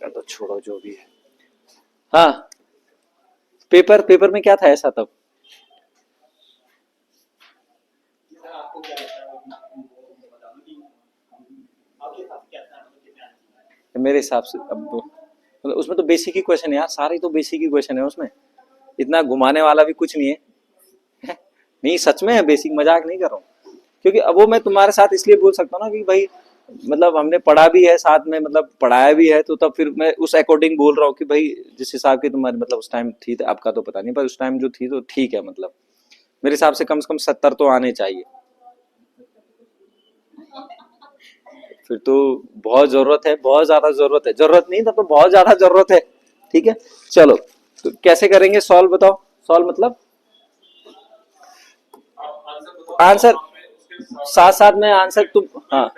तो छोड़ो जो भी है। हाँ, पेपर पेपर में क्या था ऐसा तब? मेरे हिसाब से अब मतलब उसमें तो बेसिक ही क्वेश्चन है यार, सारे तो बेसिक ही क्वेश्चन है उसमें, इतना घुमाने वाला भी कुछ नहीं है। नहीं सच में है बेसिक, मजाक नहीं कर रहा हूँ। क्योंकि अब वो मैं तुम्हारे साथ इसलिए बोल सकता हूँ ना कि भाई मतलब हमने पढ़ा भी है साथ में, मतलब पढ़ाया भी है, तो तब फिर मैं उस अकॉर्डिंग बोल रहा हूँ कि भाई जिस हिसाब की तुम्हारी मतलब उस टाइम थी, आपका तो पता नहीं, पर उस टाइम जो थी तो ठीक है, मतलब मेरे हिसाब से कम 70 तो आने चाहिए। फिर तो बहुत जरूरत है, बहुत ज्यादा जरूरत है, जरूरत नहीं था तो बहुत ज्यादा जरूरत है। ठीक है, चलो तो कैसे करेंगे सॉल्व, बताओ। सॉल्व मतलब आंसर साथ साथ में आंसर तुम, हाँ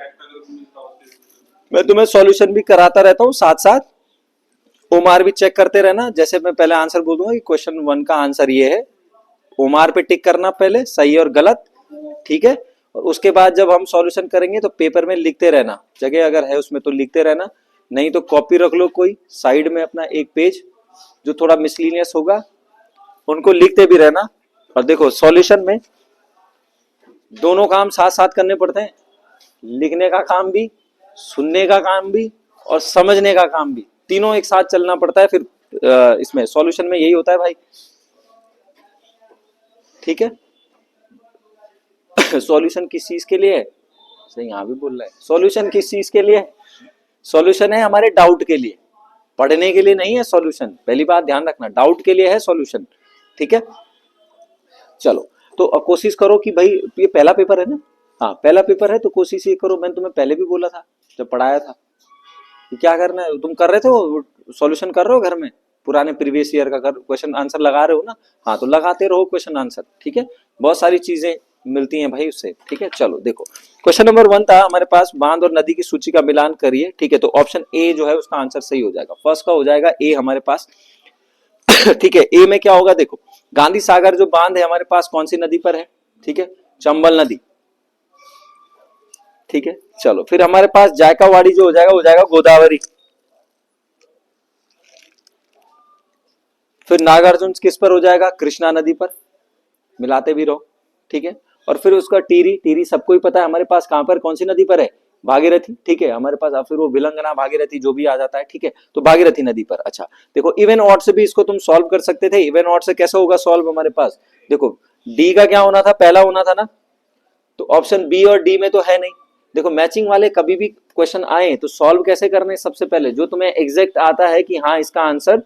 मैं तुम्हें सॉल्यूशन भी कराता रहता हूँ साथ साथ, ओमार भी चेक करते रहना। जैसे मैं पहले आंसर बोल दूंगा कि क्वेश्चन 1 का आंसर ये है, ओमार पे टिक करना पहले सही और गलत। ठीक है, और उसके बाद जब हम सॉल्यूशन करेंगे तो पेपर में लिखते रहना, जगह अगर है उसमें तो लिखते रहना, नहीं तो कॉपी रख लो कोई साइड में अपना एक पेज, जो थोड़ा मिसलिनियस होगा उनको लिखते भी रहना। और देखो सॉल्यूशन में दोनों काम साथ साथ करने पड़ते हैं, लिखने का काम भी, सुनने का काम भी, और समझने का काम भी, तीनों एक साथ चलना पड़ता है। फिर इसमें सॉल्यूशन में यही होता है भाई। ठीक है, सॉल्यूशन किस चीज के लिए है, सही यहाँ भी बोल रहा है, सॉल्यूशन किस चीज के लिए है? सॉल्यूशन है हमारे डाउट के लिए, पढ़ने के लिए नहीं है सॉल्यूशन, पहली बात ध्यान रखना, डाउट के लिए है सॉल्यूशन। ठीक है, चलो तो अब कोशिश करो कि भाई ये पहला पेपर है ना, हाँ पहला पेपर है तो कोशिश ये करो, मैंने तुम्हें पहले भी बोला था जब पढ़ाया था कि क्या करना है, तुम कर रहे थे वो सॉल्यूशन कर रहे हो घर में, पुराने प्रीवियस ईयर का क्वेश्चन आंसर लगा रहे हो ना, हाँ तो लगाते रहो क्वेश्चन आंसर। ठीक है, बहुत सारी चीजें मिलती हैं भाई उससे। ठीक है, चलो देखो क्वेश्चन नंबर 1 था हमारे पास, बांध और नदी की सूची का मिलान करिए। ठीक है, तो ऑप्शन ए जो है उसका आंसर सही हो जाएगा, फर्स्ट का हो जाएगा ए हमारे पास। ठीक है, ए में क्या होगा देखो, गांधी सागर जो बांध है हमारे पास कौन सी नदी पर है? ठीक है, चंबल नदी। ठीक है, चलो फिर हमारे पास जायकावाड़ी जो हो जाएगा वो जाएगा गोदावरी। फिर नागार्जुन किस पर हो जाएगा? कृष्णा नदी पर, मिलाते भी रहो। ठीक है, और फिर उसका टीरी, टीरी सबको ही पता है हमारे पास कहां पर, कौन सी नदी पर है? भागीरथी। ठीक है, हमारे पास फिर वो विलंगना भागीरथी जो भी आ जाता है। ठीक है, तो भागीरथी नदी पर। अच्छा देखो इवन ऑड से भी इसको तुम सॉल्व कर सकते थे, इवन ऑड से कैसे होगा सॉल्व हमारे पास, देखो डी का क्या होना था, पहला होना था ना, तो ऑप्शन बी और डी में तो है नहीं। देखो मैचिंग वाले कभी भी क्वेश्चन आए तो सॉल्व कैसे करने, सबसे पहले जो तुम्हें एग्जैक्ट आता है कि हाँ इसका आंसर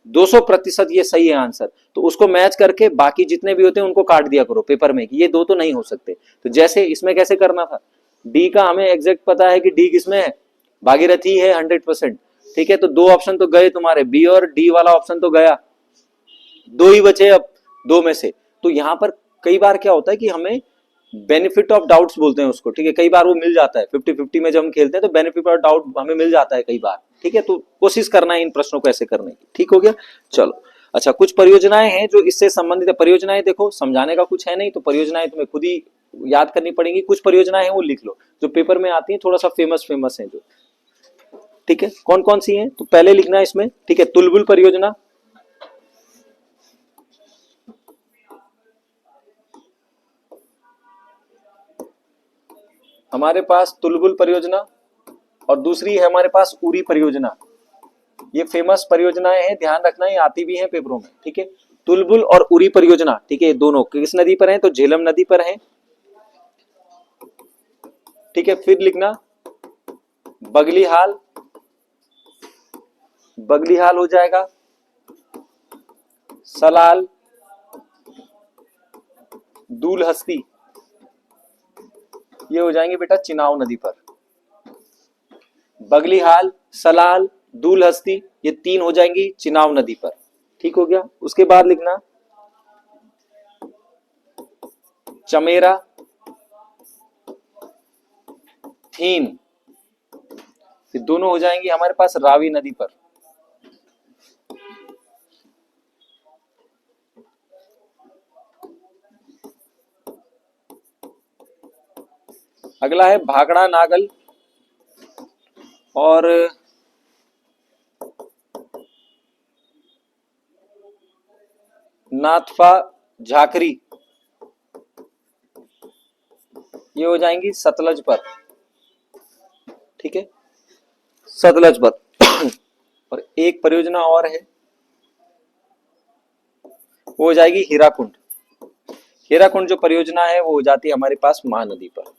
200% ये सही है आंसर, तो उसको मैच करके बाकी जितने भी होते हैं उनको काट दिया करो पेपर में कि ये दो तो नहीं हो सकते। तो जैसे इसमें कैसे करना था, डी का हमें एग्जैक्ट पता है कि डी किसमें है, भागीरथी है 100%। ठीक है, तो दो ऑप्शन तो गए तुम्हारे, बी और डी वाला ऑप्शन तो गया, दो ही बचे अब, दो में से। तो यहां पर कई बार क्या होता है कि हमें बेनिफिट ऑफ डाउट्स बोलते हैं उसको। ठीक है, कई बार वो मिल जाता है 50-50 में जब हम खेलते हैं तो बेनिफिट ऑफ डाउट हमें मिल जाता है कई बार। ठीक है, तो कोशिश करना है इन प्रश्नों को ऐसे करने की। ठीक हो गया, चलो अच्छा कुछ परियोजनाएं हैं जो इससे संबंधित है। परियोजनाएं देखो समझाने का कुछ है नहीं, तो परियोजनाएं तुम्हें खुद ही याद करनी पड़ेंगी। कुछ परियोजनाएं हैं वो लिख लो जो पेपर में आती है, थोड़ा सा फेमस फेमस है जो। ठीक है, कौन कौन सी है तो पहले लिखना है इसमें। ठीक है, तुलबुल परियोजना, हमारे पास तुलबुल परियोजना, और दूसरी है हमारे पास उरी परियोजना। ये फेमस परियोजनाएं हैं, ध्यान रखना ये आती भी हैं पेपरों में। ठीक है, तुलबुल और उरी परियोजना। ठीक है, ये दोनों किस नदी पर हैं, तो झेलम नदी पर हैं। ठीक है, फिर लिखना बगलीहाल, बगलीहाल हो जाएगा, सलाल, दूलहस्ती, ये हो जाएंगे बेटा चिनाव नदी पर। बगलीहाल, सलाल, दूलहस्ती, ये तीन हो जाएंगी चिनाव नदी पर। ठीक हो गया, उसके बाद लिखना चमेरा, थीन, ये दोनों हो जाएंगी हमारे पास रावी नदी पर। अगला है भाखड़ा नागल और नाथपा झाकरी, ये हो जाएंगी सतलज पर, ठीक है, सतलज पर। और एक परियोजना और है, वो हो जाएगी हीराकुंड। हीराकुंड जो परियोजना है वो हो जाती है हमारे पास महानदी पर,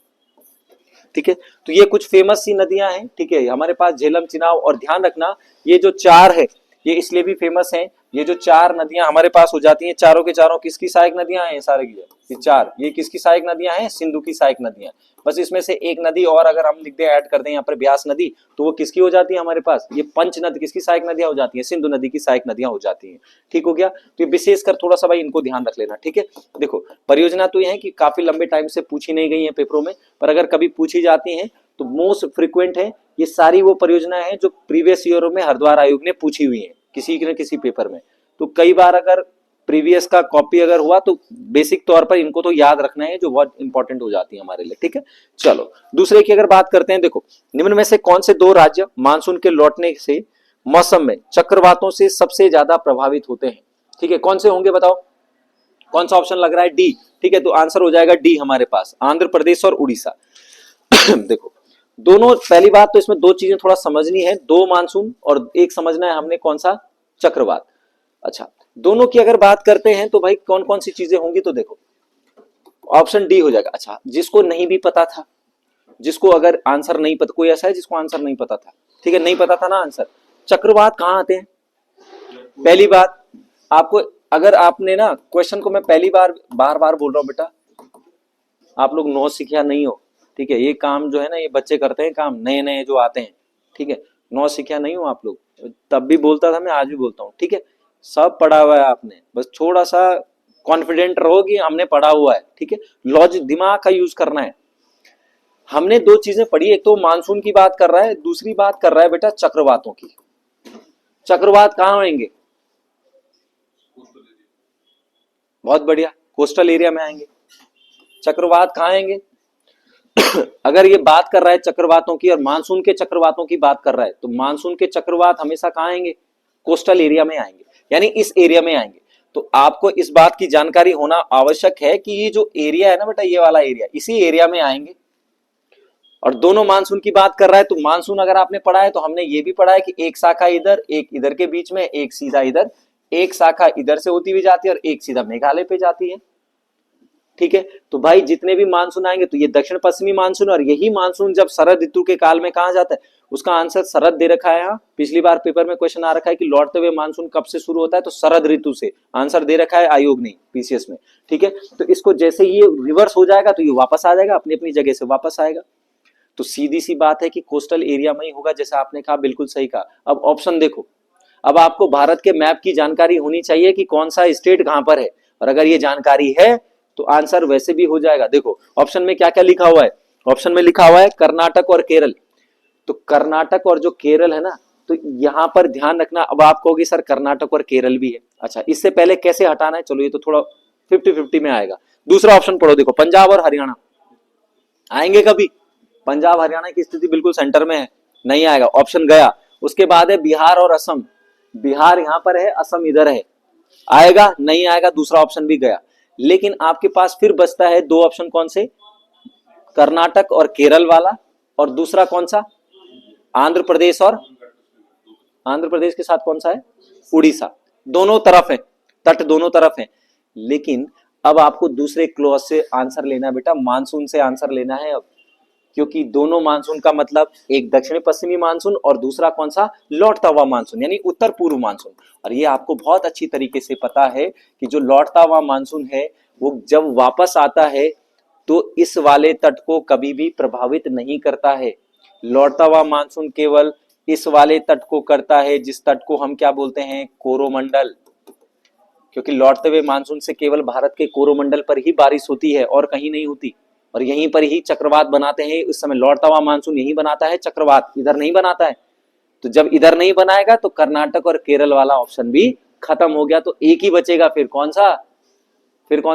ठीक है। तो ये कुछ फेमस सी नदियां हैं, ठीक है, हमारे पास झेलम, चिनाब, और ध्यान रखना ये जो चार है ये इसलिए भी फेमस हैं, ये जो चार नदियां हमारे पास हो जाती हैं, चारों के चारों किसकी सहायक नदियां हैं सारे की, ये चार, ये किसकी सहायक नदियां हैं, सिंधु की सहायक नदियां। बस इसमें से एक नदी और अगर हम लिख दें, ऐड कर दें यहाँ पर ब्यास नदी, तो वो किसकी हो जाती है हमारे पास, ये पंच नदी किसकी सहायक नदियां हो जाती है, सिंधु नदी की सहायक नदियां हो जाती हैं, ठीक हो गया। तो ये विशेषकर थोड़ा सा भाई इनको ध्यान रख लेना, ठीक है। देखो परियोजना तो ये है कि काफी लंबे टाइम से पूछी नहीं गई है पेपरों में, पर अगर कभी पूछी जाती है तो मोस्ट फ्रिक्वेंट है, ये सारी वो परियोजनाएं हैं जो प्रीवियस ईयरों में हरिद्वार आयोग ने पूछी हुई है किसी न किसी पेपर में। तो कई बार अगर प्रीवियस का कॉपी अगर हुआ तो बेसिक तौर पर इनको तो याद रखना है, जो बहुत इंपॉर्टेंट हो जाती है हमारे लिए, ठीक है। चलो दूसरे की अगर बात करते हैं, देखो निम्न में से कौन से दो राज्य मानसून के लौटने से मौसम में चक्रवातों से सबसे ज्यादा प्रभावित होते हैं, ठीक है, कौन से होंगे बताओ, कौन सा ऑप्शन लग रहा है, डी, ठीक है, तो आंसर हो जाएगा डी हमारे पास, आंध्र प्रदेश और उड़ीसा। देखो दोनों, पहली बात तो इसमें दो चीजें थोड़ा समझनी है, दो मानसून और एक समझना है हमने कौन सा, चक्रवात। अच्छा दोनों की अगर बात करते हैं तो भाई कौन कौन सी चीजें होंगी, तो देखो ऑप्शन डी हो जाएगा। अच्छा जिसको नहीं भी पता था, जिसको अगर आंसर नहीं पता, कोई ऐसा है जिसको आंसर नहीं पता था, ठीक है, नहीं पता था ना आंसर, चक्रवात कहां आते हैं, पहली बात आपको, अगर आपने ना क्वेश्चन को, मैं पहली बार बार बार बोल रहा हूं बेटा, आप लोग नौ सिखिया नहीं हो, ठीक है, ये काम जो है ना ये बच्चे करते हैं काम, नए नए जो आते हैं, ठीक है, नौ सिखिया नहीं हो आप लोग, तब भी बोलता था मैं, आज भी बोलता हूँ, ठीक है, सब पढ़ा हुआ है आपने, बस थोड़ा सा कॉन्फिडेंट रहो कि हमने पढ़ा हुआ है, ठीक है, लॉजिक दिमाग का यूज करना है। हमने दो चीजें पढ़ी, एक तो मानसून की बात कर रहा है, दूसरी बात कर रहा है बेटा चक्रवातों की। चक्रवात कहां आएंगे, बहुत बढ़िया, कोस्टल एरिया में आएंगे। चक्रवात कहां आएंगे, अगर ये बात कर रहा है चक्रवातों की और मानसून के चक्रवातों की बात कर रहा है, तो मानसून के चक्रवात हमेशा कहां आएंगे, कोस्टल एरिया में आएंगे, यानी इस एरिया में आएंगे। तो आपको इस बात की जानकारी होना आवश्यक है कि ये जो एरिया है ना बेटा, ये वाला एरिया, इसी एरिया में आएंगे। और दोनों मानसून की बात कर रहा है, तो मानसून अगर आपने पढ़ा है तो हमने ये भी पढ़ा है कि एक शाखा इधर, एक इधर के बीच में, एक सीधा इधर, एक शाखा इधर से होती हुई जाती है और एक सीधा मेघालय पे जाती है, ठीक है। तो भाई जितने भी मानसून आएंगे, तो ये दक्षिण पश्चिमी मानसून, और यही मानसून जब शरद ऋतु के काल में कहा जाता है, उसका आंसर शरद दे रखा है यहाँ, पिछली बार पेपर में क्वेश्चन आ रखा है कि लौटते हुए मानसून कब से शुरू होता है, तो शरद ऋतु से, आंसर दे रखा है आयोग ने पीसीएस में, ठीक है। तो इसको जैसे ये रिवर्स हो जाएगा तो ये वापस आ जाएगा, अपनी अपनी जगह से वापस आएगा। तो सीधी सी बात है कि कोस्टल एरिया में ही होगा, जैसा आपने कहा, बिल्कुल सही कहा। अब ऑप्शन देखो, अब आपको भारत के मैप की जानकारी होनी चाहिए कि कौन सा स्टेट कहां पर है, और अगर ये जानकारी है तो आंसर वैसे भी हो जाएगा। देखो ऑप्शन में क्या क्या लिखा हुआ है, ऑप्शन में लिखा हुआ है कर्नाटक और केरल, तो कर्नाटक और जो केरल है ना, तो यहां पर ध्यान रखना। अब आप कहोगे सर कर्नाटक और केरल भी है, अच्छा इससे पहले कैसे हटाना है, चलो ये तो थोड़ा 50-50 में आएगा। दूसरा ऑप्शन पढ़ो, देखो पंजाब और हरियाणा आएंगे कभी, पंजाब हरियाणा की स्थिति बिल्कुल सेंटर में है, नहीं आएगा, ऑप्शन गया। उसके बाद है बिहार और असम, बिहार यहां पर है, असम इधर है, आएगा नहीं आएगा, दूसरा ऑप्शन भी गया। लेकिन आपके पास फिर बचता है दो ऑप्शन, कौन से, कर्नाटक और केरल वाला, और दूसरा कौन सा, आंध्र प्रदेश, और आंध्र प्रदेश के साथ कौन सा है, उड़ीसा। दोनों तरफ है, तट दोनों तरफ है। लेकिन अब आपको दूसरे क्लॉज से आंसर लेना है बेटा, मानसून से आंसर लेना है अब, क्योंकि दोनों मानसून का मतलब एक दक्षिण पश्चिमी मानसून और दूसरा कौन सा, लौटता हुआ मानसून, यानी उत्तर पूर्व मानसून। और ये आपको बहुत अच्छी तरीके से पता है कि जो लौटता हुआ मानसून है वो जब वापस आता है तो इस वाले तट को कभी भी प्रभावित नहीं करता है। लौटता हुआ मानसून केवल इस वाले तट को करता है, जिस तट को हम क्या बोलते हैं, कोरोमंडल, क्योंकि लौटते हुए मानसून से केवल भारत के कोरोमंडल पर ही बारिश होती है और कहीं नहीं होती, और यहीं पर ही चक्रवात बनाते हैं। इस समय लौटता हुआ मानसून यहीं बनाता है चक्रवात, इधर नहीं बनाता है। तो जब इधर नहीं बनाएगा तो कर्नाटक और केरल वाला ऑप्शन भी खत्म हो गया, तो एक ही बचेगा, फिर कौन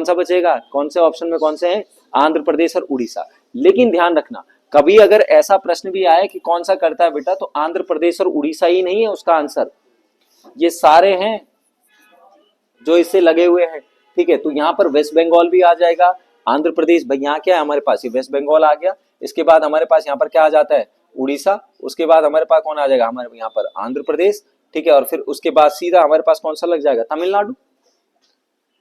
सा बचेगा, कौन से ऑप्शन में कौन से हैं, आंध्र प्रदेश और उड़ीसा। लेकिन ध्यान रखना कभी अगर ऐसा प्रश्न भी आया कि कौन सा करता है बेटा, तो आंध्र प्रदेश और उड़ीसा ही नहीं है उसका आंसर, ये सारे हैं जो इससे लगे हुए हैं। ठीक है, तो यहाँ पर वेस्ट बंगाल भी आ जाएगा, आंध्र प्रदेश, भाई यहाँ क्या है हमारे पास, ये वेस्ट बंगाल आ गया, इसके बाद हमारे पास यहाँ पर क्या आ जाता है, उड़ीसा, उसके बाद हमारे पास कौन आ जाएगा, हमारे यहाँ पर आंध्र प्रदेश। ठीक है, और फिर उसके बाद सीधा हमारे पास कौन सा लग जाएगा, तमिलनाडु।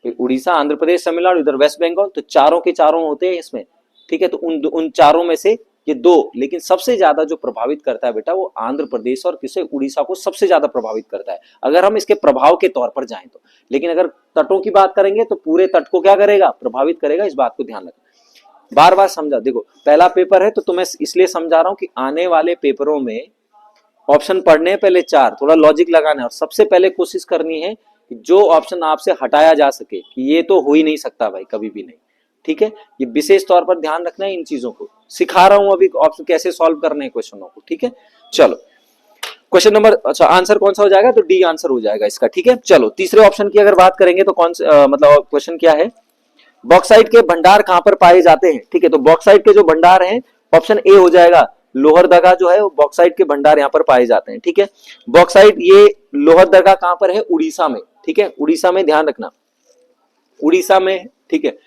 फिर उड़ीसा, आंध्र प्रदेश, तमिलनाडु, इधर वेस्ट बंगाल, तो चारों के चारों होते हैं इसमें। ठीक है, तो उन चारों में से ये दो, लेकिन सबसे ज्यादा जो प्रभावित करता है बेटा वो आंध्र प्रदेश और किसे, उड़ीसा को सबसे ज्यादा प्रभावित करता है अगर हम इसके प्रभाव के तौर पर जाएं तो। लेकिन अगर तटों की बात करेंगे तो पूरे तट को क्या करेगा, प्रभावित करेगा, इस बात को ध्यान रखना। बार बार समझा, देखो पहला पेपर है तो तुम्हें इसलिए समझा रहा हूं कि आने वाले पेपरों में ऑप्शन पढ़ने पहले चार, थोड़ा लॉजिक लगाना है और सबसे पहले कोशिश करनी है कि जो ऑप्शन आपसे हटाया जा सके कि ये तो हो ही नहीं सकता भाई, कभी भी नहीं। ठीक है, ये विशेष तौर पर ध्यान रखना है, इन चीजों को सिखा रहा हूं अभी ऑप्शन कैसे सॉल्व करने हैं क्वेश्चनों को। ठीक है, चलो क्वेश्चन नंबर, अच्छा आंसर कौन सा हो जाएगा, तो डी आंसर हो जाएगा इसका। ठीक है, चलो तीसरे ऑप्शन की अगर बात करेंगे तो कौन मतलब क्वेश्चन क्या है, बॉक्साइट के भंडार कहां पर पाए जाते हैं। ठीक है, तो बॉक्साइट के जो भंडार हैं, ऑप्शन ए हो जाएगा, लोहरदगा जो है वो बॉक्साइट के भंडार यहां पर पाए जाते हैं। ठीक है, बॉक्साइट ये लोहरदगा कहां पर है, उड़ीसा में। ठीक है, उड़ीसा में, ध्यान रखना उड़ीसा में। ठीक है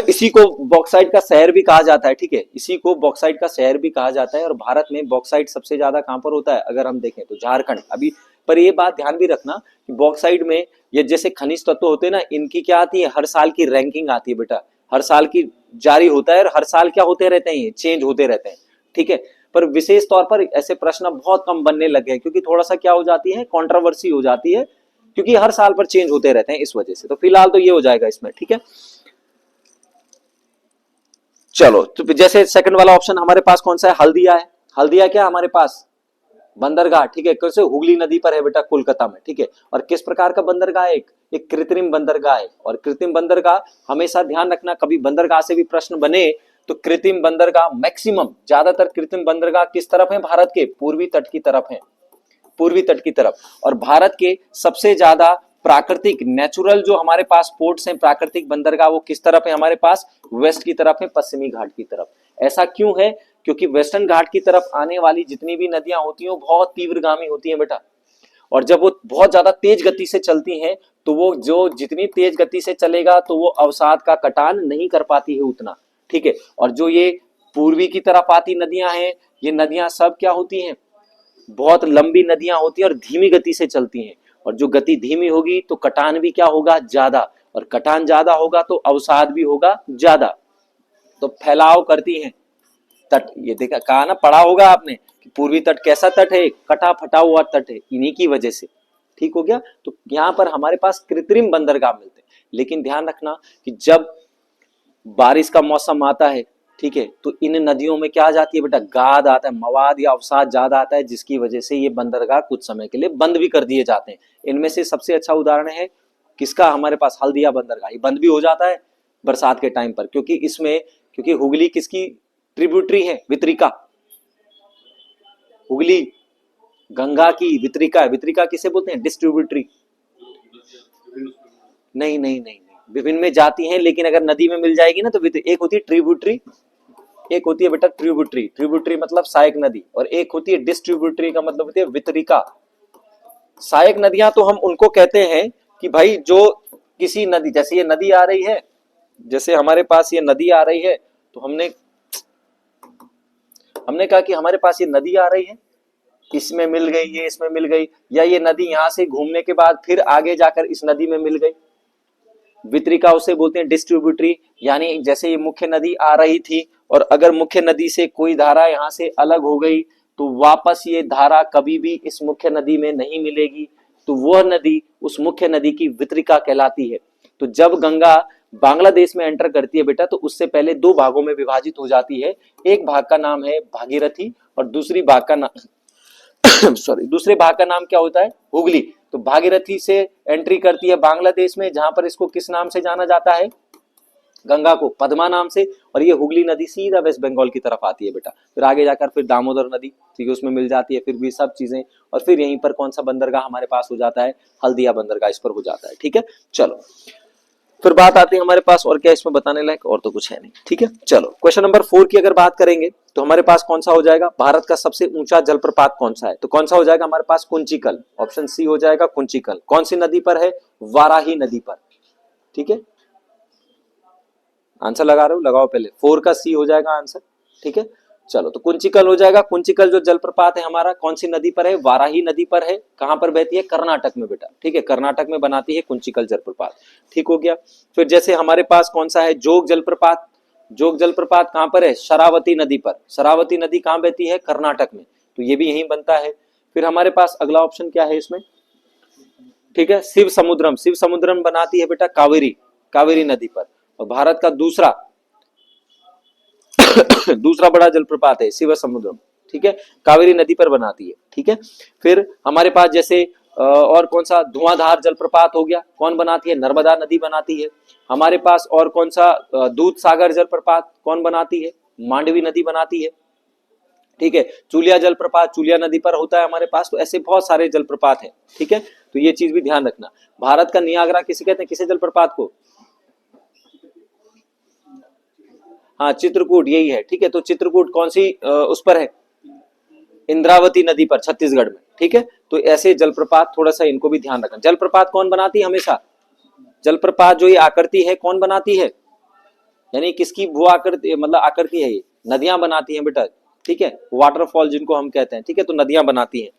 इसी को बॉक्साइट का शहर भी कहा जाता है। ठीक है, इसी को बॉक्साइट का शहर भी कहा जाता है। और भारत में बॉक्साइट सबसे ज्यादा कहां पर होता है, अगर हम देखें तो झारखंड। अभी पर ये बात ध्यान भी रखना कि बॉक्साइट में ये जैसे खनिज तत्व होते हैं ना, इनकी क्या आती है, हर साल की रैंकिंग आती है बेटा, हर साल की जारी होता है और हर साल क्या होते रहते हैं, ये चेंज होते रहते हैं। ठीक है, पर विशेष तौर पर ऐसे प्रश्न बहुत कम बनने लगे हैं क्योंकि थोड़ा सा क्या हो जाती है, कंट्रोवर्सी हो जाती है, क्योंकि हर साल पर चेंज होते रहते हैं इस वजह से। तो फिलहाल तो ये हो जाएगा इसमें। ठीक है, चलो तो जैसे सेकंड वाला ऑप्शन हमारे पास कौन सा है, हल्दिया है। हल्दिया क्या हमारे पास, बंदरगाह। ठीक है, कैसे, हुगली नदी पर है बेटा, कोलकाता में। ठीक है, और किस प्रकार का बंदरगाह है, एक कृत्रिम बंदरगाह है। और कृत्रिम बंदरगाह हमेशा ध्यान रखना, कभी बंदरगाह से भी प्रश्न बने तो कृत्रिम बंदरगाह मैक्सिमम, ज्यादातर कृत्रिम बंदरगाह किस तरफ है, भारत के पूर्वी तट की तरफ है, पूर्वी तट की तरफ। और भारत के सबसे ज्यादा प्राकृतिक नेचुरल जो हमारे पास पोर्ट्स हैं, प्राकृतिक बंदरगाह, वो किस तरफ है हमारे पास, वेस्ट की तरफ है, पश्चिमी घाट की तरफ। ऐसा क्यों है, क्योंकि वेस्टर्न घाट की तरफ आने वाली जितनी भी नदियां होती हैं वो बहुत तीव्रगामी होती हैं बेटा, और जब वो बहुत ज्यादा तेज गति से चलती हैं तो वो जो जितनी तेज गति से चलेगा तो वो अवसाद का कटान नहीं कर पाती है उतना। ठीक है, और जो ये पूर्वी की तरफ आती नदियां हैं, ये नदियां सब क्या होती हैं, बहुत लंबी नदियां होती हैं और धीमी गति से चलती हैं। और जो गति धीमी होगी तो कटान भी क्या होगा, ज्यादा, और कटान ज्यादा होगा तो अवसाद भी होगा ज्यादा, तो फैलाव करती हैं तट। ये देखा, कहा ना, पढ़ा होगा आपने कि पूर्वी तट कैसा तट है, कटा फटा हुआ तट है, इन्हीं की वजह से। ठीक हो गया, तो यहाँ पर हमारे पास कृत्रिम बंदरगाह मिलते हैं। लेकिन ध्यान रखना कि जब बारिश का मौसम आता है, ठीक है, तो इन नदियों में क्या आ जाती है बेटा, गाद आता है, मवाद या अवसाद ज्यादा आता है, जिसकी वजह से ये बंदरगाह कुछ समय के लिए बंद भी कर दिए जाते हैं। इनमें से सबसे अच्छा उदाहरण है किसका, हमारे पास हल्दिया बंदरगाह, ये बंद भी हो जाता है बरसात के टाइम पर, क्योंकि इसमें, क्योंकि हुगली किसकी ट्रिब्यूटरी है, वितरिका, हुगली गंगा की वितरिका है। वितरिका किसे बोलते हैं, डिस्ट्रीब्यूटरी। नहीं नहीं नहीं, विभिन्न में जाती हैं, लेकिन अगर नदी में मिल जाएगी ना तो एक होती है ट्रिब्यूटरी, एक होती है बेटा ट्रिब्यूटरी। ट्रिब्यूटरी मतलब सहायक नदी, और एक होती है डिस्ट्रीब्यूटरी का मतलब होती है वितरिका। सहायक नदियां तो हम उनको कहते हैं कि भाई जो किसी नदी, जैसे ये नदी आ रही है, जैसे हमारे पास ये नदी आ रही है, तो हमने कहा कि हमारे पास ये नदी आ रही है, इसमें मिल गई, ये इसमें मिल गई, या ये नदी यहां से घूमने के बाद फिर आगे जाकर इस नदी में मिल गई, वितरिका उसे बोलते हैं डिस्ट्रीब्यूटरी। यानी जैसे ये मुख्य नदी आ रही थी और अगर मुख्य नदी से कोई धारा यहां से अलग हो गई तो वापस ये धारा कभी भी इस मुख्य नदी में नहीं मिलेगी, तो वह नदी उस मुख्य नदी की वितरिका कहलाती है। तो जब गंगा बांग्लादेश में एंटर करती है बेटा, तो उससे पहले दो भागों में विभाजित हो जाती है। एक भाग का नाम है भागीरथी और दूसरे भाग का नाम क्या होता है, हुगली। तो भागीरथी से एंट्री करती है बांग्लादेश में, जहां पर इसको किस नाम से जाना जाता है, गंगा को पद्मा नाम से, और ये हुगली नदी सीधा वेस्ट बंगाल की तरफ आती है बेटा। फिर आगे जाकर फिर दामोदर नदी, ठीक है, उसमें मिल जाती है, फिर भी सब चीजें, और फिर यहीं पर कौन सा बंदरगाह हमारे पास हो जाता है, हल्दिया बंदरगाह इस पर हो जाता है। ठीक है, चलो फिर बात आती है हमारे पास, और क्या इसमें बताने लायक, और तो कुछ है नहीं, ठीक है। चलो क्वेश्चन नंबर 4 की अगर बात करेंगे तो हमारे पास कौन सा हो जाएगा, भारत का सबसे ऊंचा जलप्रपात कौन सा है, तो कौन सा हो जाएगा हमारे पास, कुंचिकल, ऑप्शन सी हो जाएगा कुंचिकल। कौन सी नदी पर है, वाराही नदी पर, ठीक है। आंसर लगा रहे हो, लगाओ पहले, 4 का सी हो जाएगा आंसर, ठीक है। चलो तो कुंचिकल हो जाएगा। कुंचिकल जो जलप्रपात है हमारा कौन सी नदी पर है, वाराही नदी पर है। कहां पर बहती है, कर्नाटक में बेटा, ठीक है, कर्नाटक में बनाती है कुंचिकल जलप्रपात, ठीक हो गया। फिर जैसे हमारे पास कौन सा है, जोग जलप्रपात। जोग जलप्रपात कहां पर है, शरावती नदी पर। शरावती नदी कहां बहती है, कर्नाटक में, तो ये भी यहीं बनता है। फिर हमारे पास अगला ऑप्शन क्या है इसमें, ठीक है, शिव समुद्रम। शिव समुद्रम बनाती है बेटा कावेरी, कावेरी नदी पर। और भारत का दूसरा दूसरा बड़ा जलप्रपात है शिव समुद्रम, ठीक है, कावेरी नदी पर बनाती है, ठीक है। फिर हमारे पास जैसे और कौन सा, धुआंधार जलप्रपात हो गया, कौन बनाती है, नर्मदा नदी बनाती है। हमारे पास और कौन सा, दूध सागर जलप्रपात कौन बनाती है, मांडवी नदी बनाती है, ठीक है। चूलिया जलप्रपात चूलिया नदी पर होता है हमारे पास। तो ऐसे बहुत सारे जलप्रपात हैं, ठीक है, तो ये चीज भी ध्यान रखना। भारत का नियाग्रा किसे कहते हैं, किसे जलप्रपात को, हाँ चित्रकूट, यही है, ठीक है। तो चित्रकूट कौन सी उस पर है, इंद्रावती नदी पर, छत्तीसगढ़ में, ठीक है। तो ऐसे जलप्रपात थोड़ा सा इनको भी ध्यान रखना। जलप्रपात कौन बनाती है हमेशा, जलप्रपात जो ये आकृति है कौन बनाती है, यानी किसकी भू आकृति, मतलब आकृति है, ये नदियां बनाती हैं बेटा, ठीक है, वाटरफॉल जिनको हम कहते हैं, ठीक है, तो नदियां बनाती हैं।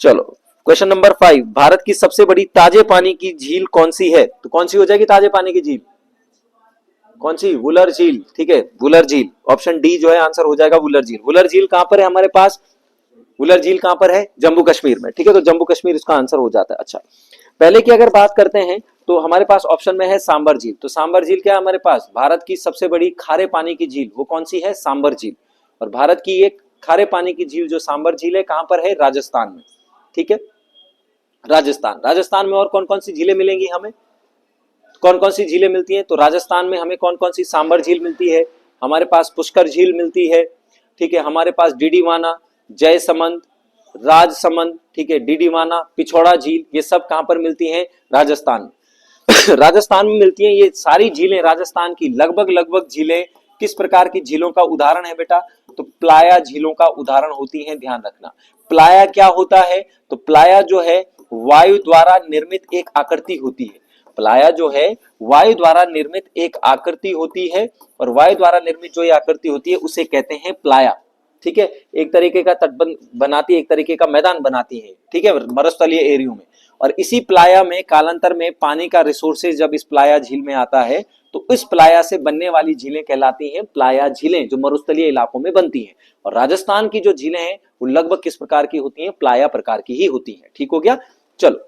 चलो क्वेश्चन नंबर 5, भारत की सबसे बड़ी ताजे पानी की झील कौन सी है, तो कौन सी हो जाएगी ताजे पानी की झील, कौन सी, वुलर झील, ठीक है, वुलर झील, ऑप्शन डी जो है आंसर हो जाएगा वुलर झील। वुलर झील कहां पर है हमारे पास, वुलर झील कहां पर है, जम्मू कश्मीर में, ठीक है, तो जम्मू कश्मीर इसका आंसर हो जाता है। अच्छा, पहले की अगर बात करते हैं तो हमारे पास ऑप्शन में है सांबर झील। तो सांबर झील क्या है हमारे पास, भारत की सबसे बड़ी खारे पानी की झील, वो कौन सी है, सांबर झील। और भारत की एक खारे पानी की झील जो सांबर झील है कहां पर है, राजस्थान में, ठीक है, राजस्थान। राजस्थान में और कौन कौन सी झीलें मिलेंगी हमें, कौन कौन सी झीलें मिलती हैं, तो राजस्थान में हमें कौन कौन सी, सांबर झील मिलती है, हमारे पास पुष्कर झील मिलती है, ठीक है, हमारे पास डीडीवाना, जयसमंद, राजसमंद, ठीक है, डीडीवाना, पिछौड़ा झील, ये सब कहां पर मिलती हैं, राजस्थान में। राजस्थान में मिलती हैं ये सारी झीलें, राजस्थान की लगभग लगभग झीलें किस प्रकार की झीलों का उदाहरण है बेटा, तो प्लाया झीलों का उदाहरण होती है, ध्यान रखना। प्लाया क्या होता है, तो प्लाया जो है वायु द्वारा निर्मित एक आकृति होती है। प्लाया जो है वायु द्वारा निर्मित एक आकृति होती है, और वायु द्वारा निर्मित जो ये आकृति होती है उसे कहते हैं प्लाया, ठीक है। एक तरीके का तटबंध बनाती है, एक तरीके का मैदान बनाती है, ठीक है, मरुस्थलीय एरियो में। और इसी प्लाया में कालांतर में पानी का रिसोर्सेज जब इस प्लाया झील में आता है तो इस प्लाया से बनने वाली झीलें कहलाती हैं प्लाया झीलें, जो मरुस्थलीय इलाकों में बनती हैं। और राजस्थान की जो झीलें हैं वो लगभग किस प्रकार की होती हैं, प्लाया प्रकार की ही होती हैं, ठीक हो गया। चलो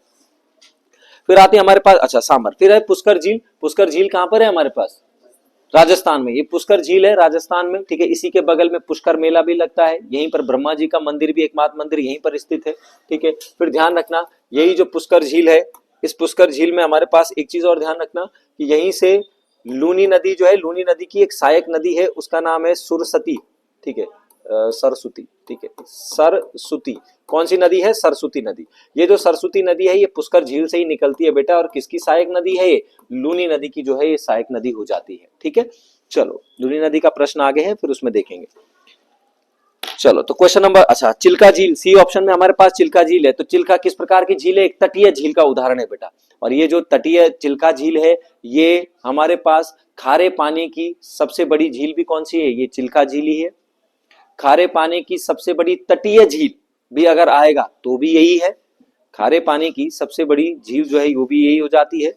फिर आते हैं हमारे पास, अच्छा सांबर, फिर है पुष्कर झील। पुष्कर झील कहां पर है हमारे पास, राजस्थान में, ये पुष्कर झील है राजस्थान में, ठीक है। इसी के बगल में पुष्कर मेला भी लगता है, यहीं पर ब्रह्मा जी का मंदिर भी, एकमात्र मंदिर यहीं पर स्थित है, ठीक है। फिर ध्यान रखना यही जो पुष्कर झील है, इस पुष्कर झील में हमारे पास एक चीज और ध्यान रखना कि यहीं से लूनी नदी जो है, लूनी नदी की एक सहायक नदी है, उसका नाम है सुरसती, ठीक है, सरस्वती, ठीक है, सरस्वती। कौन सी नदी है, सरस्वती नदी। ये जो सरस्वती नदी है ये पुष्कर झील से ही निकलती है बेटा, और किसकी सहायक नदी है ये, लूनी नदी की जो है ये सहायक नदी हो जाती है, ठीक है। चलो लूनी नदी का प्रश्न आगे है, फिर उसमें देखेंगे। चलो तो क्वेश्चन नंबर, अच्छा चिल्का झील, सी ऑप्शन में हमारे पास चिल्का झील है। तो चिल्का किस प्रकार की झील है, एक तटीय झील का उदाहरण है बेटा। और ये जो तटीय चिल्का झील है ये हमारे पास खारे पानी की सबसे बड़ी झील भी कौन सी है, ये चिल्का झील ही है। खारे पानी की सबसे बड़ी तटीय झील भी अगर आएगा तो भी यही है, खारे पानी की सबसे बड़ी झील जो है वो भी यही हो जाती है।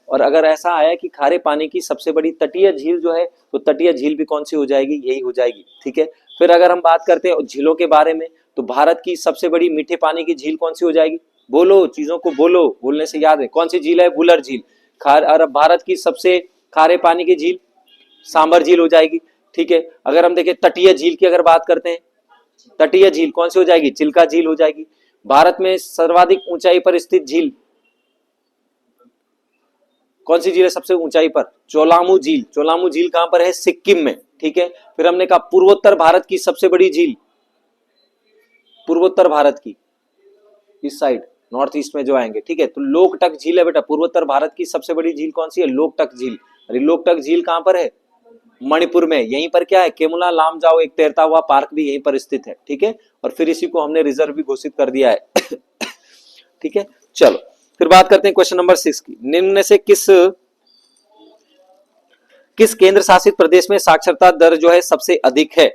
और अगर ऐसा आया कि खारे पानी की सबसे बड़ी तटीय झील जो है, तो तटीय झील भी कौन सी हो जाएगी, यही हो जाएगी, ठीक है। फिर अगर हम बात करते हैं झीलों के बारे में, तो भारत की सबसे बड़ी मीठे पानी की झील कौन सी हो जाएगी, बोलो, चीजों को बोलो, बोलने से याद है, कौन सी झील है, वुलर झील। भारत की सबसे खारे पानी की झील सांबर झील हो जाएगी, ठीक है। अगर हम देखें तटीय झील की अगर बात करते हैं, तटीय झील कौन सी हो जाएगी, चिल्का झील हो जाएगी। भारत में सर्वाधिक ऊंचाई पर स्थित झील कौन सी झील है, सबसे ऊंचाई पर, चोलामू झील। चोलामू झील कहां पर है, सिक्किम में, ठीक है। फिर हमने कहा पूर्वोत्तर भारत की सबसे बड़ी झील, पूर्वोत्तर भारत की इस साइड नॉर्थ ईस्ट में जो आएंगे, ठीक है। तो लोकटक झील है बेटा, पूर्वोत्तर भारत की सबसे बड़ी झील कौन सी है? लोकटक झील। अरे लोकटक झील कहां पर है? मणिपुर में। यहीं पर क्या है? केमुला लामजाओ एक तैरता हुआ पार्क भी यहीं पर स्थित है, ठीक है। और फिर इसी को हमने रिजर्व भी घोषित कर दिया है ठीक है। चलो फिर बात करते हैं क्वेश्चन नंबर 6 की। निम्न में से किस केंद्र शासित प्रदेश में साक्षरता दर जो है सबसे अधिक है?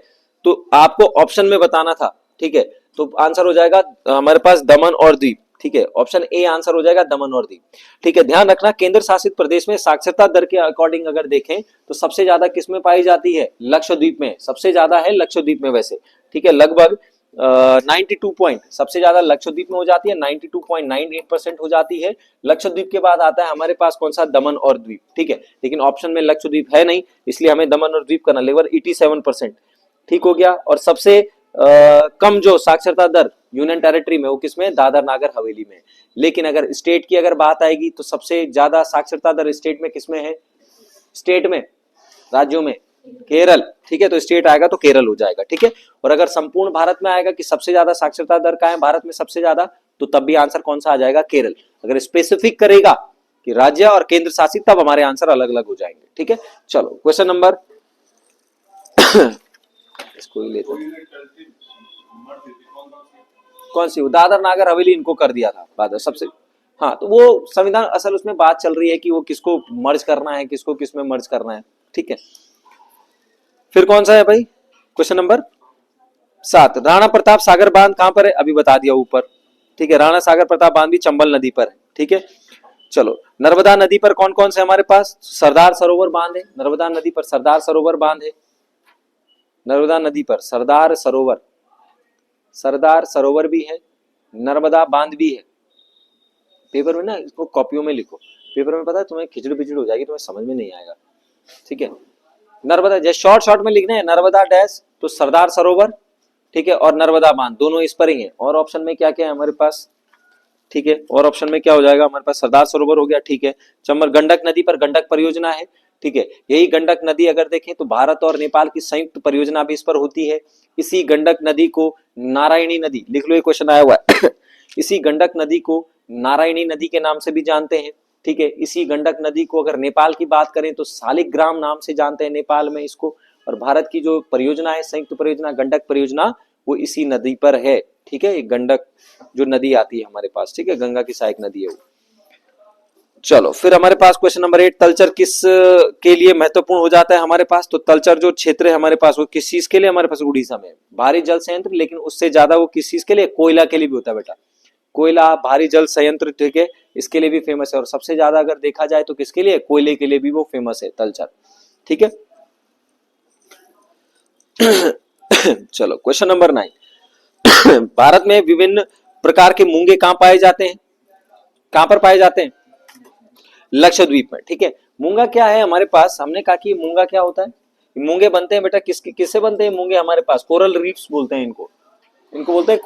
तो आपको ऑप्शन में बताना था, ठीक है। तो आंसर हो जाएगा हमारे पास दमन और द्वीप, ठीक है। ऑप्शन ए आंसर हो जाएगा दमन और द्वीप, ठीक है। ध्यान रखना, केंद्र शासित प्रदेश में साक्षरता दर के अकॉर्डिंग अगर देखें तो सबसे ज्यादा किस में पाई जाती है? लक्षद्वीप में सबसे ज्यादा है, लक्षद्वीप में वैसे, ठीक है। लगभग 92 पॉइंट सबसे ज्यादा लक्षद्वीप में हो जाती है, 92.98% हो जाती है। लक्षद्वीप के बाद आता है हमारे पास कौन सा? दमन और द्वीप, ठीक है। लेकिन ऑप्शन में लक्षद्वीप है नहीं, इसलिए हमें दमन और द्वीप करना, लगभग 87%, ठीक हो गया। और सबसे कम जो साक्षरता दर यूनियन टेरिटरी में, वो किसमें? दादर नागर हवेली में। लेकिन अगर स्टेट की अगर बात आएगी तो सबसे ज्यादा साक्षरता दर स्टेट में किसमें है? स्टेट में, राज्यों में केरल, ठीक है। तो स्टेट आएगा तो केरल हो जाएगा, ठीक है। और अगर संपूर्ण भारत में आएगा कि सबसे ज्यादा साक्षरता दर का है भारत में सबसे ज्यादा, तो तब भी आंसर कौन सा आ जाएगा? केरल। अगर स्पेसिफिक करेगा कि राज्य और केंद्र शासित, तब हमारे आंसर अलग अलग हो जाएंगे, ठीक है। चलो क्वेश्चन नंबर इसको ही लेते हैं। कौन सी? दादर नागर हवेली इनको कर दिया था बाद सबसे। हाँ, तो वो संविधान असल उसमें बात चल रही है कि वो किसको मर्ज करना है, किसको किसमें मर्ज करना है, ठीक है। फिर कौन सा है भाई? Question number 7। राणा प्रताप सागर बांध कहां पर है? अभी बता दिया ऊपर, ठीक है। राणा सागर प्रताप बांध भी चंबल नदी पर है, ठीक है। चलो नर्मदा नदी पर कौन कौन से हमारे पास? सरदार सरोवर बांध है, नर्मदा नदी पर सरदार सरोवर बांध है। नर्मदा नदी पर सरदार सरोवर भी है, नर्मदा बांध भी है। पेपर में ना इसको कॉपियों में लिखो, पेपर में पता है तुम्हें खिचड़ पिचड़ हो जाएगी, तुम्हें समझ में नहीं आएगा, ठीक है। नर्मदा जैसे शॉर्ट में लिखना है, नर्मदा डैश तो सरदार सरोवर, ठीक है, और नर्मदा बांध दोनों इस पर ही है। और ऑप्शन में क्या क्या है हमारे पास? ठीक है, और ऑप्शन में क्या हो जाएगा हमारे पास? सरदार सरोवर हो गया, ठीक है। चंबल गंडक नदी पर गंडक परियोजना है, ठीक है। यही गंडक नदी अगर देखें तो भारत और नेपाल की संयुक्त परियोजना भी इस पर होती है। इसी गंडक नदी को नारायणी नदी, लिख लो, ये क्वेश्चन आया हुआ है इसी गंडक नदी को नारायणी नदी के नाम से भी जानते हैं, ठीक है। इसी गंडक नदी को अगर नेपाल की बात करें तो शालिग्राम नाम से जानते हैं नेपाल में इसको। और भारत की जो परियोजना है, संयुक्त परियोजना गंडक परियोजना, वो इसी नदी पर है, ठीक है। गंडक जो नदी आती है हमारे पास, ठीक है, गंगा की सहायक नदी है वो। चलो फिर हमारे पास क्वेश्चन नंबर 8, तलचर किस के लिए महत्वपूर्ण हो जाता है हमारे पास? तो तलचर जो क्षेत्र है हमारे पास, वो किस चीज के लिए हमारे पास? उड़ीसा में भारी जल संयंत्र, लेकिन उससे ज्यादा वो किस चीज के लिए? कोयला के लिए भी होता है बेटा, कोयला भारी जल संयंत्र, ठीक है, इसके लिए भी फेमस है। और सबसे ज्यादा अगर देखा जाए तो किसके लिए? कोयले के लिए भी वो फेमस है तलचर, ठीक है चलो क्वेश्चन नंबर 9, भारत में विभिन्न प्रकार के मूंगे कहां पाए जाते हैं? कहां पर पाए जाते हैं? लक्षद्वीप में, ठीक है। मूंगा क्या है हमारे पास? हमने कहा कि मूंगा क्या होता है? मूंगे बनते हैं बेटा किससे बनते हैं मूंगे हमारे पास? कोरल रीफ्स बोलते हैं इनको, इनको बोलते हैं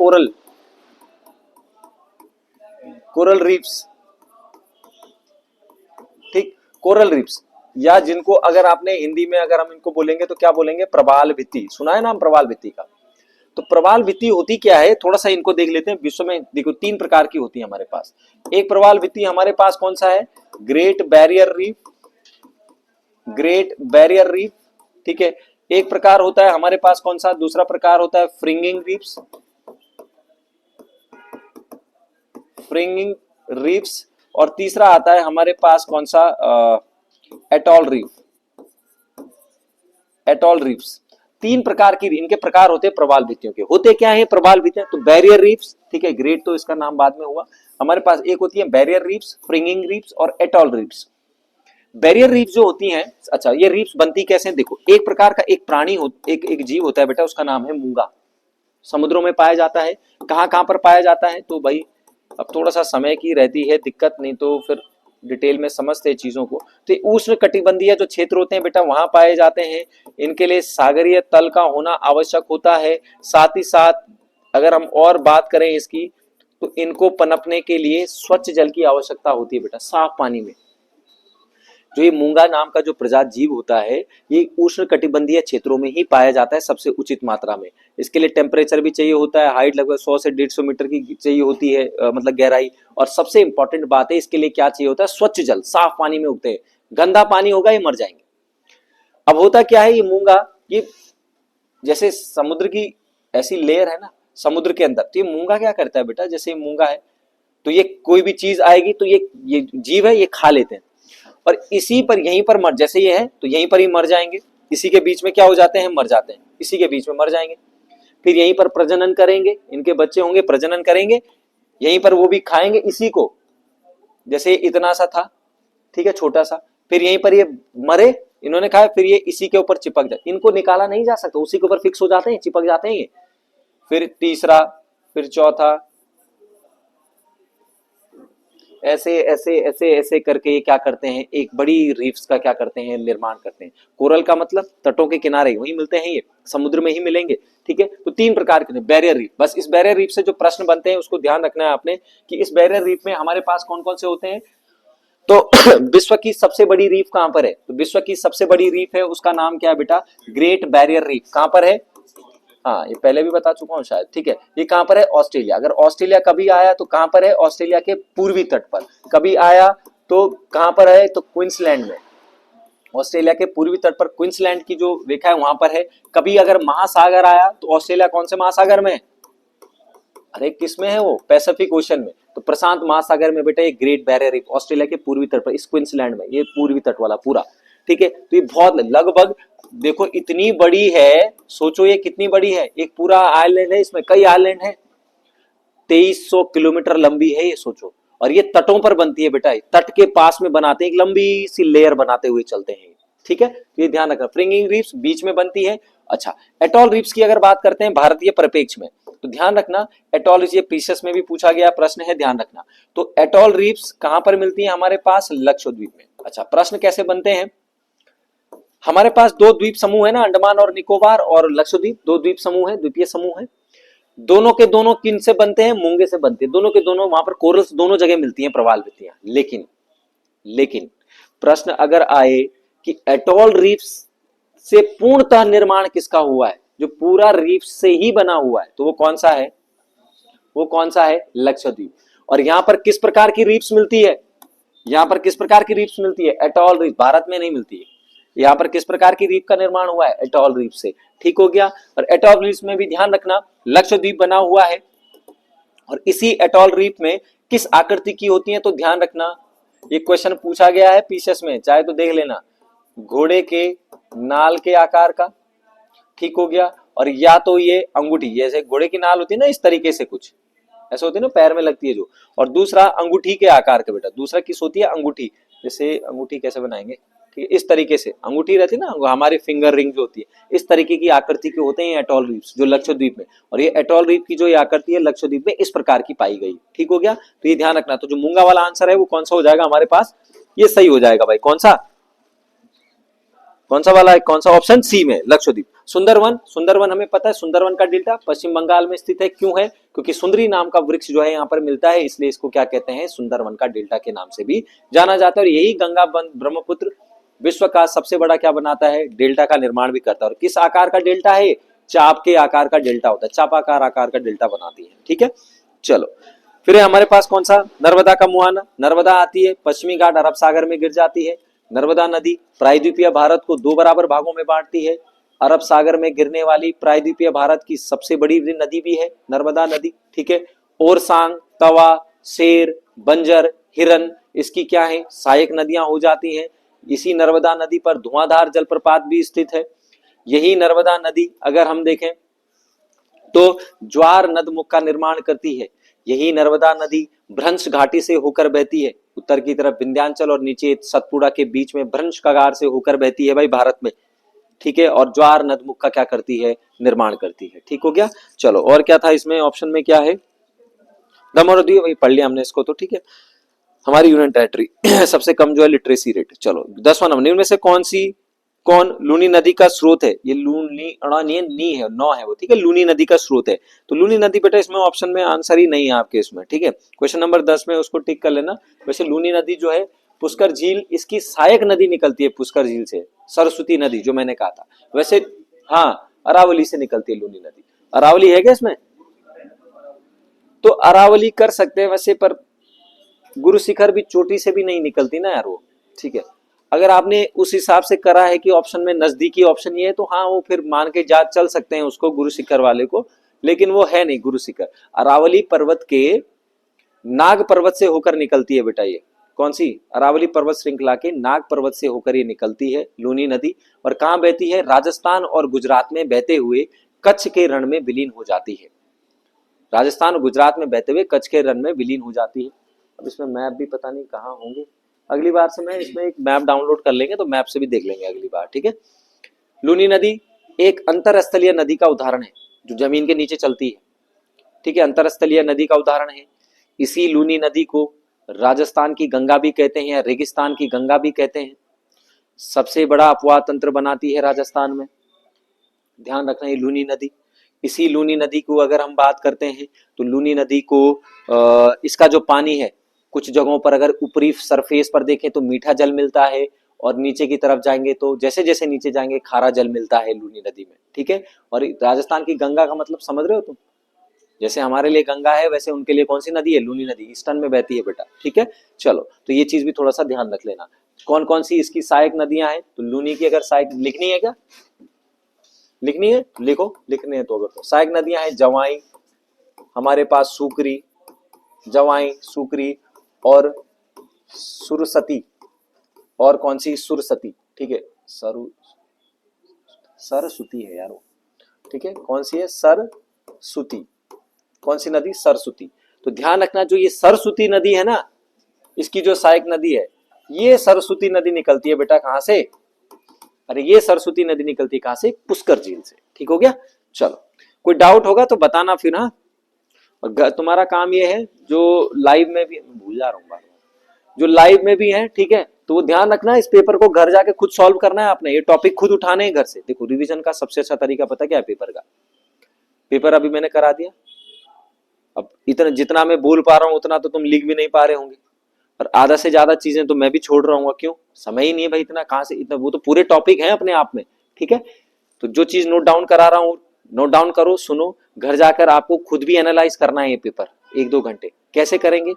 कोरल रीफ्स, ठीक, कोरल रीफ्स। या जिनको अगर आपने हिंदी में अगर हम इनको बोलेंगे तो क्या बोलेंगे? प्रवाल भित्ति, सुना है नाम प्रवाल भित्ति का? तो प्रवाल भित्ति होती क्या है, थोड़ा सा इनको देख लेते हैं। विश्व में देखो 3 प्रकार की होती है हमारे पास। एक प्रवाल भित्ति हमारे पास कौन सा है? ग्रेट बैरियर रीफ, ठीक है। एक प्रकार होता है हमारे पास कौन सा? दूसरा प्रकार होता है फ्रिंगिंग रीफ्स, और तीसरा आता है हमारे पास कौन सा? Atoll reefs. 3 प्रकार की इनके प्रकार होते हैं प्रवाल भित्तियों के। होते क्या है प्रवाल भित्तियां? तो बैरियर रीफ्स, ठीक है, ग्रेट तो इसका नाम बाद में हुआ हमारे पास। एक होती है बैरियर रीफ्स, फ्रिंगिंग रीफ्स और एटॉल रीफ्स। बैरियर रीफ जो होती हैं, अच्छा ये रीफ्स बनती कैसे? देखो, एक प्रकार का एक प्राणी एक जीव होता है बेटा, उसका नाम है मूंगा। समुद्रों में पाया जाता है। कहां पर पाया जाता है? तो भाई अब थोड़ा सा समय की रहती है दिक्कत, नहीं तो फिर डिटेल में समझते हैं चीजों को। तो उष्ण कटिबंधीय जो क्षेत्र होते हैं बेटा, वहां पाए जाते हैं। इनके लिए सागरीय तल का होना आवश्यक होता है। साथ ही साथ अगर हम और बात करें इसकी, तो इनको पनपने के लिए स्वच्छ जल की आवश्यकता होती है बेटा, साफ पानी में। जो ये मूंगा नाम का जो प्रजात जीव होता है, ये उष्ण कटिबंधीय क्षेत्रों में ही पाया जाता है सबसे उचित मात्रा में। इसके लिए टेम्परेचर भी चाहिए होता है, हाइट लगभग 100 से 150 मीटर की चाहिए होती है, मतलब गहराई। और सबसे इंपॉर्टेंट बात है, इसके लिए क्या चाहिए होता है, स्वच्छ जल, साफ पानी में उगते हैं। गंदा पानी होगा ये मर जाएंगे। अब होता क्या है, ये मूंगा, ये जैसे समुद्र की ऐसी लेयर है ना समुद्र के अंदर, तो ये मूंगा क्या करता है बेटा, जैसे ये मूंगा है तो ये कोई भी चीज आएगी तो ये जीव है, ये खा लेते हैं और इसी पर यहीं पर मर, जैसे ये है तो यहीं पर ही मर जाएंगे। इसी के बीच में क्या हो जाते हैं, मर जाते हैं, इसी के बीच में मर जाएंगे। फिर यहीं पर प्रजनन करेंगे, इनके बच्चे होंगे, प्रजनन करेंगे यहीं पर, वो भी खाएंगे इसी को, जैसे इतना सा था, ठीक है, छोटा सा, फिर यहीं पर ये मरे, इन्होंने खाया, फिर ये इसी के ऊपर चिपक जाए, इनको निकाला नहीं जा सकता, उसी के ऊपर फिक्स हो जाते हैं, चिपक जाते हैं ये। फिर तीसरा, फिर चौथा, ऐसे ऐसे ऐसे ऐसे करके ये क्या करते हैं, एक बड़ी रीफ्स का क्या करते हैं, निर्माण करते हैं। कोरल का मतलब तटों के किनारे वहीं मिलते हैं, ये समुद्र में ही मिलेंगे, ठीक है। तो तीन प्रकार के बैरियर रीफ, बस इस बैरियर रीफ से जो प्रश्न बनते हैं उसको ध्यान रखना है आपने कि इस बैरियर रीफ में हमारे पास कौन कौन से होते हैं। तो विश्व की सबसे बड़ी रीफ कहां पर है, तो विश्व की सबसे बड़ी रीफ है, उसका नाम क्या है बेटा, ग्रेट बैरियर रीफ। कहां पर है, हाँ ये पहले भी बता चुका हूं शायद, ठीक है। ये कहां पर है, ऑस्ट्रेलिया। अगर ऑस्ट्रेलिया कभी आया तो कहां पर है, ऑस्ट्रेलिया के पूर्वी तट पर। कभी आया तो कहां पर है, तो क्वींसलैंड में, ऑस्ट्रेलिया के पूर्वी तट पर क्वींसलैंड की जो रेखा है वहां पर है। कभी अगर महासागर आया तो ऑस्ट्रेलिया कौन से महासागर में है, अरे किस में है वो, पैसिफिक ओशन में, तो प्रशांत महासागर में बेटा ये ग्रेट बैरियर रीफ ऑस्ट्रेलिया के पूर्वी तट पर, इस क्वींसलैंड में, ये पूर्वी तट वाला पूरा, ठीक है। तो ये बहुत लगभग देखो इतनी बड़ी है, सोचो ये कितनी बड़ी है, एक पूरा आइलैंड है, इसमें कई आइलैंड है, 2300 किलोमीटर लंबी है ये, सोचो। और ये तटों पर बनती है बेटा, तट के पास में बनाते हैं, एक लंबी सी लेयर बनाते हुए चलते हैं, ठीक है। तो ये ध्यान रखना, फ्रिंगिंग रीफ्स बीच में बनती है। अच्छा, एटॉल रीफ्स की अगर बात करते हैं भारतीय परिप्रेक्ष्य में, तो ध्यान रखना, एटॉल ये पीसीएस में भी पूछा गया प्रश्न है, ध्यान रखना। तो एटॉल रीफ्स कहां पर मिलती है, हमारे पास लक्षद्वीप में। अच्छा, प्रश्न कैसे बनते हैं, हमारे पास दो द्वीप समूह है ना, अंडमान और निकोबार और लक्षद्वीप, दो द्वीप समूह है, द्वीपीय समूह है। दोनों के दोनों किन से बनते हैं, मूंगे से बनते हैं, दोनों के दोनों, वहां पर कोरल्स दोनों जगह मिलती हैं, प्रवाल मिलती हैं। लेकिन प्रश्न अगर आए कि एटॉल रीफ्स से पूर्णतः निर्माण किसका हुआ है, जो पूरा रीफ से ही बना हुआ है, तो वो कौन सा है, वो कौन सा है, लक्षद्वीप। और यहां पर किस प्रकार की रीफ्स मिलती है, यहां पर किस प्रकार की रीफ्स मिलती है, एटॉल रीफ, भारत में नहीं मिलती है। यहां पर किस प्रकार की रीफ का निर्माण हुआ है, एटॉल रीफ से, ठीक हो गया। और एटॉल रीफ में भी ध्यान रखना लक्षद्वीप बना हुआ है, और इसी एटॉल रीफ में किस आकृति की होती है, तो ध्यान रखना ये क्वेश्चन पूछा गया है पीसीएस में, चाहे तो देख लेना, घोड़े के नाल के आकार का, ठीक हो गया। और या तो ये अंगूठी, जैसे घोड़े की नाल होती है ना, इस तरीके से कुछ ऐसे होती है ना, पैर में लगती है जो, और दूसरा अंगूठी के आकार का बेटा, दूसरा किस होती है, अंगूठी। जैसे अंगूठी कैसे बनाएंगे, ठीक है, इस तरीके से अंगूठी रहती है ना, हमारी फिंगर रिंग जो होती है, इस तरीके की आकृति के होते हैं एटॉल रीफ्स जो लक्षद्वीप में। और ये एटॉल रीफ की जो ये आकृति है लक्षद्वीप में इस प्रकार की पाई गई, ठीक हो गया। तो ये ध्यान रखना, तो जो मूंगा वाला आंसर है वो कौन सा हो जाएगा हमारे पास, ये सही हो जाएगा भाई, कौन सा वाला है, कौन सा, ऑप्शन सी में लक्षद्वीप। सुंदरवन हमें पता है, सुंदरवन का डेल्टा पश्चिम बंगाल में स्थित है, क्यों है, क्योंकि सुंदरी नाम का वृक्ष जो है यहाँ पर मिलता है, इसलिए इसको क्या कहते हैं, सुंदरवन का डेल्टा के नाम से भी जाना जाता है। और यही गंगा ब्रह्मपुत्र विश्व का सबसे बड़ा क्या बनाता है, डेल्टा का निर्माण भी करता है। और किस आकार का डेल्टा है, चाप के आकार का डेल्टा होता है, चापाकार आकार का डेल्टा बनाती है, ठीक है। चलो फिर हमारे पास कौन सा, नर्मदा का मुहाना, नर्मदा आती है, पश्चिमी घाट अरब सागर में गिर जाती है। नर्मदा नदी प्रायद्वीपीय भारत को दो बराबर भागों में बांटती है। अरब सागर में गिरने वाली प्रायद्वीपीय भारत की सबसे बड़ी नदी भी है नर्मदा नदी, ठीक है। ओरसांग, तवा, शेर, बंजर, हिरन, इसकी क्या है, सहायक नदियां हो जाती हैं। इसी नर्मदा नदी पर धुआंधार जलप्रपात भी स्थित है। यही नर्मदा नदी अगर हम देखें तो ज्वार नदमुख का निर्माण करती है। यही नर्मदा नदी भ्रंश घाटी से होकर बहती है, उत्तर की तरफ विंध्याचल और नीचे सतपुड़ा के बीच में भ्रंश कगार से होकर बहती है भाई भारत में, ठीक है। और ज्वार नदमुख का क्या करती है, निर्माण करती है, ठीक हो गया। चलो और क्या था इसमें, ऑप्शन में क्या है, दमन नदी, वही पढ़ लिया हमने इसको, तो ठीक है। हमारी यूनियन टेरिटरी सबसे कम जो है लिटरेसी रेट। चलो 10वां नंबर, इनमें से कौन लूनी नदी का स्रोत है, ये लूनी नी है, नौ है वो, ठीक है, लूनी नदी का स्रोत है। तो लूनी नदी बेटा इसमें ऑप्शन में आंसर ही नहीं है आपके इसमें, ठीक है। क्वेश्चन नंबर 10 में उसको टिक कर लेना। वैसे लूनी नदी जो है पुष्कर झील, इसकी सहायक नदी निकलती है पुष्कर झील से, सरस्वती नदी जो मैंने कहा था। वैसे हाँ, अरावली से निकलती है लूनी नदी। अरावली है क्या इसमें? तो अरावली कर सकते हैं वैसे, पर गुरु शिखर भी चोटी से भी नहीं निकलती ना यार वो, ठीक है। अगर आपने उस हिसाब से करा है कि ऑप्शन में नजदीकी ऑप्शन ये है, तो हाँ वो फिर मान के जा चल सकते हैं उसको, गुरु शिखर वाले को, लेकिन वो है नहीं गुरु शिखर। अरावली पर्वत के नाग पर्वत से होकर निकलती है बेटा ये। कौन सी? अरावली पर्वत श्रृंखला के नाग पर्वत से होकर ये निकलती है लूनी नदी। और कहां बहती है? राजस्थान और गुजरात में बहते हुए कच्छ के रण में विलीन हो जाती है। राजस्थान और गुजरात में बहते हुए कच्छ के रण में विलीन हो जाती है। अब इसमें मैप भी पता नहीं कहाँ होंगे, अगली बार से मैं इसमें एक मैप डाउनलोड कर लेंगे तो मैप से भी देख लेंगे अगली बार, ठीक है। लूनी नदी एक अंतरस्थलीय नदी का उदाहरण है जो जमीन के नीचे चलती है, ठीक है, अंतरस्थलीय नदी का उदाहरण है। इसी लूनी नदी को राजस्थान की गंगा भी कहते हैं या रेगिस्तान की गंगा भी कहते हैं। सबसे बड़ा अपवाह तंत्र बनाती है राजस्थान में, ध्यान रखना, ये लूनी नदी। इसी लूनी नदी को अगर हम बात करते हैं तो लूनी नदी को इसका जो पानी है, कुछ जगहों पर अगर ऊपरी सरफेस पर देखें तो मीठा जल मिलता है, और नीचे की तरफ जाएंगे तो जैसे जैसे नीचे जाएंगे खारा जल मिलता है लूनी नदी में, ठीक है। और राजस्थान की गंगा का मतलब समझ रहे हो तुम? जैसे हमारे लिए गंगा है वैसे उनके लिए कौन सी नदी है? लूनी नदी, ईस्टर्न में बहती है बेटा, ठीक है। चलो, तो ये चीज भी थोड़ा सा ध्यान रख लेना। कौन कौन सी इसकी सहायक नदियां हैं? तो लूनी की अगर सहायक लिखनी है क्या? लिखनी है? लिखो, लिखने है तो अगर तो सहायक नदियां हैं जवाई, हमारे पास सुकरी, जवाई, सुकरी और सुरसती। और कौन सी? सुरसती, ठीक है। सरस्वती है यार वो, ठीक है। कौन सी है? सरस्वती। कौन सी नदी? सरस्वती। तो ध्यान रखना, जो ये सरस्वती नदी है ना, इसकी जो सहायक नदी है, ये सरस्वती नदी निकलती है बेटा कहां से? अरे ये सरस्वती नदी निकलती है कहां से? पुष्कर झील से, ठीक हो गया। चलो, कोई डाउट होगा तो बताना फिर, हाँ। और तुम्हारा काम ये है जो लाइव में भी, भूल जा रहा हूँ बार बार, जो लाइव में भी है, ठीक है, तो वो ध्यान रखना, इस पेपर को घर जाके खुद सॉल्व करना है आपने, ये टॉपिक खुद उठाने हैं घर से। देखो, रिवीजन का सबसे अच्छा तरीका पता क्या है? पेपर का। पेपर अभी मैंने करा दिया, अब इतना जितना मैं बोल पा रहा हूं उतना तो तुम लिख भी नहीं पा रहे होंगे, और आधा से ज्यादा चीजें तो मैं भी छोड़ रहा हूँ। क्यों? समय ही नहीं है भाई, इतना कहां से इतना, वो तो पूरे टॉपिक है अपने आप में, ठीक है। तो जो चीज नोट डाउन करा रहा हूँ, नोट डाउन करो, सुनो, घर जाकर आपको खुद भी एनालाइज करना है ये पेपर 1-2 घंटे। कैसे करेंगे?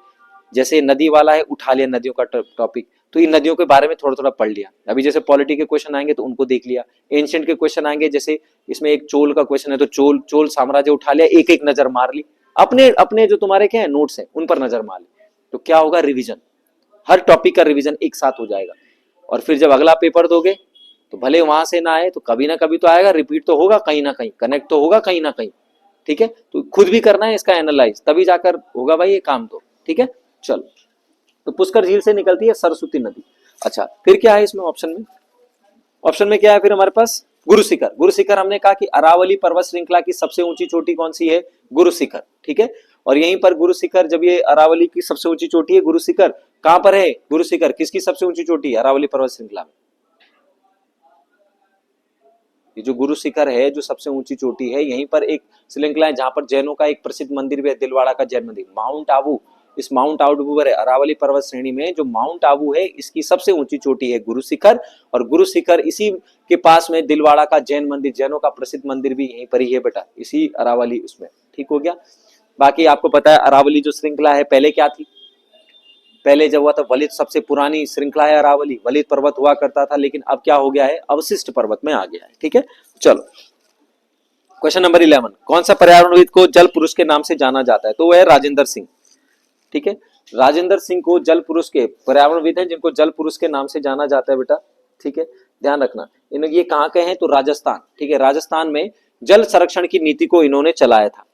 जैसे नदी वाला है, उठा लिया नदियों का टॉपिक, तो इन नदियों के बारे में थोड़ा थोड़ा पढ़ लिया। अभी जैसे पॉलिटी के क्वेश्चन आएंगे तो उनको देख लिया, एंशिएंट के क्वेश्चन आएंगे, जैसे इसमें एक चोल का क्वेश्चन है तो चोल साम्राज्य उठा लिया, एक एक नजर मार ली, अपने अपने जो तुम्हारे क्या है नोट्स है उन पर नजर मार ली। तो क्या होगा? रिविजन, हर टॉपिक का रिवीजन एक साथ हो जाएगा। और फिर जब अगला पेपर दोगे तो भले वहां से ना आए तो कभी ना कभी तो आएगा, रिपीट तो होगा कहीं ना कहीं, कनेक्ट तो होगा कहीं ना कहीं, ठीक है। तो खुद भी करना है इसका एनालाइज, तभी जाकर होगा भाई ये काम तो, ठीक है। चलो, तो पुष्कर झील से निकलती है सरस्वती नदी। अच्छा, फिर क्या है इसमें ऑप्शन में? ऑप्शन में क्या है फिर हमारे पास? गुरु शिखर। गुरु शिखर हमने कहा कि अरावली पर्वत श्रृंखला की सबसे ऊंची चोटी कौन सी है? गुरु शिखर, ठीक है। और यहीं पर गुरु शिखर, जब ये अरावली की सबसे ऊंची चोटी है गुरु शिखर, कहां पर है गुरु शिखर? किसकी सबसे ऊंची चोटी है अरावली पर्वत श्रृंखला में? ये जो गुरु शिखर है, जो सबसे ऊंची चोटी है, यहीं पर एक श्रृंखला है जहां पर जैनों का एक प्रसिद्ध मंदिर भी है, दिलवाड़ा का जैन मंदिर, माउंट आबू। इस माउंट आबू पर है, अरावली पर्वत श्रेणी में जो माउंट आबू है इसकी सबसे ऊंची चोटी है गुरु शिखर। और गुरु शिखर इसी के पास में दिलवाड़ा का जैन मंदिर, जैनों का प्रसिद्ध मंदिर भी यहीं पर ही है बेटा, इसी अरावली उसमें, ठीक हो गया। बाकी आपको पता है अरावली जो श्रृंखला है पहले क्या थी? पहले जब हुआ था वलित, सबसे पुरानी श्रृंखला है अरावली, वलित पर्वत हुआ करता था, लेकिन अब क्या हो गया है? अवशिष्ट पर्वत में आ गया है, ठीक है। चलो, क्वेश्चन नंबर 11, कौन सा पर्यावरणविद को जल पुरुष के नाम से जाना जाता है? तो वो है राजेंद्र सिंह, ठीक है। राजेंद्र सिंह को जल पुरुष के, पर्यावरणविद हैं जिनको जल पुरुष के नाम से जाना जाता है बेटा, ठीक है। ध्यान रखना, ये कहाँ के हैं? तो राजस्थान, ठीक है। राजस्थान में जल संरक्षण की नीति को इन्होंने चलाया था,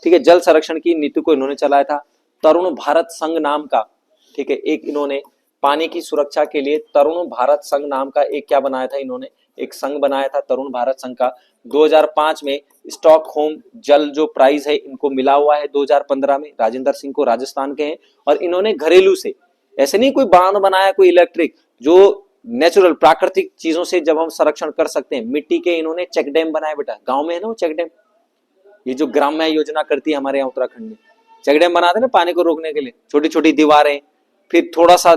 ठीक है। जल संरक्षण की नीति को इन्होंने चलाया था। तरुण भारत संघ नाम का, ठीक है, एक इन्होंने पानी की सुरक्षा के लिए तरुण भारत संघ नाम का एक क्या बनाया था? इन्होंने एक संघ बनाया था तरुण भारत संघ का। 2005 में स्टॉकहोम जल जो प्राइज है इनको मिला हुआ है 2015 में। राजेंद्र सिंह को, राजस्थान के हैं, और इन्होंने घरेलू से, ऐसे नहीं कोई बांध बनाया कोई इलेक्ट्रिक, जो नेचुरल प्राकृतिक चीजों से जब हम संरक्षण कर सकते हैं, मिट्टी के इन्होंने चेक डैम बनाए बेटा, गांव में है ना वो चेक डैम, ये जो ग्राम्य योजना करती है हमारे यहाँ उत्तराखंड में, चेक डैम बनाते हैं ना पानी को रोकने के लिए, छोटी छोटी दीवारें, फिर थोड़ा सा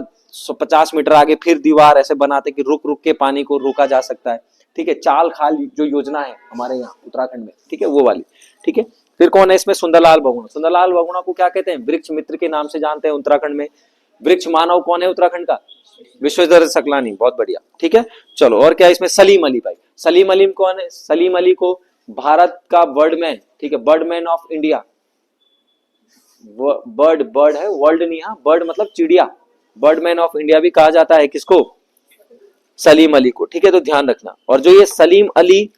50 मीटर आगे फिर दीवार ऐसे बनाते कि रुक रुक के पानी को रोका जा सकता है, ठीक है। चाल खाल जो योजना है हमारे यहाँ उत्तराखंड में, ठीक है, वो वाली, ठीक है। फिर कौन है इसमें, सुंदरलाल बहुगुणा। सुंदरलाल बहुगुणा को क्या कहते हैं, वृक्ष मित्र के नाम से जानते हैं उत्तराखंड में। वृक्ष मानव कौन है उत्तराखंड का, विश्वेश्वर सकलानी, बहुत बढ़िया, ठीक है। चलो और क्या है इसमें, सलीम अली भाई। सलीम अली कौन है, सलीम अली को भारत का बर्डमैन, ठीक है, बर्डमैन ऑफ इंडिया। बर्ड है, वर्ल्ड नहीं, हाँ बर्ड मतलब चिड़िया, बर्डमैन ऑफ इंडिया भी कहा जाता है किसको, सलीम अली को, ठीक है। तो ध्यान रखना। और जो ये सलीम अली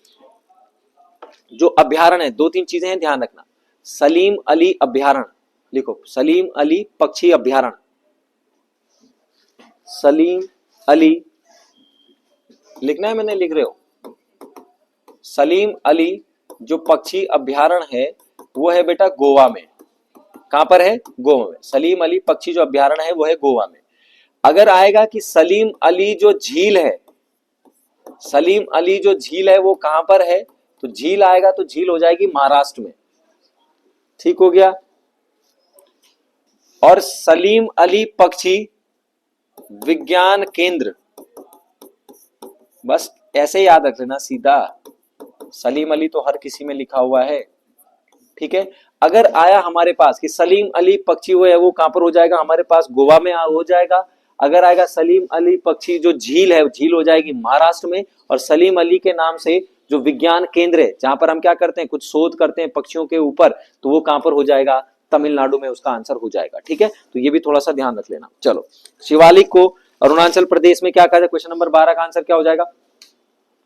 जो अभ्यारण्य है, दो तीन चीजें हैं ध्यान रखना। सलीम अली अभ्यारण्य लिखो, सलीम अली पक्षी अभ्यारण्य, सलीम अली लिखना है, मैंने लिख रहे हो। सलीम अली जो पक्षी अभ्यारण्य है वो है बेटा गोवा में। कहां पर है, गोवा में। सलीम अली पक्षी जो अभ्यारण्य है वो है गोवा में। अगर आएगा कि सलीम अली जो झील है, सलीम अली जो झील है वो कहां पर है, तो झील आएगा तो झील हो जाएगी महाराष्ट्र में, ठीक हो गया। और सलीम अली पक्षी विज्ञान केंद्र, बस ऐसे याद रख लेना सीधा, सलीम अली तो हर किसी में लिखा हुआ है, ठीक है। अगर आया हमारे पास कि सलीम अली पक्षी वो है वो कहां पर हो जाएगा, हमारे पास गोवा में हो जाएगा। अगर आएगा सलीम अली पक्षी जो झील है, झील हो जाएगी महाराष्ट्र में। और सलीम अली के नाम से जो विज्ञान केंद्र है जहां पर हम क्या करते हैं, कुछ शोध करते हैं पक्षियों के ऊपर, तो वो कहां पर हो जाएगा, तमिलनाडु में उसका आंसर हो जाएगा, ठीक है। तो ये भी थोड़ा सा ध्यान रख लेना। चलो, शिवालिक को अरुणाचल प्रदेश में क्या कहते हैं, क्वेश्चन नंबर 12 का आंसर क्या हो जाएगा,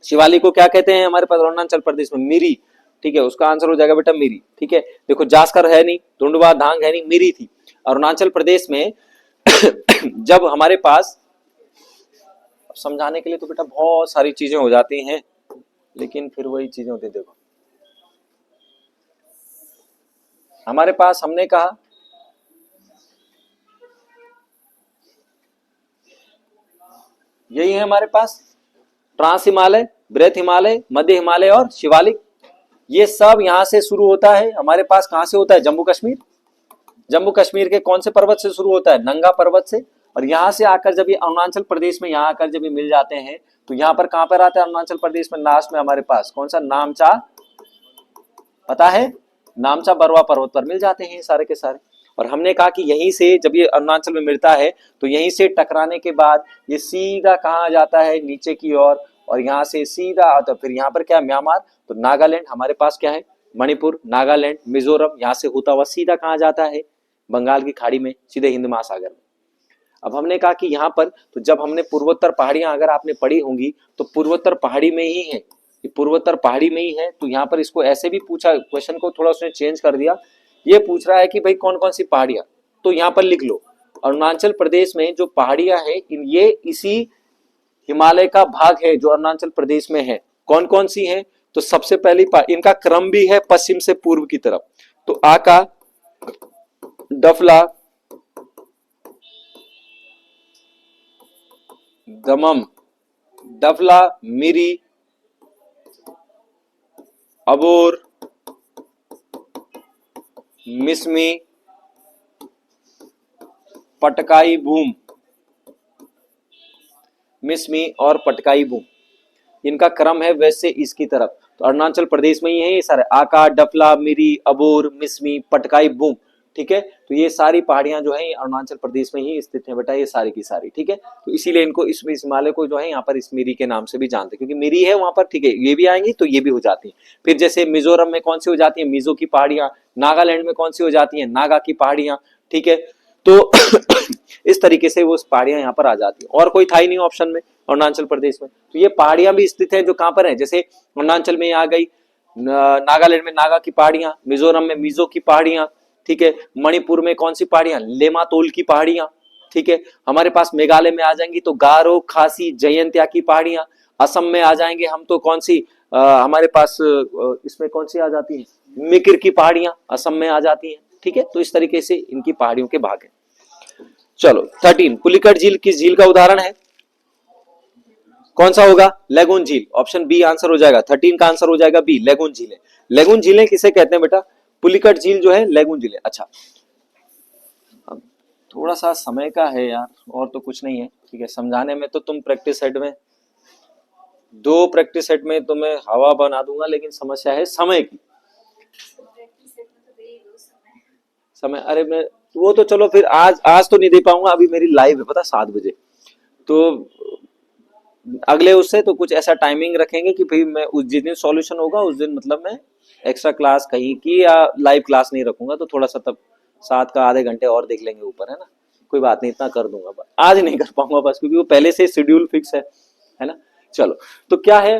शिवालिक को क्या कहते हैं हमारे पास अरुणाचल प्रदेश में, मिरी, ठीक है, उसका आंसर हो जाएगा बेटा मिरी, ठीक है। देखो जास्कर है नहीं, टुंडवा धांग है नहीं, मिरी थी। अरुणाचल प्रदेश में जब हमारे पास, समझाने के लिए तो बेटा बहुत सारी चीजें हो जाती हैं, लेकिन फिर वही चीजें होती, देखो हमारे पास हमने कहा यही है हमारे पास, ट्रांस हिमालय, बृहत हिमालय, मध्य हिमालय और शिवालिक। ये सब यहां से शुरू होता है हमारे पास, कहां से होता है, जम्मू कश्मीर। जम्मू कश्मीर के कौन से पर्वत से शुरू होता है, नंगा पर्वत से। और यहां से आकर जब ये अरुणाचल प्रदेश में यहाँ आकर जब ये मिल जाते हैं तो यहाँ पर कहां पर आता है, अरुणाचल प्रदेश में लास्ट में हमारे पास कौन सा, नामचा, पता है, नामचा बरवा पर्वत पर मिल जाते हैं सारे के सारे। और हमने कहा कि यहीं से जब ये अरुणाचल में मिलता है तो यहीं से टकराने के बाद ये सीधा कहाँ आ जाता है, नीचे की ओर। और यहाँ से सीधा आता, फिर यहाँ पर क्या है, म्यांमार, तो नागालैंड हमारे पास क्या है, मणिपुर, नागालैंड, मिजोरम, यहाँ से होता हुआ सीधा कहाँ जाता है, बंगाल की खाड़ी में, सीधे हिंद महासागर में। अब हमने कहा कि यहाँ पर, तो जब हमने पूर्वोत्तर पहाड़ियां अगर आपने पढ़ी होंगी तो पूर्वोत्तर पहाड़ी में ही है, ये पूर्वोत्तर पहाड़ी में ही है। तो यहाँ पर इसको ऐसे भी पूछा, क्वेश्चन को थोड़ा उसने चेंज कर दिया, ये पूछ रहा है कि भाई कौन कौन सी पहाड़ियां, तो यहाँ पर लिख लो अरुणाचल प्रदेश में जो पहाड़ियां हैं ये इसी हिमालय का भाग है जो अरुणाचल प्रदेश में है। कौन कौन सी हैं, तो सबसे पहली इनका क्रम भी है पश्चिम से पूर्व की तरफ, तो आका, डफला, दमम, डफला, मिरी, अबोर, मिसमी, पटकाई भूम, मिसमी और पटकाई भूम, इनका क्रम है वेस्ट से ईस्ट की तरफ। तो अरुणाचल प्रदेश में ही है ये सारे, आका, डफला, मिरी, अबोर, मिसमी, पटकाई भूम, ठीक है। तो ये सारी पहाड़ियां जो है अरुणाचल प्रदेश में ही स्थित है बेटा, ये सारी की सारी, ठीक है। तो इसीलिए इनको इस हिमालय को जो है यहाँ पर इस मिरी के नाम से भी जानते हैं, क्योंकि मिरी है वहां पर, ठीक है। ये भी आएंगी तो ये भी हो जाती है। फिर जैसे मिजोरम में कौन सी हो जाती है, मिजो की पहाड़ियां, नागालैंड में कौन सी हो जाती है, नागा की पहाड़ियां, ठीक है। तो इस तरीके से वो पहाड़ियां यहाँ पर आ जाती है, और कोई था ही नहीं ऑप्शन में अरुणाचल प्रदेश में। तो ये पहाड़ियां भी स्थित है जो कहां पर है, जैसे अरुणाचल में आ गई, नागालैंड में नागा की पहाड़ियां, मिजोरम में मिजो की पहाड़ियां, ठीक है। मणिपुर में कौन सी पहाड़ियां, लेमातोल की पहाड़ियां, ठीक है। हमारे पास मेघालय में आ जाएंगी तो गारो, खासी, जयंतिया की पहाड़ियां। असम में आ जाएंगे हम तो कौन सी, हमारे पास इसमें कौन सी आ जाती है, मिकिर की पहाड़ियां असम में आ जाती हैं, ठीक है। तो इस तरीके से इनकी पहाड़ियों के भाग है। चलो 13, पुलिकट झील किस झील का उदाहरण है, कौन सा होगा, लेगून झील, ऑप्शन बी आंसर हो जाएगा। 13 का आंसर हो जाएगा बी, लेगून झील है। लेगून झीलें किसे कहते हैं बेटा, पुलिकट झील जो है लेगून झील है। अच्छा, थोड़ा सा समय का है यार, और तो कुछ नहीं है। ठीक है, समझाने में तो तुम प्रैक्टिस सेट में, 2 प्रैक्टिस सेट में तुम्हें हवा बना दूंगा, लेकिन समस्या है समय की। समय, अरे मैं, वो तो चलो फिर आज आज तो नहीं दे पाऊंगा, अभी मेरी लाइव है पता 7 बजे। तो अगले उससे तो कुछ ऐसा टाइमिंग रखेंगे कि भाई मैं उस जिस दिन सॉल्यूशन होगा उस दिन मतलब मैं एक्स्ट्रा क्लास कहीं की या लाइव क्लास नहीं रखूंगा, तो थोड़ा सा तब 7 का आधे घंटे और देख लेंगे ऊपर, है ना। कोई बात नहीं, इतना कर दूंगा, आज नहीं कर पाऊंगा बस, क्योंकि वो पहले से शेड्यूल फिक्स है ना। चलो, तो क्या है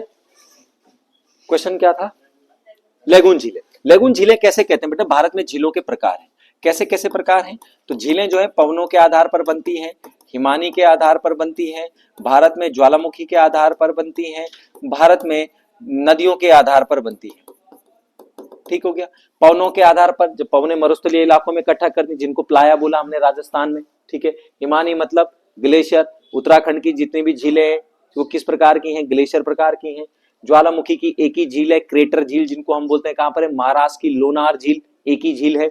क्वेश्चन, क्या था? लेगून झीलें। लेगून झीलें कैसे कहते हैं बेटा? भारत में झीलों के प्रकार हैं। कैसे कैसे प्रकार हैं? तो झीलें जो है पवनों के आधार पर बनती हैं, हिमानी के आधार पर बनती हैं, भारत में ज्वालामुखी के आधार पर बनती हैं, भारत में नदियों के आधार पर बनती हैं। ठीक हो गया। पवनों के आधार पर, जब पवने मरुस्थलीय इलाकों में इकट्ठा करती, जिनको प्लाया बोला हमने राजस्थान में। ठीक है। हिमानी मतलब ग्लेशियर, उत्तराखंड की जितनी भी झीलें हैं वो किस प्रकार की हैं? ग्लेशियर प्रकार की हैं। ज्वालामुखी की एक ही झील है, क्रेटर झील जिनको हम बोलते हैं, कहां पर है? महाराष्ट्र की लोनार झील, एक ही झील है।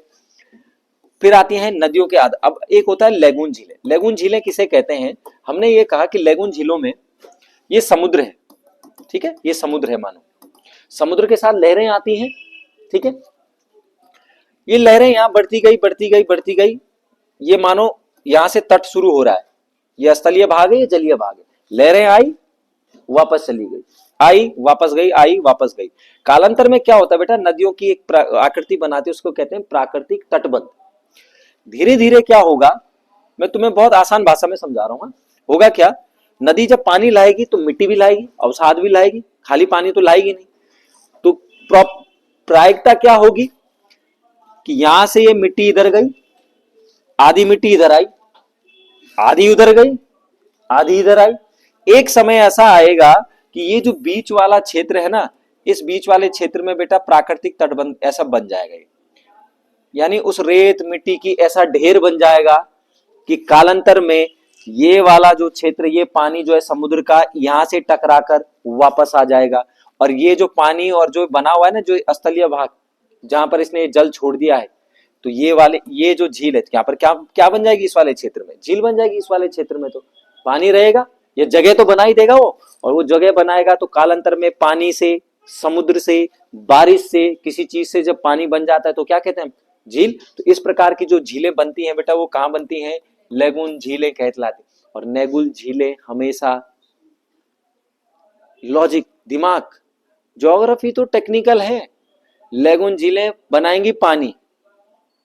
फिर आती हैं नदियों के आधार। अब एक होता है लेगून झीलें। लेगून झीलें किसे कहते हैं? हमने ये कहा कि लेगून झीलों में ये समुद्र है। ठीक है, ये समुद्र है, मानो समुद्र के साथ लहरें आती हैं। ठीक है, ये लहरें यहां बढ़ती गई बढ़ती गई बढ़ती गई, ये मानो यहां से तट शुरू हो रहा है, ये स्थलीय भाग है, ये जलीय भाग है। लहरें आई, वापस चली गई, आई वापस गई, आई वापस गई। कालांतर में क्या होता है बेटा? नदियों की एक आकृति बनाती है, उसको कहते हैं प्राकृतिक तटबंध। धीरे धीरे क्या होगा, मैं तुम्हें बहुत आसान भाषा में समझा रहा हूं। होगा क्या? नदी जब पानी लाएगी तो मिट्टी भी लाएगी, अवसाद भी लाएगी, खाली पानी तो लाएगी नहीं। तो प्रायिकता क्या होगी कि यहां से ये मिट्टी इधर गई, आधी मिट्टी इधर आई, आधी उधर गई, आधी इधर आई। एक समय ऐसा आएगा कि ये जो बीच वाला क्षेत्र है ना, इस बीच वाले क्षेत्र में बेटा प्राकृतिक तटबंध ऐसा बन जाएगा, यानी उस रेत मिट्टी की ऐसा ढेर बन जाएगा कि कालांतर में ये वाला जो क्षेत्र, ये पानी जो है समुद्र का, यहां से टकराकर वापस आ जाएगा। और ये जो पानी और जो बना हुआ है ना, जो स्थलीय भाग जहां पर इसने जल छोड़ दिया है, तो ये वाले, ये जो झील है, यहाँ पर क्या क्या बन जाएगी? इस वाले क्षेत्र में झील बन जाएगी। इस वाले क्षेत्र में तो पानी रहेगा, ये जगह तो बना ही देगा वो, और वो जगह बनाएगा तो कालांतर में पानी से, समुद्र से, बारिश से, किसी चीज से जब पानी बन जाता है तो क्या कहते हैं? झील। तो इस प्रकार की जो झीलें बनती हैं बेटा, वो कहां बनती हैं? लेगून झीलें कहलाती। और नेगुल झीलें हमेशा लॉजिक, दिमाग, ज्योग्राफी तो टेक्निकल है। लेगून झीलें बनाएंगी पानी,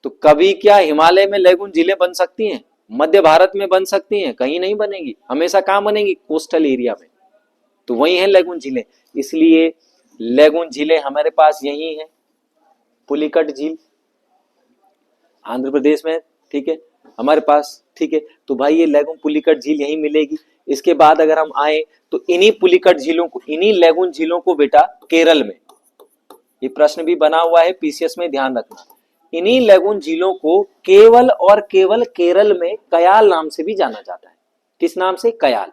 तो कभी क्या हिमालय में लेगून झीलें बन सकती हैं? मध्य भारत में बन सकती हैं? कहीं नहीं बनेगी, हमेशा कहां बनेगी? कोस्टल एरिया में। तो वही है लेगून झीलें। इसलिए लेगून झीलें हमारे पास यही है। पुलिकट झील आंध्र प्रदेश में, ठीक है, हमारे पास। ठीक है, तो भाई ये लेगून पुलिकट झील यही मिलेगी। इसके बाद अगर हम आए तो इन्हीं पुलिकट झीलों को, इन्हीं लेगून झीलों को बेटा केरल में, ये प्रश्न भी बना हुआ है पीसीएस में, ध्यान रखना, इन्हीं लेगून झीलों को केवल और केवल केरल में कयाल नाम से भी जाना जाता है। किस नाम से? कयाल।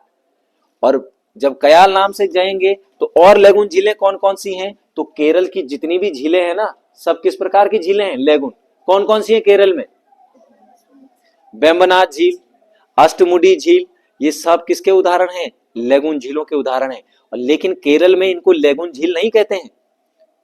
और जब कयाल नाम से जाएंगे तो और लेगून झीलें कौन कौन सी हैं? तो केरल की जितनी भी झीलें हैं ना, सब किस प्रकार की झीलें हैं? लेगून। कौन कौन सी है केरल में? वेम्बनाथ झील, अष्टमुडी झील, ये सब किसके उदाहरण हैं? लेगून झीलों के उदाहरण हैं। और लेकिन केरल में इनको लेगून झील नहीं कहते हैं,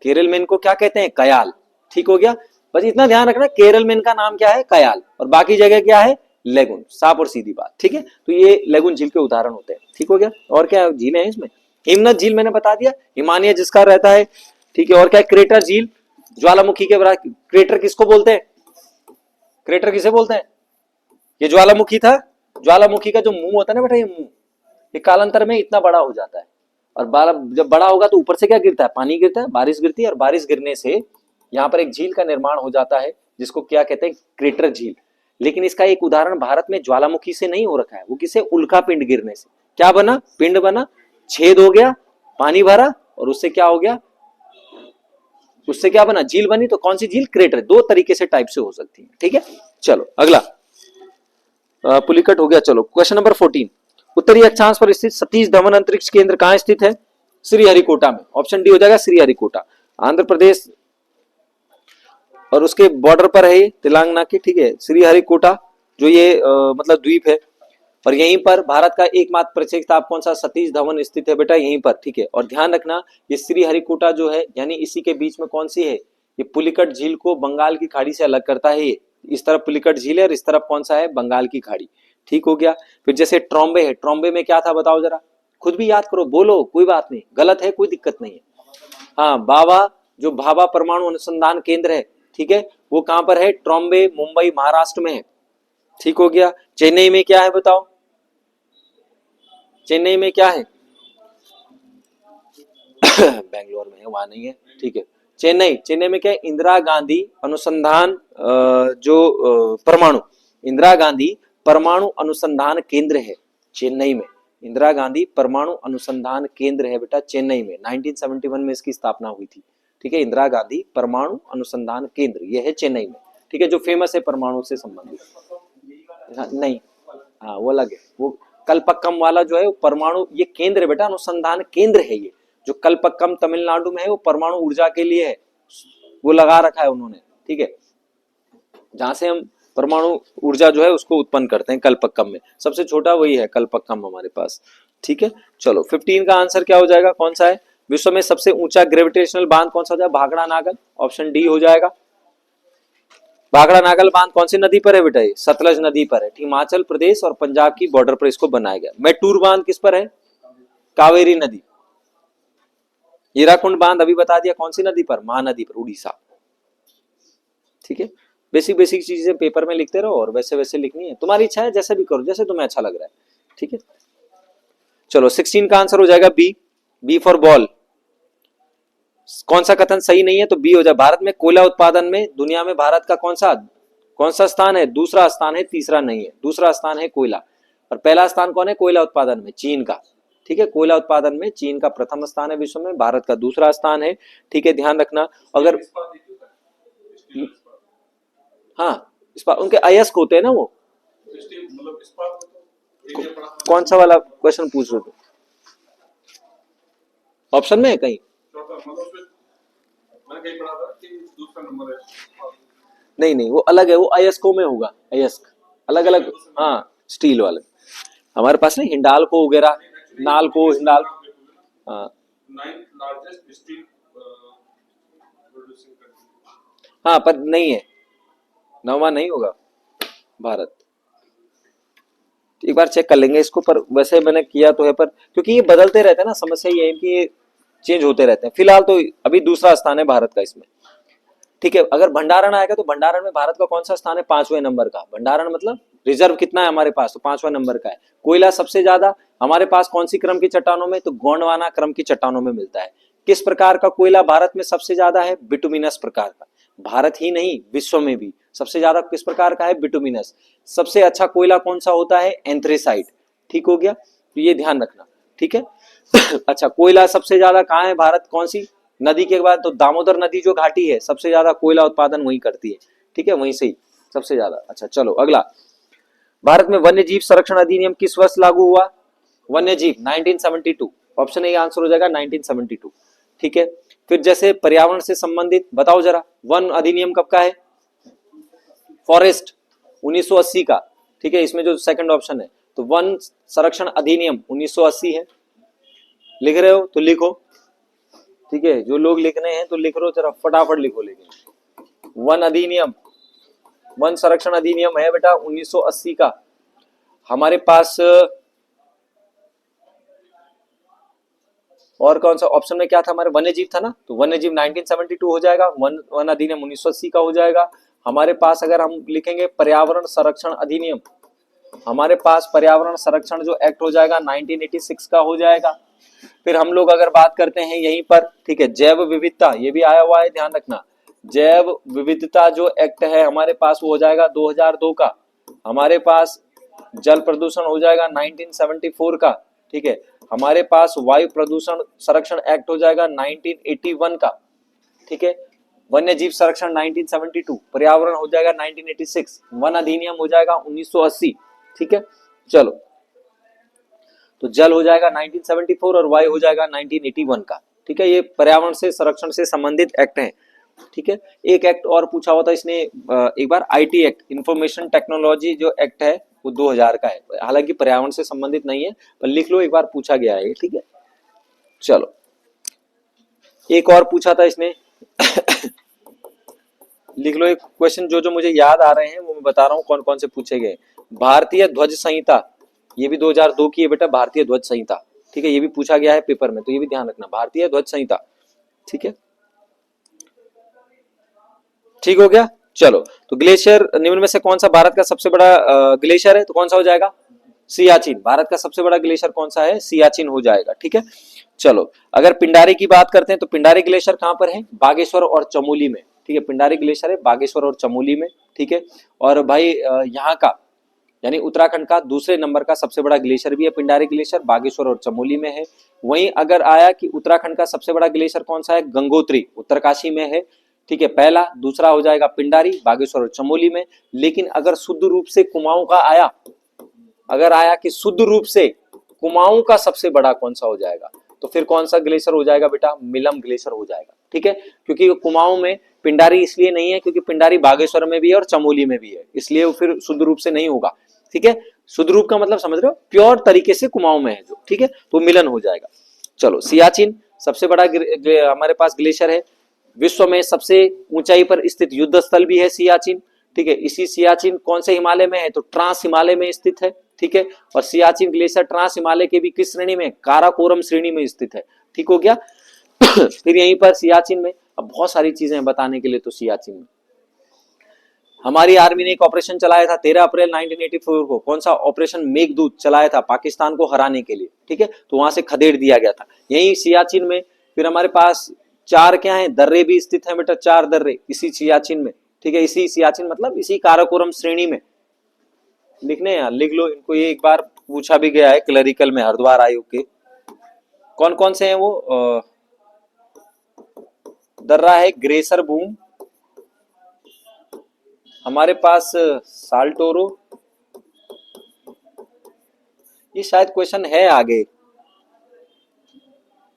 केरल में इनको क्या कहते हैं? कयाल। ठीक हो गया, बस इतना ध्यान रखना, केरल में इनका नाम क्या है? कयाल, और बाकी जगह क्या है? लेगून। साफ और सीधी बात। ठीक है, तो ये लेगून झील के उदाहरण होते हैं। ठीक हो गया। और क्या झीलें हैं इसमें? हिमनद झील मैंने बता दिया, हिमालय जिसका रहता है। ठीक है, और क्या? क्रेटर झील, ज्वालामुखी के बराबर। क्रेटर किसको बोलते हैं? क्रेटर किसे बोलते हैं? ये ज्वालामुखी था, ज्वालामुखी का जो मुंह होता है ना बेटा, ये मुंह, ये कालांतर में इतना बड़ा हो जाता है, और जब बड़ा होगा तो ऊपर से क्या गिरता है? पानी गिरता है, बारिश गिरती है, और बारिश गिरने से यहाँ पर एक झील का निर्माण हो जाता है, जिसको क्या कहते हैं? क्रेटर झील। लेकिन इसका एक उदाहरण भारत में ज्वालामुखी से नहीं हो रखा है, वो किसे? उल्का पिंड गिरने से क्या बना? पिंड बना, छेद हो गया, पानी भरा, और उससे क्या हो गया? उससे क्या बना? झील बनी। तो कौन सी झील? क्रेटर। दो तरीके से टाइप से हो सकती है। ठीक है, चलो अगला पुलिकट हो गया। चलो क्वेश्चन नंबर 14, उत्तरी अक्षांश पर स्थित सतीश धवन अंतरिक्ष केंद्र कहां स्थित है? श्रीहरिकोटा में। ऑप्शन डी हो जाएगा श्रीहरिकोटा, आंध्र प्रदेश और उसके बॉर्डर पर है ये, तेलंगाना की। ठीक है, श्रीहरिकोटा जो ये मतलब द्वीप है, और यहीं पर भारत का एकमात्र प्रत्यक्ष ताप कौन सा, सतीश धवन स्थित है बेटा यहीं पर, ठीक है। और ध्यान रखना ये श्रीहरिकोटा जो है यानी इसी के बीच में कौन सी है, ये पुलिकट झील को बंगाल की खाड़ी से अलग करता है। ये इस तरफ पुलिकट झील है और इस तरफ कौन सा है, बंगाल की खाड़ी, ठीक हो गया। फिर जैसे ट्रॉम्बे है, ट्रॉम्बे में क्या था बताओ जरा, खुद भी याद करो, बोलो कोई बात नहीं, गलत है कोई दिक्कत नहीं है। हाँ, बाबा जो भाभा परमाणु अनुसंधान केंद्र है, ठीक है, वो कहां पर है, ट्रॉम्बे मुंबई महाराष्ट्र में है, ठीक हो गया। चेन्नई में क्या है बताओ, चेन्नई में क्या है बेंगलोर में है, वहां नहीं है, ठीक है। चेन्नई, चेन्नई में क्या है, इंदिरा गांधी अनुसंधान जो परमाणु, इंदिरा गांधी परमाणु अनुसंधान केंद्र है चेन्नई में, इंदिरा गांधी परमाणु अनुसंधान केंद्र है बेटा चेन्नई में, 1971 में इसकी स्थापना हुई थी, ठीक है। इंदिरा गांधी परमाणु अनुसंधान केंद्र ये है चेन्नई में, ठीक है, जो फेमस है परमाणु से संबंधित। नहीं, हाँ वो अलग है, वो कलपक्कम वाला जो है वो परमाणु, ये केंद्र है बेटा, अनुसंधान केंद्र है ये, जो कलपक्कम तमिलनाडु में है वो परमाणु ऊर्जा के लिए है, वो लगा रखा है उन्होंने, ठीक है, जहां से हम परमाणु ऊर्जा जो है उसको उत्पन्न करते हैं कलपक्कम में, सबसे छोटा वही है कलपक्कम हमारे पास, ठीक है। चलो 15 का आंसर क्या हो जाएगा, कौन सा है, विश्व में सबसे ऊंचा ग्रेविटेशनल बांध कौन सा हो जाएगा, भाखड़ा नागल, ऑप्शन डी हो जाएगा। भाखड़ा नागल बांध कौन सी नदी पर है बेटा, ये सतलज नदी पर है, हिमाचल प्रदेश और पंजाब की बॉर्डर पर इसको बनाया गया। मैटूर बांध किस पर है, कावेरी नदी। हीराकुंड बांध अभी बता दिया कौन सी नदी पर, महानदी पर, उड़ीसा, ठीक है। बेसिक बेसिक चीजें पेपर में लिखते रहो और वैसे वैसे लिखनी है, तुम्हारी इच्छा है जैसे भी करो, जैसे तुम्हें अच्छा लग रहा है, ठीक है। चलो 16 का आंसर हो जाएगा बी, बी फॉर बॉल। कौन सा कथन सही नहीं है, तो बी हो जाए, भारत में कोयला उत्पादन में दुनिया में भारत का कौन सा स्थान है, दूसरा स्थान है, तीसरा नहीं है, दूसरा स्थान है कोयला, और पहला स्थान कौन है कोयला उत्पादन में, चीन का, ठीक है। कोयला उत्पादन में चीन का प्रथम स्थान है विश्व में, भारत का दूसरा स्थान है, ठीक है, ध्यान रखना। अगर हाँ इस्पात उनके अयस्क होते हैं ना वो, कौन सा वाला क्वेश्चन पूछ रहे थे, ऑप्शन में है कहीं, नहीं नहीं वो अलग है, वो अयस्कों में होगा, अयस्क अलग अलग, हाँ स्टील वाले हमारे पास नहीं, हिंडाल्को वगैरह, नालको, हिंडाल, हाँ हाँ पर नहीं है, नौवां नहीं होगा भारत, एक बार चेक कर लेंगे इसको, पर वैसे मैंने किया तो है, पर क्योंकि ये बदलते रहते हैं ना, समस्या ये है कि ये चेंज होते रहते हैं। फिलहाल तो अभी दूसरा स्थान है भारत का इसमें, ठीक है। अगर भंडारण आएगा तो भंडारण में भारत का कौन सा स्थान है, 5वें नंबर का, भंडारण मतलब रिजर्व कितना है हमारे पास, तो 5वां नंबर का है। कोयला सबसे ज्यादा हमारे पास कौन सी क्रम की चट्टानों में, तो गोंडवाना क्रम की चट्टानों में मिलता है। किस प्रकार का कोयला भारत में सबसे ज्यादा है, बिटुमिनस प्रकार का, भारत ही नहीं विश्व में भी सबसे ज्यादा किस प्रकार का है, बिटुमिनस। सबसे अच्छा कोयला कौन सा होता है, एंथ्रेसाइट, ठीक हो गया, तो ये ध्यान रखना, ठीक है अच्छा कोयला सबसे ज्यादा कहाँ है भारत, कौन सी नदी के बाद, तो दामोदर नदी जो घाटी है सबसे ज्यादा कोयला उत्पादन वही करती है, ठीक है, वहीं से ही सबसे ज्यादा। अच्छा चलो अगला, भारत में वन्य जीव संरक्षण अधिनियम किस वर्ष लागू हुआ, वन्य जीव 1972, ऑप्शन ए आंसर हो जाएगा 1972, ठीक है। फिर जैसे पर्यावरण से संबंधित बताओ जरा, वन अधिनियम कब का है, फॉरेस्ट 1980 का, ठीक है, इसमें जो सेकंड ऑप्शन है, तो वन संरक्षण अधिनियम 1980 है, लिख रहे हो तो लिखो, ठीक है, जो लोग लिखने हैं तो लिख लो जरा फटाफट लिखो, लेकिन वन अधिनियम, वन संरक्षण अधिनियम है बेटा 1980 का हमारे पास। और कौन सा ऑप्शन में क्या था हमारे, वन्य जीव था ना, तो वन्य जीव 1972 हो जाएगा, वन अधिनियम 1980 का हो जाएगा हमारे पास। अगर हम लिखेंगे पर्यावरण संरक्षण अधिनियम, हमारे पास पर्यावरण संरक्षण जो एक्ट हो जाएगा 1986 का हो जाएगा। फिर हम लोग अगर बात करते हैं यहीं पर, ठीक है, जैव विविधता, ये भी आया हुआ है, ध्यान रखना, जैव विविधता जो एक्ट है हमारे पास वो हो जाएगा 2002 का। हमारे पास जल प्रदूषण हो जाएगा 1974 का, ठीक है। हमारे पास वायु प्रदूषण संरक्षण एक्ट हो जाएगा 1981 का, ठीक है। वन्य जीव संरक्षण 1972, पर्यावरण हो जाएगा 1986, वन अधिनियम हो जाएगा 1980, ठीक है। चलो तो जल हो जाएगा 1974 और वायु हो जाएगा 1981 का, ठीक है। ये पर्यावरण से संरक्षण से संबंधित एक्ट हैं। ठीक है। एक एक्ट और पूछा हुआ था इसने एक बार, आईटी एक्ट, इंफॉर्मेशन टेक्नोलॉजी जो एक्ट है वो 2000 का है, हालांकि पर्यावरण से संबंधित नहीं है, पर लिख लो, एक बार पूछा गया है, ठीक है। चलो एक और पूछा था इसने लिख लो एक क्वेश्चन, जो जो मुझे याद आ रहे हैं वो मैं बता रहा हूँ कौन कौन से पूछे गए। भारतीय ध्वज संहिता, ये भी 2002 की है बेटा, भारतीय ध्वज संहिता, ठीक है, ये भी पूछा गया है पेपर में, तो ये भी ध्यान रखना, भारतीय ध्वज संहिता, ठीक है। ठीक हो गया। चलो, तो ग्लेशियर निम्न में से कौन सा भारत का सबसे बड़ा ग्लेशियर है, तो कौन सा हो जाएगा, सियाचिन। भारत का सबसे बड़ा ग्लेशियर कौन सा है, सियाचिन हो जाएगा, ठीक है। चलो, अगर पिंडारी की बात करते हैं तो पिंडारी ग्लेशियर कहां पर है, बागेश्वर और चमोली में, ठीक है। पिंडारी ग्लेशियर है बागेश्वर और चमोली में, ठीक है। और भाई यहाँ का यानी उत्तराखंड का दूसरे नंबर का सबसे बड़ा ग्लेशियर भी है पिंडारी ग्लेशियर, बागेश्वर और चमोली में है। वहीं अगर आया कि उत्तराखंड का सबसे बड़ा ग्लेशियर कौन सा है, गंगोत्री, उत्तरकाशी में है, ठीक है, पहला। दूसरा हो जाएगा पिंडारी, बागेश्वर और चमोली में। लेकिन अगर शुद्ध रूप से कुमाऊं का आया, अगर आया कि शुद्ध रूप से कुमाऊं का सबसे बड़ा कौन सा हो जाएगा, तो फिर कौन सा ग्लेशियर हो जाएगा बेटा, मिलम ग्लेशियर हो जाएगा, ठीक है। क्योंकि कुमाऊं में पिंडारी इसलिए नहीं है क्योंकि पिंडारी बागेश्वर में भी है और चमोली में भी है, इसलिए वो फिर शुद्ध रूप से नहीं होगा, ठीक है। शुद्ध रूप का मतलब समझ रहे हो, प्योर तरीके से कुमाऊं में है जो, ठीक है, तो मिलन हो जाएगा। चलो, सियाचिन सबसे बड़ा हमारे पास ग्लेशियर है। विश्व में सबसे ऊंचाई पर स्थित युद्ध स्थल भी है सियाचिन, ठीक है। इसी सियाचिन कौन से हिमालय में है, तो ट्रांस हिमालय में स्थित है, ठीक है। और सियाचिन ग्लेशियर ट्रांस हिमालय के भी किस श्रेणी में, काराकोरम श्रेणी में स्थित है, ठीक हो गया। फिर यहीं पर सियाचिन में अब बहुत सारी चीजें बताने के लिए, तो सियाचिन में हमारी आर्मी ने एक ऑपरेशन चलाया था 13 अप्रैल 1984 को, कौन सा ऑपरेशन मेघदूत चलाया था पाकिस्तान को हराने के लिए, ठीक है। तो वहां से खदेड़ दिया गया था यही सियाचिन में। फिर हमारे पास 4 क्या है, दर्रे भी स्थित हैं बेटा, 4 दर्रे इसी सियाचिन में, ठीक है। इसी सियाचिन मतलब इसी काराकोरम श्रेणी में, लिखने यार, लिख लो इनको, ये एक बार पूछा भी गया है क्लरिकल में हरिद्वार आयोग के। कौन कौन से हैं वो, दर्रा है ग्रेसर बूम, हमारे पास साल्टोरो, ये शायद क्वेश्चन है आगे,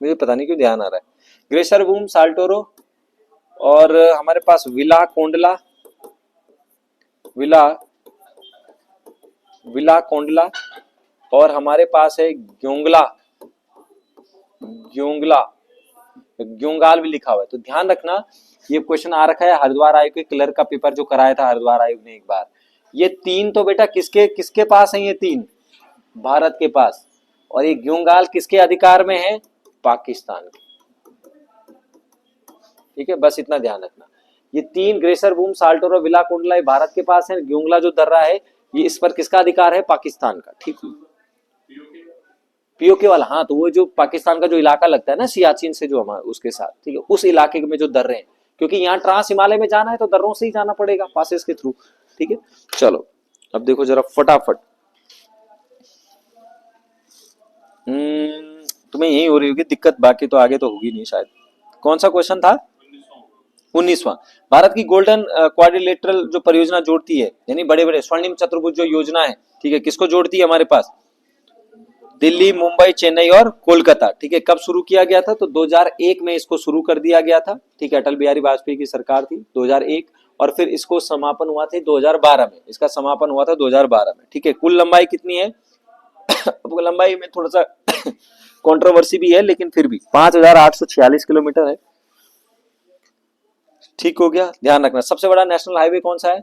मुझे पता नहीं क्यों ध्यान आ रहा है, ग्रेसर बूम, साल्टोरो, और हमारे पास विला कोंडला, विला विला कोंडला, और हमारे पास है ग्योंगला, ग्योंगला, ग्योंगाल भी लिखा हुआ है। तो ध्यान रखना, ये क्वेश्चन आ रखा है हरिद्वार आयोग के क्लर्क का पेपर जो कराया था हरिद्वार आयोग ने एक बार। ये 3 तो बेटा किसके किसके पास है, ये 3 भारत के पास, और ये ग्योंगाल किसके अधिकार में है, पाकिस्तान के, ठीक है। बस इतना ध्यान रखना, ये 3 ग्रेसर बूम, साल्टोरो, विला कोंडला ये भारत के पास है, ग्योंगला जो दर्रा है ये इस पर किसका अधिकार है, पाकिस्तान का, ठीक है। पीओके वाला, हाँ, तो वो जो पाकिस्तान का जो इलाका लगता है ना सियाचिन से जो हमारे उसके साथ, ठीक है, उस इलाके में जो दर्रे हैं, क्योंकि यहाँ ट्रांस हिमालय में जाना है तो दर्रों से ही जाना पड़ेगा, पासेस के थ्रू, ठीक है। चलो अब देखो जरा फटाफट, तुम्हें यही हो रही होगी दिक्कत, बाकी तो आगे तो होगी नहीं शायद। कौन सा क्वेश्चन था, 19वां। भारत की गोल्डन क्वाड्रिलेटरल जो परियोजना जोड़ती है, यानी बड़े बड़े स्वर्णिम चतुर्भुज जो योजना है, ठीक है, किसको जोड़ती है हमारे पास, दिल्ली, मुंबई, चेन्नई और कोलकाता, ठीक है। कब शुरू किया गया था, तो 2001 में इसको शुरू कर दिया गया था, ठीक है। अटल बिहारी वाजपेयी की सरकार थी 2001, और फिर इसको समापन हुआ था 2012 में, इसका समापन हुआ था 2012 में, ठीक है। कुल लंबाई कितनी है अब लंबाई में थोड़ा सा कंट्रोवर्सी भी है, लेकिन फिर भी 5846 किलोमीटर है, ठीक हो गया। ध्यान रखना, सबसे बड़ा नेशनल हाईवे कौन सा है,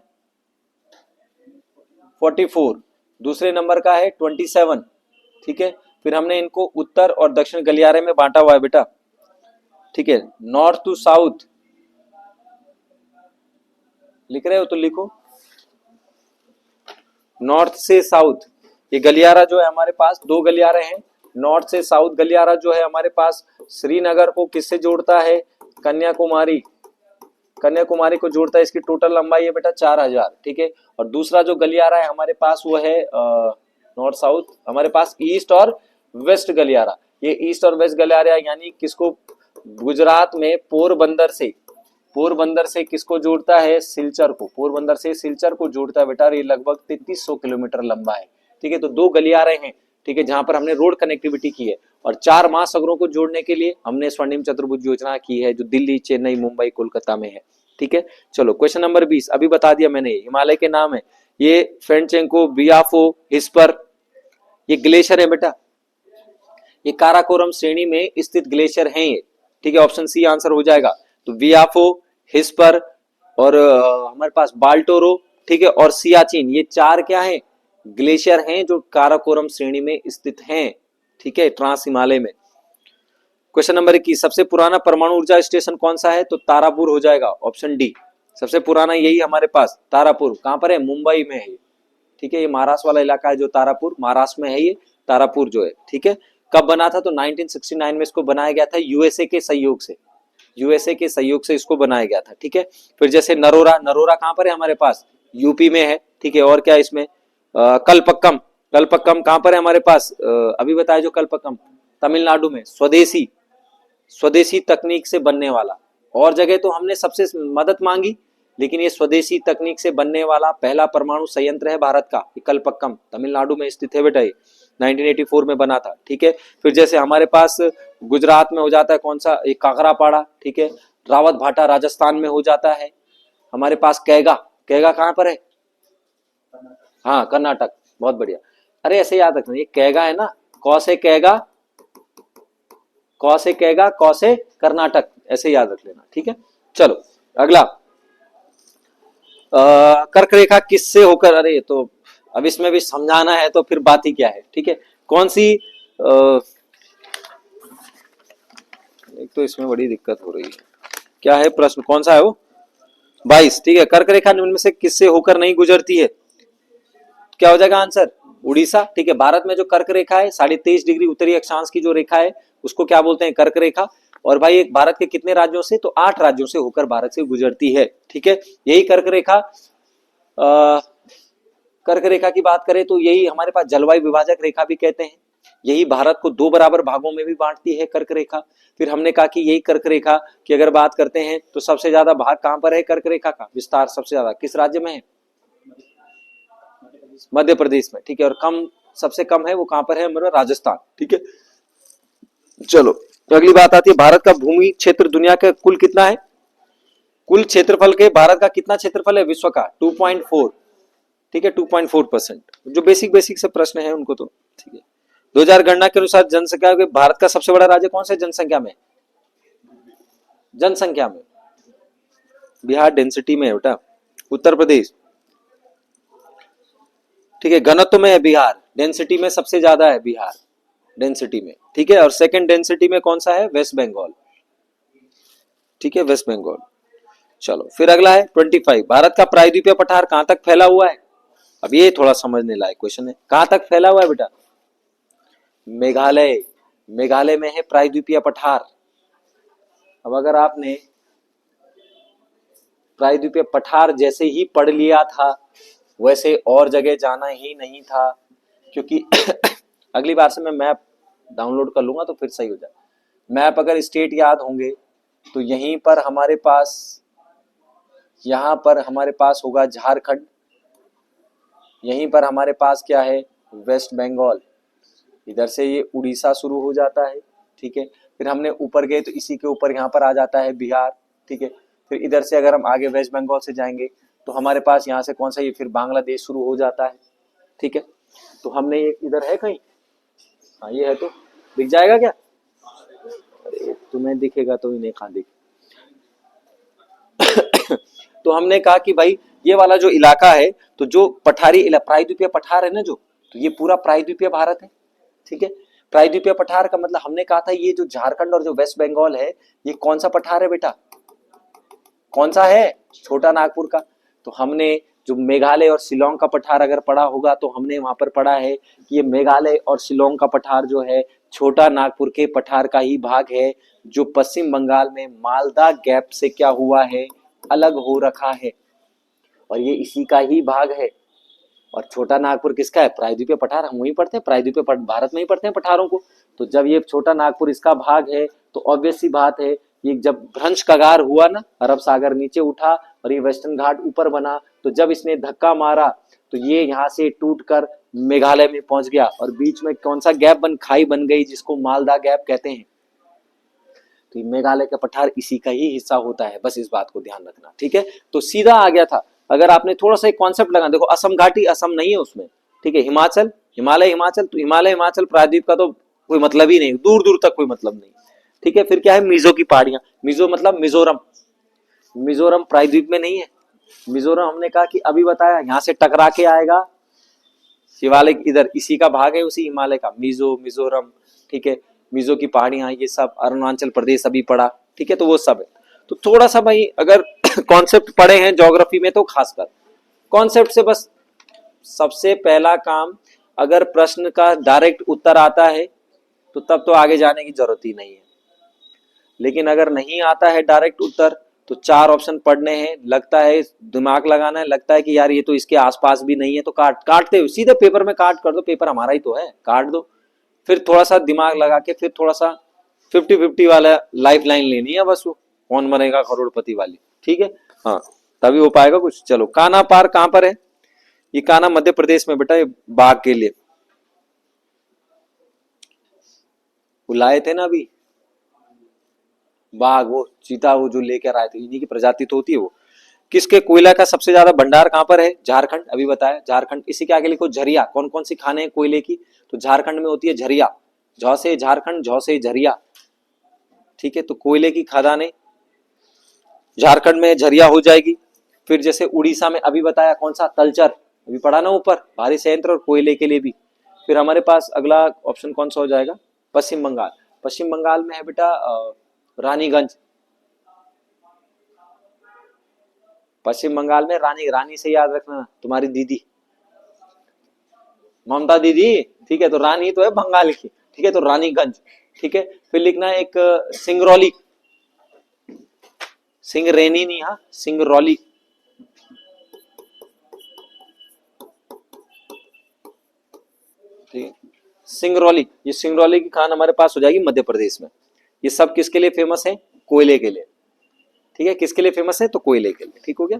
44, दूसरे नंबर का है 27, ठीक है। फिर हमने इनको उत्तर और दक्षिण गलियारे में बांटा हुआ है बेटा, ठीक है, नॉर्थ टू साउथ, लिख रहे हो तो लिखो, नॉर्थ से साउथ, ये गलियारा जो है हमारे पास 2 गलियारे हैं, नॉर्थ से साउथ गलियारा जो है हमारे पास श्रीनगर को किससे जोड़ता है, कन्याकुमारी, कन्याकुमारी को जोड़ता है, इसकी टोटल लंबाई है बेटा 4000, ठीक है। और दूसरा जो गलियारा है हमारे पास वो है नॉर्थ साउथ, हमारे पास ईस्ट और वेस्ट गलियारा, ये ईस्ट और वेस्ट गलियारा यानी किसको, गुजरात में पोरबंदर से किसको जोड़ता है, सिलचर को, पोरबंदर से सिलचर को जोड़ता है बेटा, ये लगभग 3300 किलोमीटर लंबा है, ठीक है। तो 2 गलियारे हैं, ठीक है, जहां पर हमने रोड कनेक्टिविटी की है, और 4 महासागरों को जोड़ने के लिए हमने स्वर्णिम चतुर्भुज योजना की है, जो दिल्ली, चेन्नई, मुंबई, कोलकाता में है। ठीक है, चलो क्वेश्चन नंबर 20 अभी बता दिया मैंने, हिमालय के नाम है ये फेंचेंको, बियाफो, हिस्पर, ये ग्लेशियर है बेटा, ये काराकोरम श्रेणी में स्थित ग्लेशियर हैं ये। ठीक है, ऑप्शन सी आंसर हो जाएगा। तो वियाफो, हिस्पर और हमारे पास बाल्टोरो, ठीक है, और सियाचिन, ये 4 क्या है, ग्लेशियर हैं जो काराकोरम श्रेणी में स्थित हैं। ठीक है, ट्रांस हिमालय में। क्वेश्चन नंबर 21 सबसे पुराना परमाणु ऊर्जा स्टेशन कौन सा है, तो तारापुर हो जाएगा, ऑप्शन डी। सबसे पुराना यही हमारे पास तारापुर, कहां पर है, मुंबई में है। ठीक है, ये महाराष्ट्र वाला इलाका है जो तारापुर, महाराष्ट्र में है ये तारापुर जो है। ठीक है, कब बना था, तो 1969 में इसको बनाया गया था यूएसए के सहयोग से, यूएसए के सहयोग से इसको बनाया गया था। ठीक है, फिर जैसे नरोरा, नरोरा कहां पर है हमारे पास, यूपी में है। ठीक है, और क्या है इसमें, कलपक्कम, कलपक्कम कहां पर है हमारे पास, अभी बताया जो कलपक्कम, तमिलनाडु में। स्वदेशी, स्वदेशी तकनीक से बनने वाला, और जगह तो हमने सबसे मदद मांगी, लेकिन ये स्वदेशी तकनीक से बनने वाला पहला परमाणु संयंत्र है भारत का, कलपक्कम तमिलनाडु में स्थित है बेटा, ये 1984 में बना था। ठीक है, फिर जैसे हमारे पास गुजरात में हो जाता है कौन सा, एक काकरापाड़ा। ठीक है, रावत भाटा राजस्थान में हो जाता है। हमारे पास कैगा, कैगा कहां पर है, हाँ कर्नाटक, बहुत बढ़िया। अरे ऐसे याद रखना, ये कैगा है ना, कौ से कैगा, कौ से कैगा, कौ से कर्नाटक, ऐसे याद रख लेना। ठीक है, चलो अगला, कर्क रेखा किससे होकर, अरे ये तो अब इसमें भी समझाना है तो फिर बात ही क्या है। ठीक है, कौन सी, एक तो इसमें बड़ी दिक्कत हो रही है, क्या है प्रश्न, कौन सा है वो, 22। ठीक है, कर्क रेखा निम्न में से किससे होकर नहीं गुजरती है, क्या हो जाएगा आंसर, उड़ीसा। ठीक है, भारत में जो कर्क रेखा है 23.5 डिग्री उत्तरी अक्षांश की जो रेखा है उसको क्या बोलते हैं, कर्क रेखा। और भाई एक भारत के कितने राज्यों से, तो 8 राज्यों से होकर भारत से गुजरती है। ठीक है, यही कर्क रेखा, कर्क रेखा की बात करें तो यही हमारे पास जलवायु विभाजक रेखा भी कहते हैं, यही भारत को 2 बराबर भागों में भी बांटती है कर्क रेखा। फिर हमने कहा कि यही कर्क रेखा की अगर बात करते हैं तो सबसे ज्यादा भाग कहां पर है कर्क रेखा का विस्तार, सबसे ज्यादा किस राज्य में है, मध्य प्रदेश में। ठीक है, और कम, सबसे कम है वो कहां पर है, हमारा राजस्थान। ठीक है, चलो अगली बात आती है, भारत का भूमि क्षेत्र दुनिया का कुल कितना है, कुल क्षेत्रफल के भारत का कितना क्षेत्रफल है विश्व का, 2.4। ठीक है, 2.4%। जो बेसिक बेसिक से प्रश्न है उनको तो ठीक है। 2000 गणना के अनुसार जनसंख्या के भारत का सबसे बड़ा राज्य कौन सा है जनसंख्या में, जनसंख्या में बिहार डेंसिटी में है बेटा, उत्तर प्रदेश। ठीक है, घनत्व में है बिहार, डेंसिटी में सबसे ज्यादा है बिहार डेंसिटी में। ठीक है, और सेकंड डेंसिटी में कौन सा है, वेस्ट बंगाल। ठीक है, वेस्ट बंगाल। चलो फिर अगला है 25, भारत का प्रायद्वीपीय पठार कहां तक फैला हुआ है, अब ये थोड़ा समझने लायक क्वेश्चन है, कहां तक फैला हुआ है बेटा, मेघालय, मेघालय में है प्रायद्वीपीय पठार। अब अगर आपने प्रायद्वीपीय पठार जैसे ही पढ़ लिया था वैसे और जगह जाना ही नहीं था, क्योंकि अगली बार से मैं मैप डाउनलोड कर लूंगा तो फिर सही हो जाए। मैप अगर स्टेट याद होंगे तो यहीं पर हमारे पास, यहां पर हमारे पास होगा झारखंड, यहीं पर हमारे पास क्या है, वेस्ट बंगाल, इधर से ये उड़ीसा शुरू हो जाता है। ठीक है, फिर हमने ऊपर गए तो इसी के ऊपर यहाँ पर आ जाता है बिहार। ठीक है, फिर इधर से अगर हम आगे वेस्ट बंगाल से जाएंगे तो हमारे पास यहाँ से कौन सा, ये फिर बांग्लादेश शुरू हो जाता है। ठीक है, तो हमने ये इधर है कहीं, हाँ ये है, तो दिख जाएगा क्या, अरे तुम्हें दिखेगा तो इन्हें कहाँ दिख तो हमने कहा कि भाई ये वाला जो इलाका है, तो जो पठारी प्रायद्वीपीय पठार है ना जो, तो ये पूरा प्रायद्वीपीय भारत है। ठीक है, प्रायद्वीपीय पठार का मतलब हमने कहा था ये जो झारखंड और जो वेस्ट बंगाल है ये कौन सा पठार है बेटा, कौन सा है, छोटा नागपुर का। तो हमने जो मेघालय और शिलोंग का पठार अगर पढ़ा होगा तो हमने वहां पर पढ़ा है कि ये मेघालय और शिलोंग का पठार जो है छोटा नागपुर के पठार का ही भाग है, जो पश्चिम बंगाल में मालदा गैप से क्या हुआ है, अलग हो रखा है, और ये इसी का ही भाग है। और छोटा नागपुर किसका है, प्रायद्वीपीय पठार, हम वही पढ़ते हैं प्रायद्वीपीय भारत में ही पढ़ते हैं पठारों को। तो जब ये छोटा नागपुर इसका भाग है तो ऑब्वियस सी बात है, ये जब भ्रंश कगार हुआ ना, अरब सागर नीचे उठा और ये वेस्टर्न घाट ऊपर बना, तो जब इसने धक्का मारा तो ये यहाँ से टूट कर मेघालय में पहुंच गया और बीच में कौन सा खाई बन गई जिसको मालदा गैप कहते हैं। तो मेघालय का पठार इसी का ही हिस्सा होता है, बस इस बात को ध्यान रखना, ठीक है। तो सीधा आ गया था। अगर आपने थोड़ा सा एक कॉन्सेप्ट लगा, देखो असम घाटी असम नहीं है उसमें, ठीक है। हिमाचल हिमालय हिमाचल, तो हिमालय हिमाचल प्रायद्वीप का तो कोई मतलब ही नहीं, दूर दूर तक कोई मतलब नहीं, ठीक है। फिर क्या है, मिजो की पहाड़ियां, मिजो मतलब मिजोरम, मिजोरम प्रायद्वीप में नहीं है। मिजोरम हमने कहा कि अभी बताया यहां से टकरा के आएगा शिवालिक, इधर इसी का भाग है उसी हिमालय का, मिजोरम, ठीक है। मिजो की पहाड़ियां ये सब, अरुणाचल प्रदेश अभी पड़ा, ठीक है। तो वो सब है। तो थोड़ा सा भाई अगर कॉन्सेप्ट पढ़े हैं ज्योग्राफी में तो खासकर कॉन्सेप्ट से बस सबसे पहला काम, अगर प्रश्न का डायरेक्ट उत्तर आता है तो तब तो आगे जाने की जरूरत ही नहीं है। लेकिन अगर नहीं आता है डायरेक्ट उत्तर तो 4 ऑप्शन पढ़ने हैं, लगता है दिमाग लगाना है, लगता है कि यार ये तो इसके आसपास भी नहीं है, तो काटते हुए सीधे पेपर में काट कर दो, पेपर हमारा ही तो है, काट दो। फिर थोड़ा सा दिमाग लगा के फिर थोड़ा सा 50-50 वाला लाइफ लाइन लेनी है बस, वो कौन बनेगा करोड़पति वाली, ठीक है। हाँ, तभी हो पाएगा कुछ। चलो, कान्हा पार कहां पर है? ये कान्हा मध्य प्रदेश में बेटा, ये बाघ के लिए बुलाए थे ना अभी, बाघ वो चीता वो जो लेकर आए थे, इन्हीं की प्रजाति तो होती है वो। किसके कोयला का सबसे ज्यादा भंडार कहां पर है? झारखंड, अभी बताया झारखंड। इसी के आगे लिखो झरिया, कौन कौन सी खाने हैं कोयले की? तो झारखंड में होती है झरिया, झ से झारखंड, झ से झरिया, ठीक है। तो कोयले की खदानें झारखंड में झरिया हो जाएगी। फिर जैसे उड़ीसा में अभी बताया कौन सा, तलचर, अभी पढ़ा ना ऊपर, भारी संयंत्र और कोयले के लिए भी। फिर हमारे पास अगला ऑप्शन कौन सा हो जाएगा? पश्चिम बंगाल। पश्चिम बंगाल में है बेटा रानीगंज। पश्चिम बंगाल में रानी से याद रखना, तुम्हारी दीदी ममता दीदी, ठीक है। तो रानी तो है बंगाल की, ठीक है। तो रानीगंज, ठीक है। फिर लिखना है एक सिंगरौली, सिंगरेनी नहीं, हाँ सिंगरौली, ठीक है। सिंगरौली, ये सिंगरौली की खान हमारे पास हो जाएगी मध्य प्रदेश में। ये सब किसके लिए फेमस है? कोयले के लिए, ठीक है। किसके लिए फेमस है? तो कोयले के लिए, ठीक हो गया।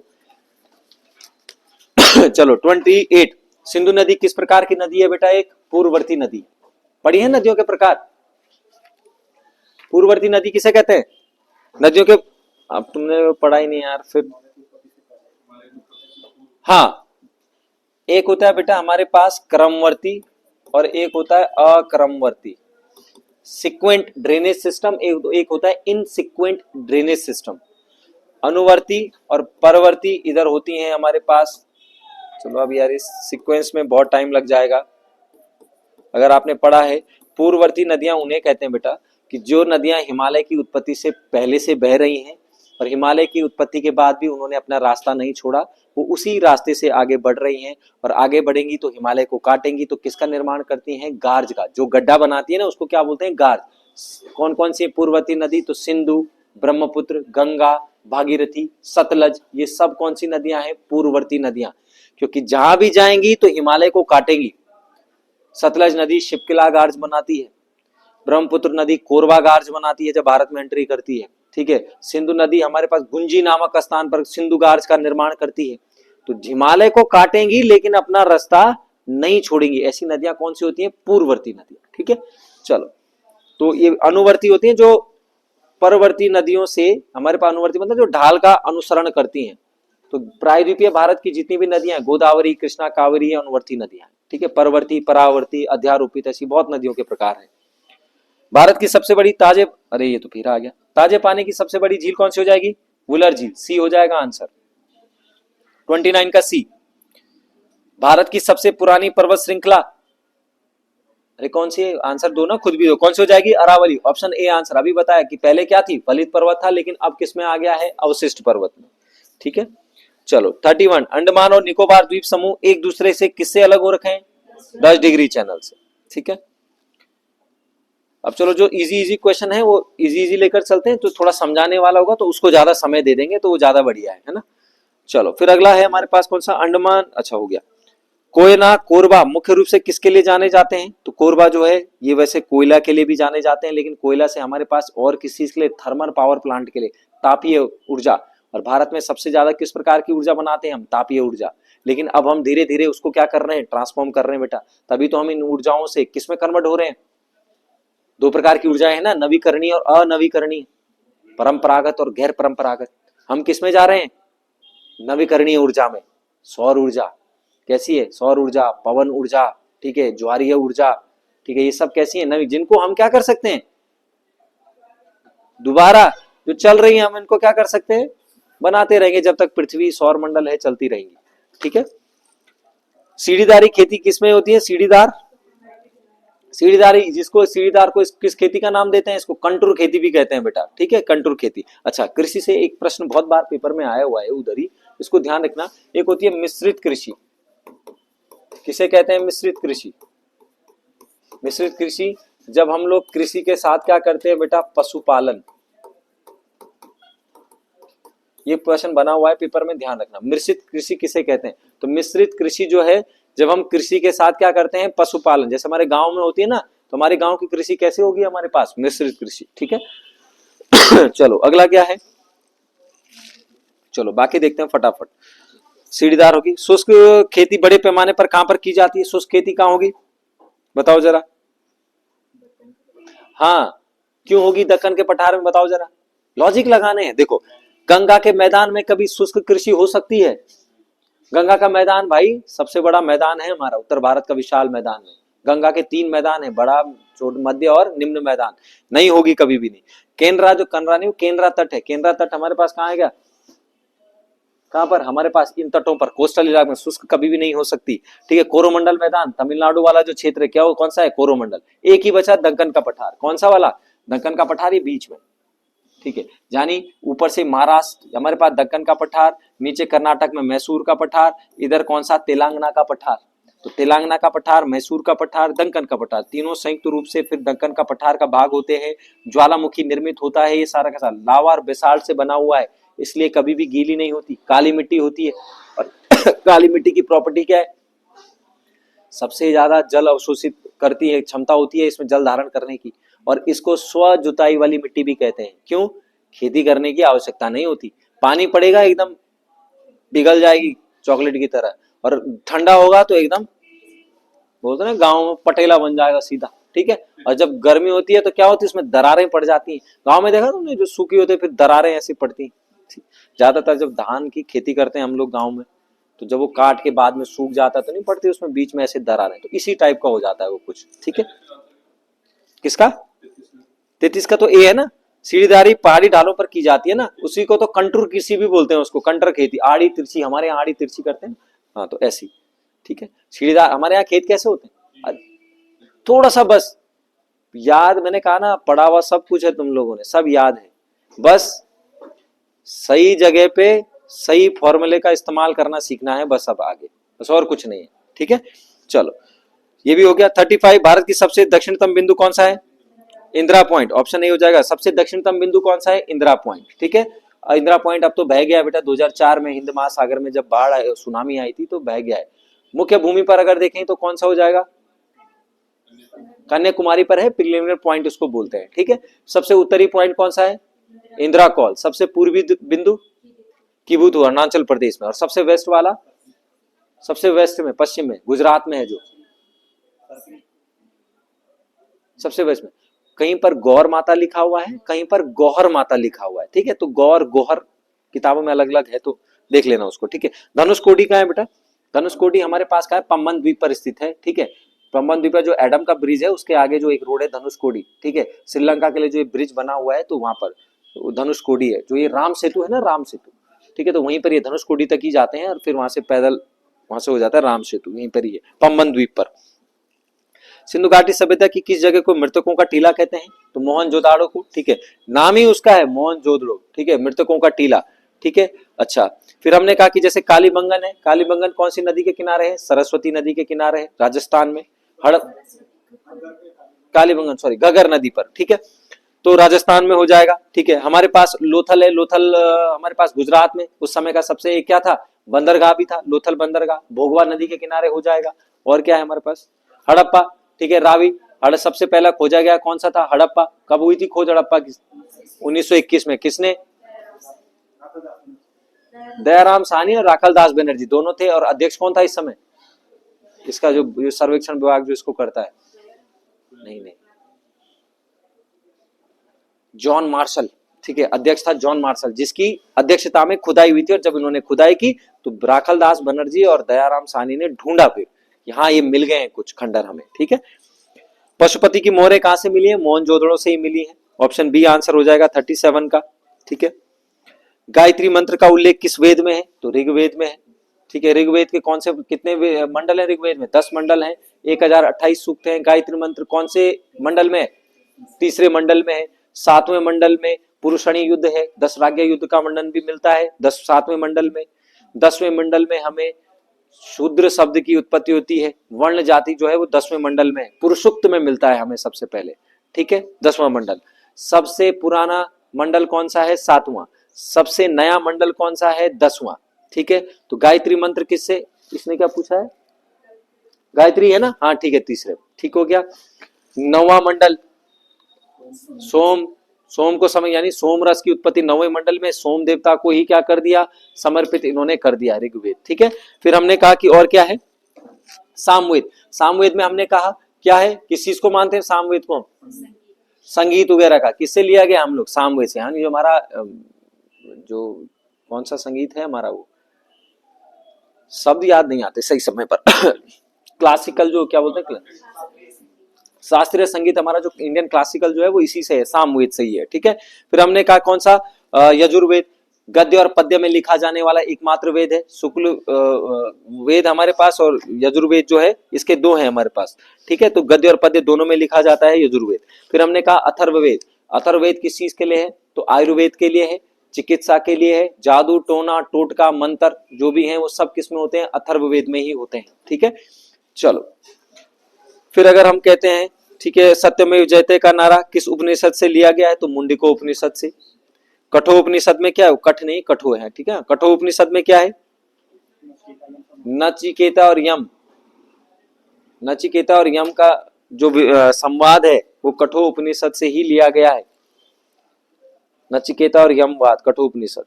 चलो 28, सिंधु नदी किस प्रकार की नदी है बेटा? एक पूर्ववर्ती नदी। पढ़ी है नदियों के प्रकार? पूर्ववर्ती नदी किसे कहते हैं? नदियों के, अब तुमने पढ़ा ही नहीं यार फिर। हाँ, एक होता है बेटा हमारे पास क्रमवर्ती और एक होता है अक्रमवर्ती, सिक्वेंट ड्रेनेज सिस्टम, एक होता है इनसिक्वेंट ड्रेनेज सिस्टम। अनुवर्ती और परवर्ती इधर होती हैं हमारे पास। चलो अब यार इस सीक्वेंस में बहुत टाइम लग जाएगा। अगर आपने पढ़ा है, पूर्ववर्ती नदियां उन्हें कहते हैं बेटा कि जो नदियां हिमालय की उत्पत्ति से पहले से बह रही हैं और हिमालय की उत्पत्ति के बाद भी उन्होंने अपना रास्ता नहीं छोड़ा, वो उसी रास्ते से आगे बढ़ रही हैं और आगे बढ़ेंगी तो हिमालय को काटेंगी, तो किसका निर्माण करती हैं? गार्ज का। जो गड्ढा बनाती है ना उसको क्या बोलते हैं? गार्ज। कौन कौन सी पूर्ववर्ती नदी? तो सिंधु, ब्रह्मपुत्र, गंगा, भागीरथी, सतलज, ये सब कौन सी नदियां हैं? पूर्ववर्ती नदियां, क्योंकि जहां भी जाएंगी तो हिमालय को काटेंगी। सतलज नदी शिपकिला गार्ज बनाती है, ब्रह्मपुत्र नदी कोरबा गार्ज बनाती है जब भारत में एंट्री करती है, ठीक है। सिंधु नदी हमारे पास गुंजी नामक स्थान पर सिंधु गार्ज का निर्माण करती है। तो हिमालय को काटेंगी लेकिन अपना रास्ता नहीं छोड़ेंगी, ऐसी नदियां कौन सी होती हैं? पूर्ववर्ती नदियां, ठीक है। चलो, तो ये अनुवर्ती होती हैं जो परवर्ती नदियों से, हमारे पास अनुवर्ती मतलब जो ढाल का अनुसरण करती हैं। तो प्रायद्वीपीय भारत की जितनी भी नदियां, गोदावरी, कृष्णा, कावेरी, अनुवर्ती नदियां, ठीक है। परवर्ती, परावर्ती, अध्यारोपित, ऐसी बहुत नदियों के प्रकार हैं। भारत की सबसे बड़ी ताजे, अरे ये तो फिर आ गया, ताजे पानी की सबसे बड़ी झील कौन सी हो जाएगी? वुलर झील, सी हो जाएगा आंसर, 29 का सी। भारत की सबसे पुरानी पर्वत श्रृंखला, अरे कौन सी है? आंसर दो ना, खुद भी दो, कौन सी हो जाएगी? Aravalli, option A answer. अभी बताया कि पहले क्या थी? फलित पर्वत था, लेकिन अब किस में आ गया है? अवशिष्ट पर्वत में, ठीक है। चलो 31, अंडमान और निकोबार द्वीप समूह एक दूसरे से किससे अलग हो रखे हैं? 10 डिग्री चैनल से, ठीक है। अब चलो जो इजी क्वेश्चन है वो इजी लेकर चलते हैं, तो थोड़ा समझाने वाला होगा तो उसको ज्यादा समय दे देंगे, तो वो ज्यादा बढ़िया है ना। चलो फिर अगला है हमारे पास कौन सा? अंडमान, अच्छा हो गया। कोयना, कोरबा मुख्य रूप से किसके लिए जाने जाते हैं? तो कोरबा जो है ये वैसे कोयला के लिए भी जाने जाते हैं, लेकिन कोयला से हमारे पास और किस चीज के लिए? थर्मल पावर प्लांट के लिए, तापीय ऊर्जा। और भारत में सबसे ज्यादा किस प्रकार की ऊर्जा बनाते हैं हम? तापीय ऊर्जा। लेकिन अब हम धीरे धीरे उसको क्या कर रहे हैं, ट्रांसफॉर्म कर रहे हैं बेटा। तभी तो हम इन ऊर्जाओं से किसमें कन्वर्ट हो रहे हैं, दो प्रकार की ऊर्जाएं है ना, नवीकरणीय और अनवीकरणीय, परंपरागत और गैर परंपरागत। हम किसमें जा रहे हैं, नवीकरणीय ऊर्जा में। सौर ऊर्जा कैसी है, सौर ऊर्जा, पवन ऊर्जा, ठीक है, ज्वारीय ऊर्जा, ठीक है, ये सब कैसी है, नवी, जिनको हम क्या कर सकते हैं, दोबारा जो चल रही है हम इनको क्या कर सकते हैं, बनाते रहेंगे जब तक पृथ्वी सौर मंडल है, चलती रहेंगी। ठीक है। सीढ़ीदारी खेती किसमें होती है, सीढ़ीदार, सीढ़ीदारी, जिसको सीढ़ीदार को किस खेती का नाम देते हैं, इसको कंटूर खेती भी कहते हैं बेटा। ठीक है, कंटूर खेती। अच्छा, कृषि से एक प्रश्न बहुत बार पेपर में आया हुआ है उधर ही, इसको ध्यान रखना। एक होती है मिश्रित कृषि, किसे कहते हैं, मिश्रित कृषि। मिश्रित कृषि, जब हम लोग कृषि के साथ क्या करते हैं बेटा, पशुपालन। ये प्रश्न बना हुआ है पेपर में, ध्यान रखना। मिश्रित कृषि किसे कहते हैं, तो मिश्रित कृषि जो है, जब हम कृषि के साथ क्या करते हैं, पशुपालन। जैसे हमारे गांव में होती है ना, तो हमारे गांव की कृषि कैसे होगी हमारे पास, मिश्रित कृषि। ठीक है। चलो अगला क्या है, चलो बाकी देखते हैं फटाफट। सीढ़ीदार होगी। शुष्क खेती बड़े पैमाने पर कहां पर की जाती है, शुष्क खेती कहां होगी, बताओ जरा। हाँ, क्यों होगी दक्कन के पठार में, बताओ जरा, लॉजिक लगाने हैं। देखो, गंगा के मैदान में कभी शुष्क कृषि हो सकती है, गंगा का मैदान भाई सबसे बड़ा मैदान है हमारा, उत्तर भारत का विशाल मैदान है। गंगा के 3 मैदान है, बड़ा, मध्य और निम्न मैदान। नहीं होगी कभी भी नहीं। केनरा, जो कनरा नहीं, केनरा तट है, केनरा तट हमारे पास कहाँ है क्या, कहां पर, हमारे पास इन तटों पर, कोस्टल इलाके में शुष्क कभी भी नहीं हो सकती। ठीक है। कोरोमंडल मैदान, तमिलनाडु वाला जो क्षेत्र है, क्या वो कौन सा है, कोरोमंडल। एक ही बचा दक्कन का पठार, कौन सा वाला, दक्कन का पठार, ही बीच में। ठीक है, यानी ऊपर से महाराष्ट्र हमारे पास दक्कन का पठार, नीचे कर्नाटक में मैसूर का पठार, इधर कौन सा, तेलंगाना का पठार। तो तेलंगाना का पठार, मैसूर का पठार, दक्कन का पठार, तीनों संयुक्त रूप से फिर दक्कन का पठार का भाग होते हैं। ज्वालामुखी निर्मित होता है ये सारा का सारा, लावा और बेसाल्ट से बना हुआ है, इसलिए कभी भी गीली नहीं होती, काली मिट्टी होती है। और काली मिट्टी की प्रॉपर्टी क्या है, सबसे ज्यादा जल अवशोषित करती है, क्षमता होती है इसमें जल धारण करने की। और इसको स्व जुताई वाली मिट्टी भी कहते हैं। क्यों, खेती करने की आवश्यकता नहीं होती, पानी पड़ेगा एकदम पिघल जाएगी चॉकलेट की तरह, और ठंडा होगा तो एकदम बोलते ना गाँव में पटेला बन जाएगा सीधा। ठीक है। और जब गर्मी होती है तो क्या होती है, उसमें दरारें पड़ जाती हैं। गांव में देखा तुमने, जो सूखी होते फिर दरारें ऐसी पड़ती हैं। ज्यादातर जब धान की खेती करते हैं हम लोग गाँव में, तो जब वो काट के बाद में सूख जाता तो नहीं पड़ती, उसमें बीच में ऐसे दरारें, तो इसी टाइप का हो जाता है वो कुछ। ठीक है। किसका, 33 का तो ए है ना, सीढ़ीदारी पहाड़ी ढालों पर की जाती है ना, उसी को तो कंटूर कृषि भी बोलते हैं, उसको कंटर खेती, आड़ी तिरछी, हमारे यहाँ आड़ी तिरछी करते हैं। हाँ, तो ऐसी। ठीक है। सीढ़ीदार, हमारे यहाँ खेत कैसे होते हैं, थोड़ा सा बस याद, मैंने कहा ना पढ़ा हुआ सब कुछ है, तुम लोगों ने सब याद है, बस सही जगह पे सही फॉर्मूले का इस्तेमाल करना सीखना है, बस अब आगे, बस और कुछ नहीं है। ठीक है। चलो ये भी हो गया। 35, भारत की सबसे दक्षिणतम बिंदु कौन सा है, इंदिरा पॉइंट, ऑप्शन नहीं हो जाएगा। सबसे दक्षिणतम बिंदु कौन सा है, इंदिरा पॉइंट। ठीक है। इंदिरा पॉइंट अब तो बह गया बेटा, 2004 में हिंद महासागर में जब बाढ़ सुनामी आई थी तो बह गया है। मुख्य भूमि पर अगर देखें तो कौन सा हो जाएगा, कन्याकुमारी पर है, प्रिलिमिनरी पॉइंट उसको बोलते हैं। ठीक है। सबसे उत्तरी पॉइंट कौन सा है, इंदिरा कॉल। सबसे पूर्वी बिंदु किबुतु, अरुणाचल प्रदेश में। और सबसे वेस्ट वाला, सबसे वेस्ट में, पश्चिम में, गुजरात में है जो सबसे वेस्ट में। कहीं पर गौर माता लिखा हुआ है, कहीं पर गौहर माता लिखा हुआ है। ठीक है। तो गौर गौहर किताबों में अलग अलग है, तो देख लेना उसको। ठीक है। धनुषकोडी का है बेटा, धनुषकोडी हमारे पास का है, पम्बन द्वीप पर स्थित है। ठीक है। पम्बन द्वीप पर जो एडम का ब्रिज है उसके आगे जो एक रोड है धनुषकोडी। ठीक है। श्रीलंका के लिए जो ब्रिज बना हुआ है तो वहां पर धनुषकोडी है। जो ये राम सेतु है ना, राम सेतु, ठीक है, तो वहीं पर ये धनुषकोडी तक ही जाते हैं और फिर वहां से पैदल, वहां से हो जाता है राम सेतु, यहीं पर ही है, पम्बन द्वीप पर। सिंधु घाटी सभ्यता की किस जगह को मृतकों का टीला कहते हैं, तो मोहनजोदाड़ो को। ठीक है, नाम ही उसका है मोहनजोदड़ो। ठीक है, मृतकों का टीला। ठीक है। अच्छा, फिर हमने कहा कि जैसे कालीबंगन है, कालीबंगन कौन सी नदी के किनारे है, सरस्वती नदी के किनारे है, राजस्थान में। हड़प, कालीबंगन सॉरी घगर नदी पर। ठीक है, तो राजस्थान में हो जाएगा। ठीक है। हमारे पास लोथल है, लोथल हमारे पास गुजरात में उस समय का सबसे एक क्या था, बंदरगाह भी था, लोथल बंदरगाह, भोगवा नदी के किनारे हो जाएगा। और क्या है हमारे पास, हड़प्पा। ठीक है, रावी, सबसे पहला खोजा गया कौन सा था, हड़प्पा। कब हुई थी खोज हड़प्पा की, 1921 में। किसने, दयाराम साहनी और राखल दास बनर्जी दोनों थे। और अध्यक्ष कौन था इस समय इसका, जो सर्वेक्षण विभाग जो इसको करता है? नहीं नहीं, जॉन मार्शल। ठीक है, अध्यक्ष था जॉन मार्शल, जिसकी अध्यक्षता में खुदाई हुई थी। और जब इन्होंने खुदाई की तो राखल दास बनर्जी और दयाराम साहनी ने ढूंढा फिर, यहाँ ये मिल गए हैं कुछ खंडर हमें। ठीक है, पशुपति की मोहरें कहां से मिली है? मोहनजोदड़ो से ही मिली है। ऑप्शन बी आंसर हो जाएगा 37 का। ठीक है, गायत्री मंत्र का उल्लेख किस वेद में है? तो ऋग्वेद में है। ठीक है, ऋग्वेद के कौन से कितने मंडल हैं ऋग्वेद में? 10 मंडल हैं, 1028 सूक्त हैं। गायत्री मंत्र कौन से मंडल में है? तीसरे मंडल में है। 7वें मंडल में पुरुषणी युद्ध है, 10 राज्य युद्ध का वर्णन भी मिलता है 7वें मंडल में। 10वें मंडल में हमें शूद्र शब्द की उत्पत्ति होती है, वर्ण जाति जो है वो 10वें मंडल में, पुरुषुक्त में मिलता है हमें सबसे पहले। ठीक है, 10वां मंडल। सबसे पुराना मंडल कौन सा है? 7वां। सबसे नया मंडल कौन सा है? 10वां। ठीक है, तो गायत्री मंत्र किससे, इसने क्या पूछा है? गायत्री है ना? हाँ ठीक है, तीसरे। ठीक हो गया। 9वां मंडल सोम, सोम को समय यानी सोम रस की उत्पत्ति 9वें मंडल में, सोम देवता को ही क्या कर दिया? समर्पित इन्होंने कर दिया ऋग्वेद। ठीक है, फिर हमने कहा कि और क्या है? सामवेद। सामवेद में हमने कहा क्या है, किस चीज को मानते हैं सामवेद को? संगीत वगैरह का। किससे लिया गया हम लोग? सामवेद से। यानी जो हमारा जो कौन सा संगीत है हमारा, वो शब्द याद नहीं आते सही समय पर क्लासिकल जो क्या बोलते हैं, शास्त्रीय संगीत हमारा जो इंडियन क्लासिकल जो है वो इसी से है, सामवेद से ही है। ठीक है, फिर हमने कहा कौन सा? यजुर्वेद। गद्य और पद्य में लिखा जाने वाला एकमात्र वेद है। शुक्ल वेद हमारे पास और यजुर्वेद जो है इसके 2 हैं हमारे पास। ठीक है, तो गद्य और पद्य दोनों में लिखा जाता है यजुर्वेद। फिर हमने कहा अथर्ववेद। अथर्ववेद किस चीज के लिए है? तो आयुर्वेद के लिए है, चिकित्सा के लिए है, जादू टोना टोटका मंत्र जो भी है वो सब किस में होते हैं? अथर्ववेद में ही होते हैं। ठीक है, चलो फिर अगर हम कहते हैं, ठीक है, सत्यमेव जयते का नारा किस उपनिषद से लिया गया है? तो मुंडिको उपनिषद से। कठोपनिषद में क्या है? कठ नहीं कठो है। ठीक है, कठोपनिषद में क्या है? नचिकेता और यम। नचिकेता और यम का जो संवाद है वो कठोपनिषद से ही लिया गया है। नचिकेता और यम वाद, कठोपनिषद।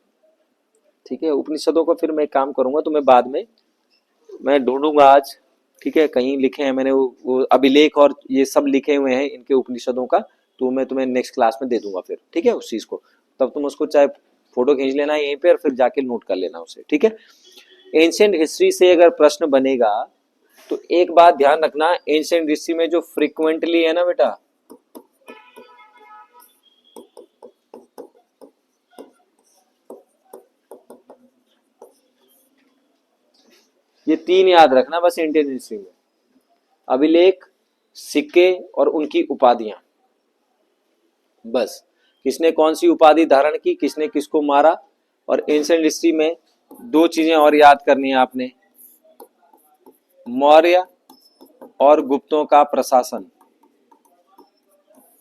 ठीक है, उपनिषदों को फिर मैं काम करूंगा तो मैं बाद में मैं ढूंढूंगा आज। ठीक है, कहीं लिखे हैं मैंने वो अभिलेख और ये सब लिखे हुए हैं इनके उपनिषदों का, तो मैं तुम्हें नेक्स्ट क्लास में दे दूंगा फिर। ठीक है, उस चीज को तब तुम उसको चाहे फोटो खींच लेना यहीं पे और फिर जाके नोट कर लेना उसे। ठीक है, एंशिएंट हिस्ट्री से अगर प्रश्न बनेगा तो एक बात ध्यान रखना, एंशिएंट हिस्ट्री में जो फ्रिक्वेंटली है ना बेटा, ये 3 याद रखना बस इंडियन हिस्ट्री में, अभिलेख, सिक्के और उनकी उपाधियां। बस किसने कौन सी उपाधि धारण की, किसने किसको मारा। और एंशिएंट हिस्ट्री में 2 चीजें और याद करनी है आपने, मौर्य और गुप्तों का प्रशासन,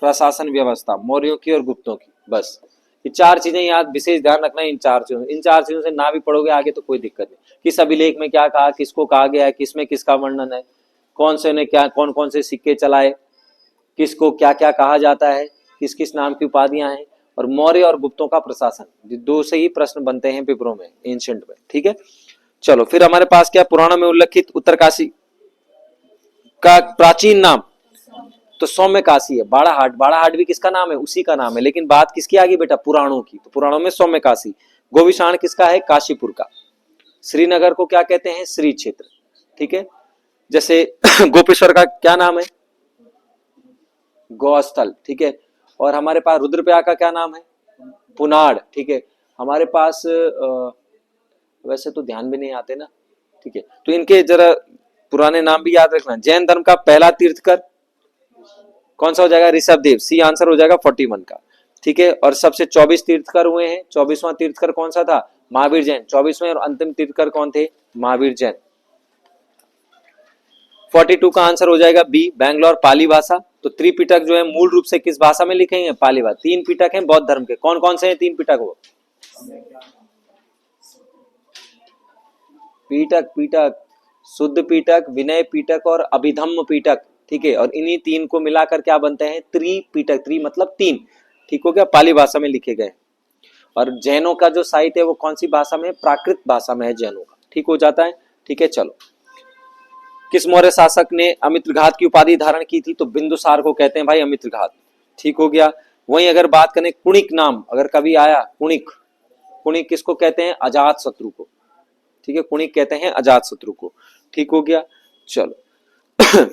प्रशासन व्यवस्था मौर्यों की और गुप्तों की। बस ये 4 चीजें याद विशेष ध्यान रखना है इन 4 चीजों। इन 4 चीजों से ना भी पढ़ोगे आगे तो कोई दिक्कत नहीं। किस अभिलेख में क्या कहा, किसको कहा गया है, किसमें किसका वर्णन है, कौन से ने क्या कौन कौन से सिक्के चलाए, किसको क्या क्या कहा जाता है, किस किस नाम की उपाधियां हैं, और मौर्य और गुप्तों का प्रशासन। 2 से ही प्रश्न बनते हैं पेपरों में एंशिएंट में। ठीक है, चलो फिर हमारे पास क्या, पुराणों में उल्लेखित उत्तरकाशी का प्राचीन नाम तो सौम्य काशी है। बाड़ाहाट, बाड़ाहाट भी किसका नाम है? उसी का नाम है, लेकिन बात किसकी आ गई बेटा? पुराणों की। तो पुराणों में सौम्य काशी। गोविशाण किसका है? काशीपुर का। श्रीनगर को क्या कहते हैं? श्री क्षेत्र। ठीक है, जैसे गोपेश्वर का क्या नाम है? गौस्थल। ठीक है, और हमारे पास रुद्रप्रयाग का क्या नाम है? पुनाड़। ठीक है, हमारे पास वैसे तो ध्यान भी नहीं आते ना। ठीक है, तो इनके जरा पुराने नाम भी याद रखना। जैन धर्म का पहला तीर्थकर कौन सा हो जाएगा? ऋषभदेव। सी आंसर हो जाएगा 41 का। ठीक है, और सबसे 24 तीर्थकर हुए हैं। 24वां तीर्थकर कौन सा था? महावीर जैन। 24वें और अंतिम तीर्थकर कौन थे? महावीर जैन। 42 का आंसर हो जाएगा बी, बैंगलोर। पाली भाषा। तो त्रिपिटक जो है मूल रूप से किस भाषा में लिखे हैं? पाली भाषा। 3 पिटक हैं बौद्ध धर्म के, कौन कौन से हैं 3 पिटक? वो पीटक, पीटक, शुद्ध पीटक, विनय पीटक और अभिधम्म पीटक। ठीक है, और इन्हीं 3 को मिलाकर क्या बनते हैं? त्रिपिटक। त्रि मतलब 3। ठीक हो गया, पाली भाषा में लिखे गए। और जैनों का जो साहित्य है वो कौन सी भाषा में है, प्राकृत भाषा में है जैनों का, ठीक हो जाता है। ठीक है, चलो किस मौर्य शासक ने अमित्रघात की उपाधि धारण की थी, तो बिंदुसार को कहते हैं भाई अमित्रघात, ठीक हो गया। वहीं अगर बात करें कुणिक नाम अगर कभी आया, कुणिक, कुणिक किसको कहते हैं, अजात शत्रु को, ठीक है, कुणिक कहते हैं अजात शत्रु को, ठीक हो गया। चलो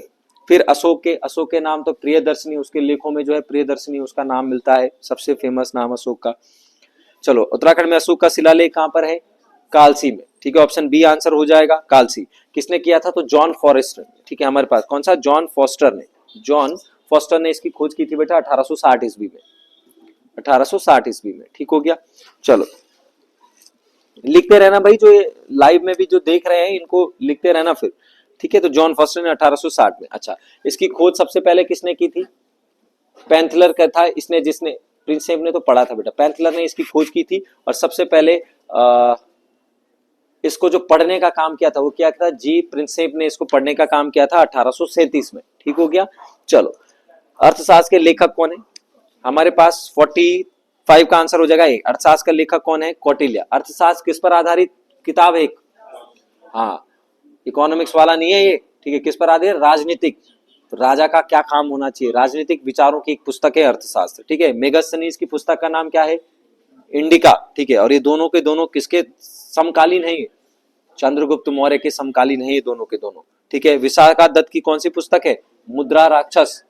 फिर अशोक के नाम तो प्रियदर्शनी, उसके लेखों में जो है प्रियदर्शनी उसका नाम मिलता है, सबसे फेमस नाम अशोक का। चलो उत्तराखंड में अशोक का शिलालेख कहां पर है, कालसी में, ठीक है, ऑप्शन बी आंसर हो जाएगा कालसी। किसने किया था, तो जॉन फॉरेस्टर, ठीक है, हमारे पास कौन सा, जॉन फॉस्टर ने, जॉन फॉस्टर ने इसकी खोज की थी बेटा 1860 ईस्वी में, 1860 ईस्वी में, ठीक हो गया। चलो लिखते रहना भाई, जो लाइव में भी जो देख रहे हैं इनको लिखते रहना फिर, ठीक है। तो जॉन फॉस्टर ने 1860 में, अच्छा इसकी खोज सबसे पहले किसने की थी, पैंथलर का था, इसने जिसने प्रिंसेप ने तो पढ़ा था बेटा, पैंथलर ने इसकी खोज की थी और सबसे पहले इसको जो पढ़ने का काम किया था वो क्या था, जी प्रिंसेप ने इसको पढ़ने का काम किया था 1837 में, ठीक हो गया। चलो अर्थशास्त्र के लेखक कौन है, हमारे पास 45 का आंसर हो जाएगा ए। अर्थशास्त्र का लेखक कौन है, कौटिल्य। अर्थशास्त्र किस पर आधारित किताब है, हाँ इकोनॉमिक्स वाला नहीं है ये, ठीक है, किस पर आधारित, राजनीतिक, राजा का क्या काम होना चाहिए, राजनीतिक विचारों की एक पुस्तक है अर्थशास्त्र, ठीक है। मेगस्थनीज की पुस्तक का नाम क्या है, इंडिका, ठीक है। और ये दोनों के दोनों किसके समकालीन है, चंद्रगुप्त मौर्य के समकालीन है ये दोनों के दोनों, ठीक है। विशाखा दत्त की कौन सी पुस्तक है, मुद्रा राक्षस,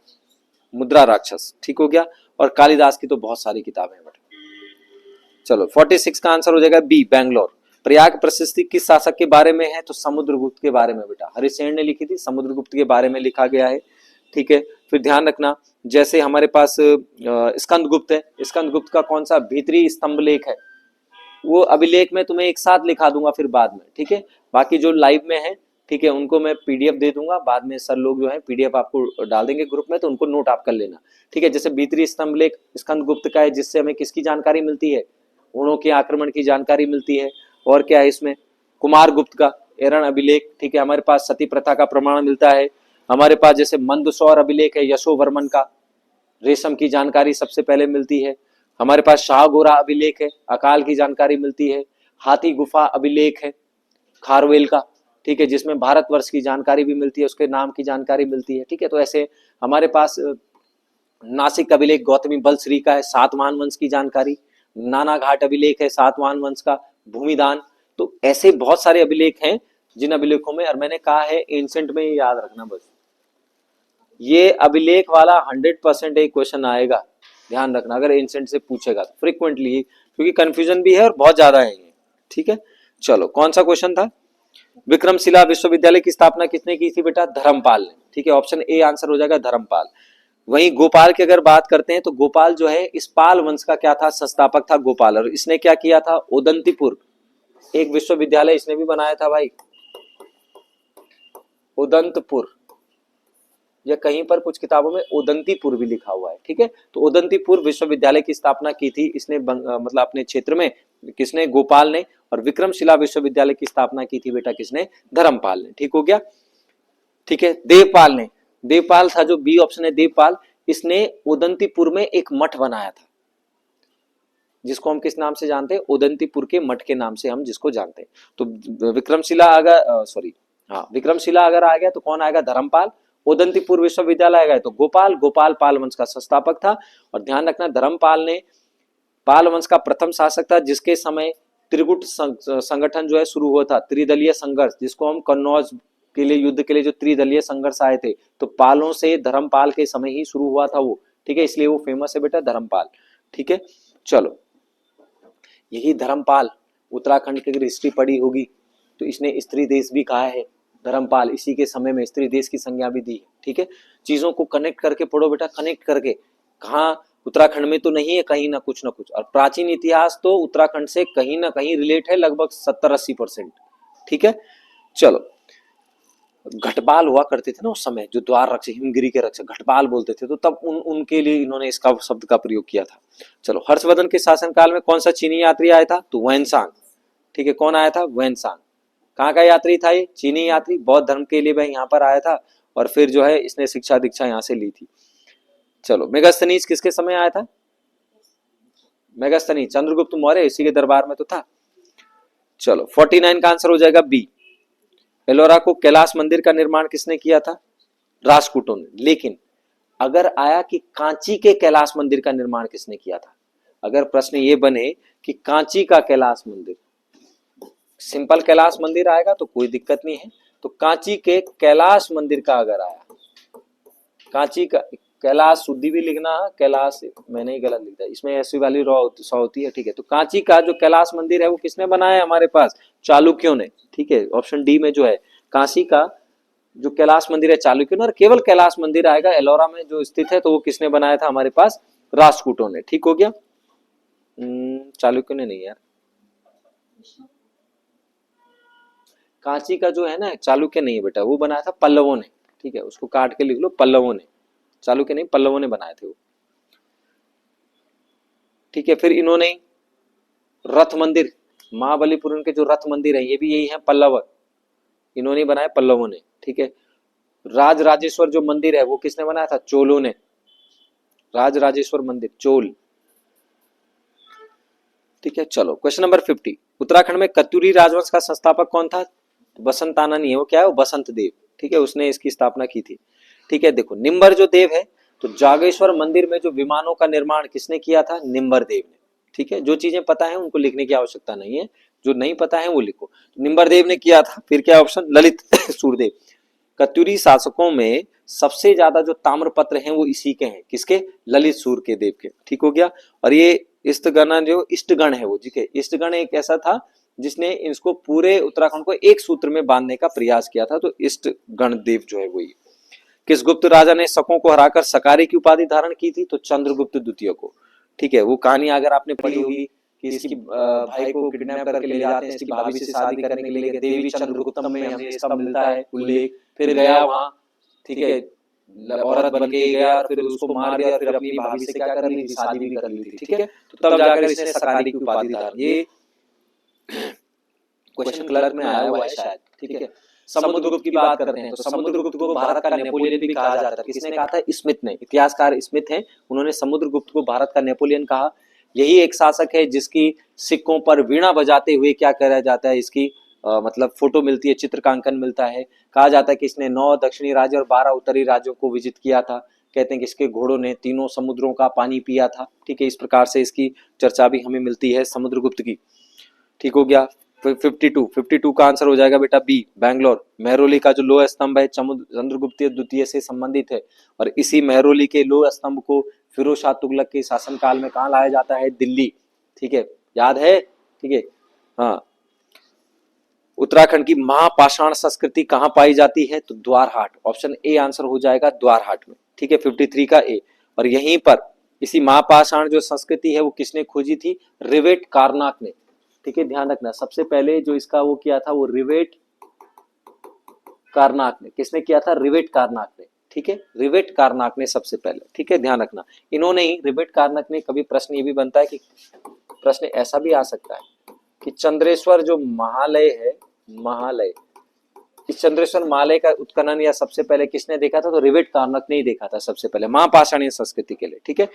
मुद्रा राक्षस, ठीक हो गया। और कालिदास की तो बहुत सारी किताबें हैं बेटा। चलो 46 का आंसर हो जाएगा बी, बैंगलोर। प्रयाग प्रशस्ति किस शासक के बारे में है, तो समुद्रगुप्त के बारे में बेटा, हरिसेन ने लिखी थी, समुद्रगुप्त के बारे में लिखा गया है, ठीक है। फिर ध्यान रखना जैसे हमारे पास स्कंदगुप्त है, स्कंदगुप्त का कौन सा भीतरी स्तंभ लेख है, वो अभिलेख में तुम्हें एक साथ लिखा दूंगा फिर बाद में, ठीक है। बाकी जो लाइव में है, ठीक है, उनको मैं पीडीएफ दे दूंगा बाद में, सर लोग जो है पीडीएफ आपको डाल देंगे ग्रुप में, तो उनको नोट आप कर लेना, ठीक है। जैसे भीतरी स्तंभ लेख स्कंदगुप्त का है, जिससे हमें किसकी जानकारी मिलती है, उनों के आक्रमण की जानकारी मिलती है। और क्या है इसमें, कुमार गुप्त का एरण अभिलेख, ठीक है, हमारे पास सती प्रथा का प्रमाण मिलता है। हमारे पास जैसे मंदसौर अभिलेख है, यशोवर्मन का रेशम की जानकारी सबसे पहले मिलती है। हमारे पास शाहगोरा अभिलेख है, अकाल की जानकारी मिलती है। हाथी गुफा अभिलेख है खारवेल का, ठीक है, जिसमें भारतवर्ष की जानकारी भी मिलती है, उसके नाम की जानकारी मिलती है, ठीक है। तो ऐसे हमारे पास नासिक अभिलेख गौतमी बलश्री का है, सातवाहन वंश की जानकारी। नाना घाट अभिलेख है सातवाहन वंश का, भूमिदान। तो ऐसे बहुत सारे अभिलेख हैं जिन अभिलेखों में, और मैंने कहा है एंशिएंट में, याद रखना बस, ये अभिलेख वाला 100% एक क्वेश्चन आएगा, ध्यान रखना अगर एंशिएंट से पूछेगा तो फ्रीक्वेंटली, क्योंकि कंफ्यूजन भी है और बहुत ज्यादा है ये, ठीक है। चलो कौन सा क्वेश्चन था, विक्रमशिला विश्वविद्यालय की स्थापना किसने की थी बेटा, धर्मपाल ने, ठीक है, ऑप्शन ए आंसर हो जाएगा धर्मपाल। वहीं गोपाल की अगर बात करते हैं तो गोपाल जो है इस पाल वंश का क्या था, संस्थापक था गोपाल, और इसने क्या किया था, उदंतीपुर एक विश्वविद्यालय इसने भी बनाया था भाई, उदंतपुर, या कहीं पर कुछ किताबों में उदंतीपुर भी लिखा हुआ है, ठीक है। तो उदंतीपुर विश्वविद्यालय की स्थापना की थी इसने, मतलब अपने क्षेत्र में, किसने, गोपाल ने। और विक्रमशिला विश्वविद्यालय की स्थापना की थी बेटा किसने, धर्मपाल ने, ठीक हो गया। ठीक है, देवपाल ने, देवपाल था जो बी ऑप्शन है देवपाल, इसने उदंतीपुर में एक मठ बनाया था, जिसको हम किस नाम से जानते हैं, उदंतीपुर के मठ के नाम से हम जिसको जानते हैं। तो विक्रमशिला अगर विक्रमशिला अगर आ गया तो कौन आएगा, धर्मपाल। उदंतीपुर विश्वविद्यालय आएगा तो गोपाल, गोपाल पाल वंश का संस्थापक था। और ध्यान रखना धर्मपाल ने पाल वंश का प्रथम शासक था जिसके समय त्रिगुट संगठन जो है शुरू हुआ था, त्रिदलीय संघर्ष, जिसको हम कन्नौज के लिए युद्ध के लिए जो त्रिदलीय संघर्ष आए थे, तो पालों से धर्मपाल के समय ही शुरू हुआ था वो, ठीक है, इसलिए वो फेमस है बेटा धर्मपाल, ठीक है। चलो यही धर्मपाल, उत्तराखंड की अगर हिस्ट्री पढ़ी होगी तो इसने स्त्री देश भी कहा है, धर्मपाल इसी के समय में स्त्री देश की संज्ञा भी दी है, ठीक है। चीजों को कनेक्ट करके पढ़ो बेटा, कनेक्ट करके, कहाँ उत्तराखंड में तो नहीं है, कहीं ना कुछ, और प्राचीन इतिहास तो उत्तराखंड से कहीं ना कहीं रिलेट है, लगभग 70-80%, ठीक है। चलो घटपाल हुआ करते थे ना उस समय, जो द्वार रक्षक, हिमगिरी के रक्षक घटपाल बोलते थे, तो तब उनके लिए इन्होंने इसका शब्द का प्रयोग किया था। चलो हर्षवर्धन के शासनकाल में कौन सा चीनी यात्री आया था, तो वैनसांग, ठीक है, कौन आया था, वैनसांग। कहाँ का यात्री था ये, चीनी यात्री, बौद्ध धर्म के लिए वह यहाँ पर आया था, और फिर जो है इसने शिक्षा दीक्षा यहाँ से ली थी। चलो मेगास्थनीज किसके समय आया था, मेगास्थनी चंद्रगुप्त मौर्य, इसी के दरबार में तो था। चलो 49 का आंसर हो जाएगा बी। एलोरा को कैलाश मंदिर का निर्माण किसने किया था? राष्ट्रकूटों ने। लेकिन अगर आया कि कांची के कैलाश मंदिर का निर्माण किसने किया था, अगर प्रश्न ये बने कि कांची का कैलाश मंदिर, सिंपल कैलाश मंदिर आएगा तो कोई दिक्कत नहीं है, तो कांची के कैलाश मंदिर का अगर आया, कांची का कैलाश शुद्धि भी लिखना, कैलाश मैंने ही गलत लिखा, इसमें ऐसी वाली सौ होती है, ठीक है। तो कांची का जो कैलाश मंदिर है वो किसने बनाया है हमारे पास? चालुक्यों ने, ठीक है। ऑप्शन डी में जो है काशी का जो कैलाश मंदिर है चालुक्यों ने, और केवल कैलाश मंदिर आएगा एलोरा में जो स्थित है, तो वो किसने बनाया था हमारे पास? राष्ट्रकूटों ने। ठीक हो गया। चालुक्यों ने नहीं यार, कांची का जो है ना चालुक्य नहीं है बेटा, वो बनाया था पल्लवों ने, ठीक है, उसको काट के लिख लो, पल्लवों ने, चालुक्य नहीं, पल्लवों ने बनाए थे वो, ठीक है। फिर इन्होंने रथ मंदिर, महाबलीपुरम के जो रथ मंदिर है ये भी यही है, पल्लव, इन्होंने बनाया, पल्लवों ने, ठीक है। राज राजेश्वर जो मंदिर है वो किसने बनाया था? चोलों ने, राज राजेश्वर मंदिर चोल, ठीक है। चलो क्वेश्चन नंबर 50, उत्तराखंड में कत्यूरी राजवंश का संस्थापक कौन था? बसंताना नहीं है वो, क्या है वो? बसंत देव, ठीक है, उसने इसकी स्थापना की थी, ठीक है। देखो निम्बर जो देव है, तो जागेश्वर मंदिर में जो विमानों का निर्माण किसने किया था? निम्बर देव ने, ठीक है। जो चीजें पता है उनको लिखने की आवश्यकता नहीं है, जो नहीं पता है वो लिखो। निम्बर देव ने किया था। फिर क्या ऑप्शन? ललित सूरदेव। कत्यूरी शासकों में सबसे ज्यादा जो ताम्रपत्र हैं वो इसी के हैं, किसके? ललित सूर के देव के, ठीक हो गया। और ये इष्टगण जो इष्टगण है वो, ठीक है, इष्टगण एक ऐसा था जिसने इसको पूरे उत्तराखंड को एक सूत्र में बांधने का प्रयास किया था, तो इष्टगण देव जो है वही। किस गुप्त राजा ने शकों को हराकर सकारी की उपाधि धारण की थी? तो चंद्रगुप्त द्वितीय को, ठीक है। वो कहानी अगर आपने पढ़ी होगी कि इसकी भाई को किडनैप करके ले जाते हैं, इसकी भाभी से शादी करने के लिए, देवी चंद्रगुप्तम में हमें इसका मिलता है उल्लेख। फिर गया वहां, ठीक है, औरत बन के गया और फिर उसको मार दिया, फिर अपनी भाभी से क्या कर ली थी? शादी भी कर ली थी, ठीक है। तो तब जाकर इसने सकारी की उपाधि धारण, ये क्वेश्चन क्लर्क में आया हुआ है शायद, ठीक है। समुद्रगुप्त की बात करते हैं तो समुद्रगुप्त को भारत का नेपोलियन भी कहा जाता है। किसने कहा था? स्मिथ ने, इतिहासकार स्मिथ हैं, उन्होंने समुद्रगुप्त को भारत का नेपोलियन कहा। यही एक शासक है जिसकी सिक्कों पर वीणा बजाते हुए क्या करा जाता है, इसकी मतलब फोटो मिलती है, चित्रकांकन मिलता है। कहा जाता है कि इसने 9 दक्षिणी राज्य और 12 उत्तरी राज्यों को विजिट किया था। कहते हैं कि इसके घोड़ों ने तीनों समुद्रों का पानी पिया था, ठीक है। इस प्रकार से इसकी चर्चा भी हमें मिलती है समुद्रगुप्त की, ठीक हो गया। 52 का आंसर हो जाएगा बेटा बी, बैंगलोर। मेहरौली का जो लोह स्तंभ है चंद्रगुप्त द्वितीय से संबंधित है, और इसी मेहरौली के लोह स्तंभ को फिरोज शाह तुगलक के शासनकाल में कहाँ लाया जाता है? दिल्ली, ठीक है, याद है, ठीक है। हाँ, उत्तराखंड की महापाषाण संस्कृति कहाँ पाई जाती है? तो द्वारहाट, ऑप्शन ए आंसर हो जाएगा द्वारहाट में, ठीक है। 53 का ए। और यहीं पर इसी महापाषाण जो संस्कृति है वो किसने खोजी थी? रिवेट कारनाक ने, ठीक है, ध्यान रखना। सबसे पहले जो इसका वो किया था वो रिवेट कारनाक ने, किसने किया था? रिवेट कारनाक ने, ठीक है, रिवेट कारनाक ने सबसे पहले, ठीक है, ध्यान रखना। इन्होंने ही, रिवेट कारनाक ने, कभी प्रश्न ये भी बनता है कि प्रश्न ऐसा भी आ सकता है कि चंद्रेश्वर जो महालय है, महालय, इस चंद्रेश्वर महालय का उत्खनन या सबसे पहले किसने देखा था? तो रिवेट कारनाक ने ही देखा था सबसे पहले, महापाषाणीय संस्कृति के लिए, ठीक है।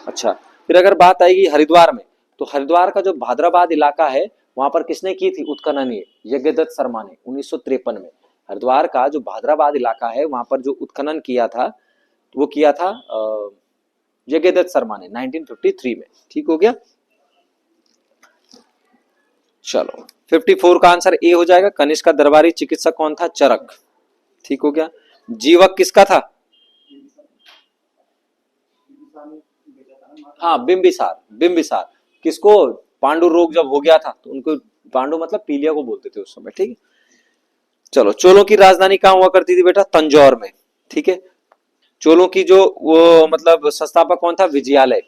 अच्छा, फिर अगर बात आएगी हरिद्वार में, तो हरिद्वार का जो भाद्राबाद इलाका है वहां पर किसने की थी उत्खनन? यज्ञदत्त शर्मा ने 1953 में। हरिद्वार का जो भाद्राबाद इलाका है वहां पर जो उत्खनन किया था वो किया था यज्ञदत्त शर्मा ने 1953 में, ठीक हो गया। चलो 54 का आंसर ए हो जाएगा। कनिष्क का दरबारी चिकित्सक कौन था? चरक, ठीक हो गया। जीवक किसका था? हाँ, बिंबिसार, बिंबिसार। किसको? पांडु रोग जब हो गया था तो उनको, पांडु मतलब पीलिया को बोलते थे उस समय, ठीक है। चलो, चोलों की राजधानी कहाँ हुआ करती थी बेटा? तंजौर में, ठीक है। चोलों की जो वो मतलब संस्थापक कौन था? विजयालय,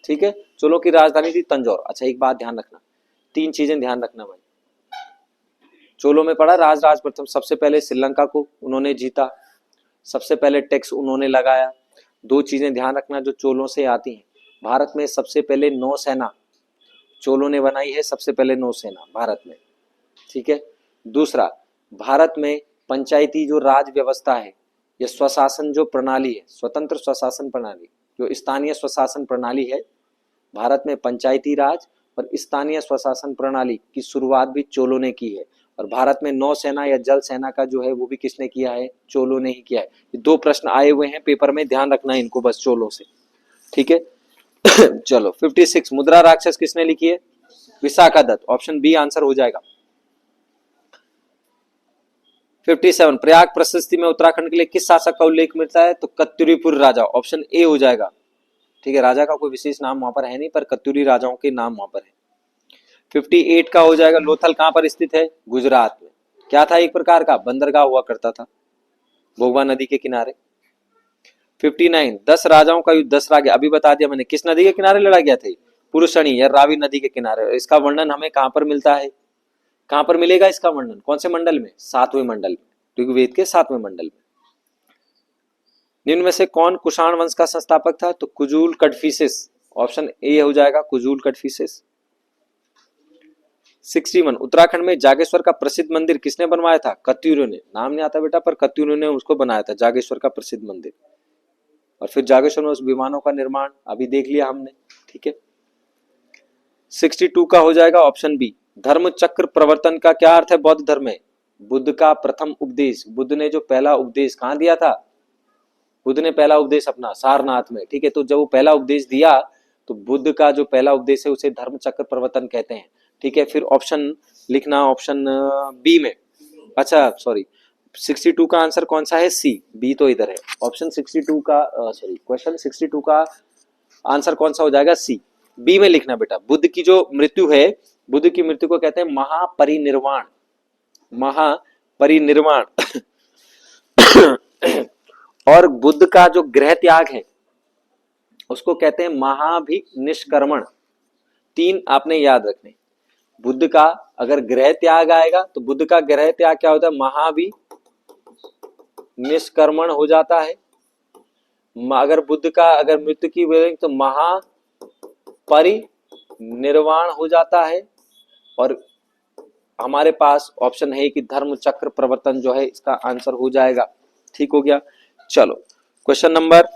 ठीक है। चोलों की राजधानी थी तंजौर। अच्छा, एक बात ध्यान रखना, 3 चीजें ध्यान रखना भाई। चोलों में पड़ा राज प्रथम, सबसे पहले श्रीलंका को उन्होंने जीता, सबसे पहले टैक्स उन्होंने लगाया। 2 चीजें ध्यान रखना जो चोलों से आती हैं, भारत में सबसे पहले नौसेना चोलों ने बनाई है, सबसे पहले नौसेना भारत में, ठीक है। दूसरा, भारत में पंचायती जो राज व्यवस्था है या स्वशासन जो प्रणाली है, स्वतंत्र स्वशासन प्रणाली, जो स्थानीय स्वशासन प्रणाली है, भारत में पंचायती राज और स्थानीय स्वशासन प्रणाली की शुरुआत भी चोलों ने की है। और भारत में नौसेना या जल सेना का जो है वो भी किसने किया है? चोलों ने ही किया है। ये 2 प्रश्न आए हुए हैं पेपर में, ध्यान रखना है इनको बस चोलों से, ठीक है। चलो 56, मुद्रा राक्षस किसने लिखी है? विशाखादत्त, ऑप्शन बी आंसर हो जाएगा। 57, प्रयाग प्रशस्ति में उत्तराखंड के लिए किस शासक का उल्लेख मिलता है? तो कत्यूरीपुर राजा, ऑप्शन ए हो जाएगा, ठीक है। राजा का कोई विशेष नाम वहां पर है नहीं, पर कत्यूरी राजाओं के नाम वहां पर है। 58 का हो जाएगा, लोथल कहां पर स्थित है? गुजरात में। क्या था? एक प्रकार का बंदरगाह हुआ करता था भोगवा नदी के किनारे। 59, 10 राजाओं का युद्ध दसरा गया, अभी बता दिया मैंने, किस नदी के किनारे लड़ा गया था? पुरुषणी या रावी नदी के किनारे। इसका वर्णन हमें कहां पर मिलता है? कहां पर मिलेगा इसका वर्णन? कौन से मंडल में? 7वें मंडल में, ऋग्वेद के 7वें मंडल में। निम्न में से कौन कुषाण वंश का संस्थापक था? तो कुजूल कडफिसेस, ऑप्शन ए हो जाएगा, कुजूल कडफिसेस। 61, उत्तराखंड में जागेश्वर का प्रसिद्ध मंदिर किसने बनवाया था? कत्यूरों ने। नाम नहीं आता बेटा, पर कत्यूरों ने उसको बनाया था, जागेश्वर का प्रसिद्ध मंदिर। और फिर जागेश्वर में उस विमानों का निर्माण अभी देख लिया हमने, ठीक है। 62 का हो जाएगा ऑप्शन बी, धर्म चक्र प्रवर्तन का क्या अर्थ है बौद्ध धर्म में? बुद्ध का प्रथम उपदेश, बुद्ध ने जो पहला उपदेश कहां दिया था? बुद्ध ने पहला उपदेश अपना सारनाथ में, ठीक है। तो जब वो पहला उपदेश दिया तो बुद्ध का जो पहला उपदेश है उसे धर्म चक्र प्रवर्तन कहते हैं, ठीक है। फिर ऑप्शन लिखना, ऑप्शन बी में, अच्छा सॉरी 62 का आंसर कौन सा है? सी, बी तो इधर है। ऑप्शन 62 का सॉरी क्वेश्चन 62 का आंसर कौन सा हो जाएगा? सी, बी में लिखना बेटा। बुद्ध की जो मृत्यु है, बुद्ध की मृत्यु को कहते हैं महापरिनिर्वाण, महापरिनिर्वाण। और बुद्ध का जो गृह त्याग है उसको कहते हैं महाभिनिष्क्रमण। 3 आपने याद रखने। बुद्ध का अगर गृह त्याग आएगा तो बुद्ध का गृह त्याग क्या होता है? महाभिनिष्क्रमण हो जाता है। अगर बुद्ध का अगर मृत्यु की वजह तो महापरिनिर्वाण हो जाता है। और हमारे पास ऑप्शन है कि धर्म चक्र प्रवर्तन जो है इसका आंसर हो जाएगा, ठीक हो गया। चलो क्वेश्चन नंबर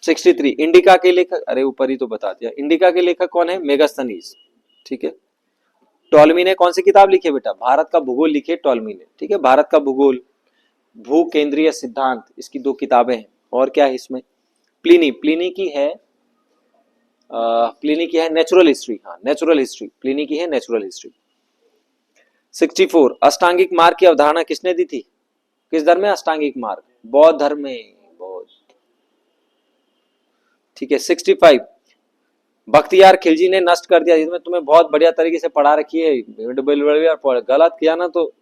63, इंडिका के लेखक, अरे ऊपर ही तो बता दिया, इंडिका के लेखक कौन है? मेगास्थनीज, ठीक है। टॉलमी ने कौन सी किताब लिखी है बेटा? भारत का भूगोल लिखी है टॉलमी ने, ठीक है। भारत का भूगोल, भू केंद्रीय सिद्धांत, इसकी 2 किताबें हैं। और क्या है इसमें? प्लिनी की है नेचुरल हिस्ट्री, हाँ नेचुरल हिस्ट्री, प्लिनी की है नेचुरल हिस्ट्री। 64, अष्टांगिक मार्ग की अवधारणा किसने दी थी? किस धर्म में अष्टांगिक मार्ग? बौद्ध धर्म में, बौद्ध, ठीक है। 65, बख्तियार खिलजी ने नष्ट कर दिया, जिसमें तुम्हें बहुत बढ़िया तरीके से पढ़ा रखी है, गलत किया ना तो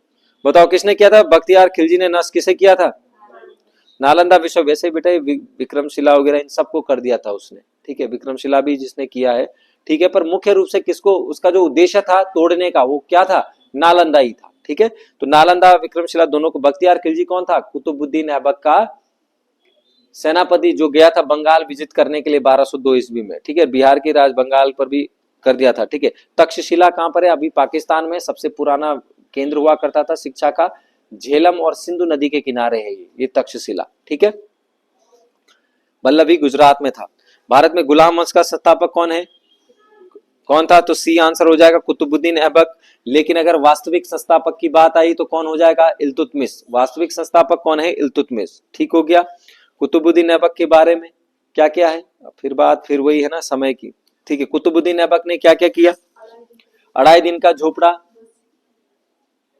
बताओ किसने किया था? बख्तियार खिलजी ने नष्ट किसे किया था? नालंदा विश्व, वैसे बेटा विक्रमशिला वगैरह इन सबको कर दिया था उसने, ठीक है। विक्रमशिला भी जिसने किया है, ठीक है। पर मुख्य रूप से किसको, उसका जो उद्देश्य था तोड़ने का, वो क्या था? नालंदा ही था, ठीक है। तो नालंदा विक्रमशिला दोनों को, बख्तियार खिलजी कौन था? कुतुबुद्दीन ऐबक का सेनापति जो गया था बंगाल विजिट करने के लिए 1202 ईस्वी में, ठीक है। बिहार के राज बंगाल पर भी कर दिया था, ठीक है। तक्षशिला कहां पर है? अभी पाकिस्तान में सबसे पुराना केंद्र हुआ करता था शिक्षा का, झेलम और सिंधु नदी के किनारे है ये तक्षशिला, ठीक है। वल्लभी गुजरात में था। भारत में गुलाम वंश का संस्थापक कौन है? कौन था? तो सी आंसर हो जाएगा, कुतुबुद्दीन ऐबक। लेकिन अगर वास्तविक संस्थापक की बात आई तो कौन हो जाएगा? इल्तुतमिश। वास्तविक संस्थापक कौन है? इल्तुतमिश, ठीक हो गया। कुतुबुद्दीन ऐबक के बारे में क्या क्या है? फिर बात फिर वही है ना समय की, ठीक है। कुतुबुद्दीन ऐबक ने क्या क्या किया? 2.5 दिन का झोपड़ा,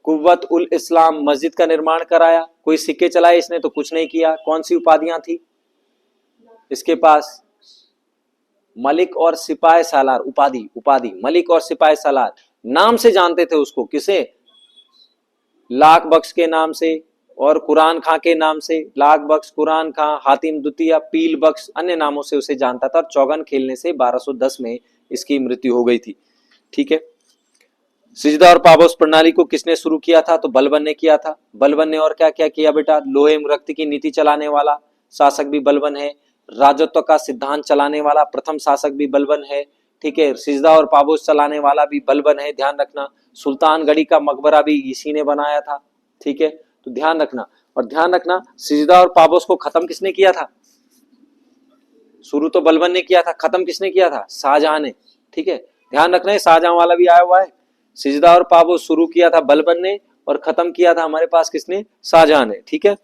कुव्वत उल इस्लाम मस्जिद का निर्माण कराया, कोई सिक्के चलाए इसने तो कुछ नहीं किया। कौन सी उपाधियां थी इसके पास? मलिक और सिपाही सालार उपाधि मलिक और सिपाही सालार, नाम से जानते थे उसको, किसे? लाख बख्श के नाम से और कुरान खां के नाम से। लाख बख्श, कुरान खां, हातिम द्वितीय, पील बख्श, अन्य नामों से उसे जानता था। चौगन खेलने से 1210 में इसकी मृत्यु हो गई थी, ठीक है। सिजदा और पाबोस प्रणाली को किसने शुरू किया था? तो बलबन ने किया था। बलबन ने और क्या क्या किया बेटा? लोहे रक्त की नीति चलाने वाला शासक भी बलबन है। राजत्व का सिद्धांत चलाने वाला प्रथम शासक भी बलबन है, ठीक है। सिजदा और पाबोस चलाने वाला भी बलबन है, ध्यान रखना। सुल्तानगढ़ी का मकबरा भी इसी ने बनाया था, ठीक है। तो ध्यान रखना, और ध्यान रखना सिजदा और पाबोस को खत्म किसने किया था? शुरू तो बलबन ने किया था, खत्म किसने किया था? शाहजहां ने। ठीक है, ध्यान रखना है, शाहजहां वाला भी आया हुआ है। सिजदा और पाबोस शुरू किया था बलबन ने और खत्म किया था हमारे पास किसने? शाहजहां ने। ठीक है,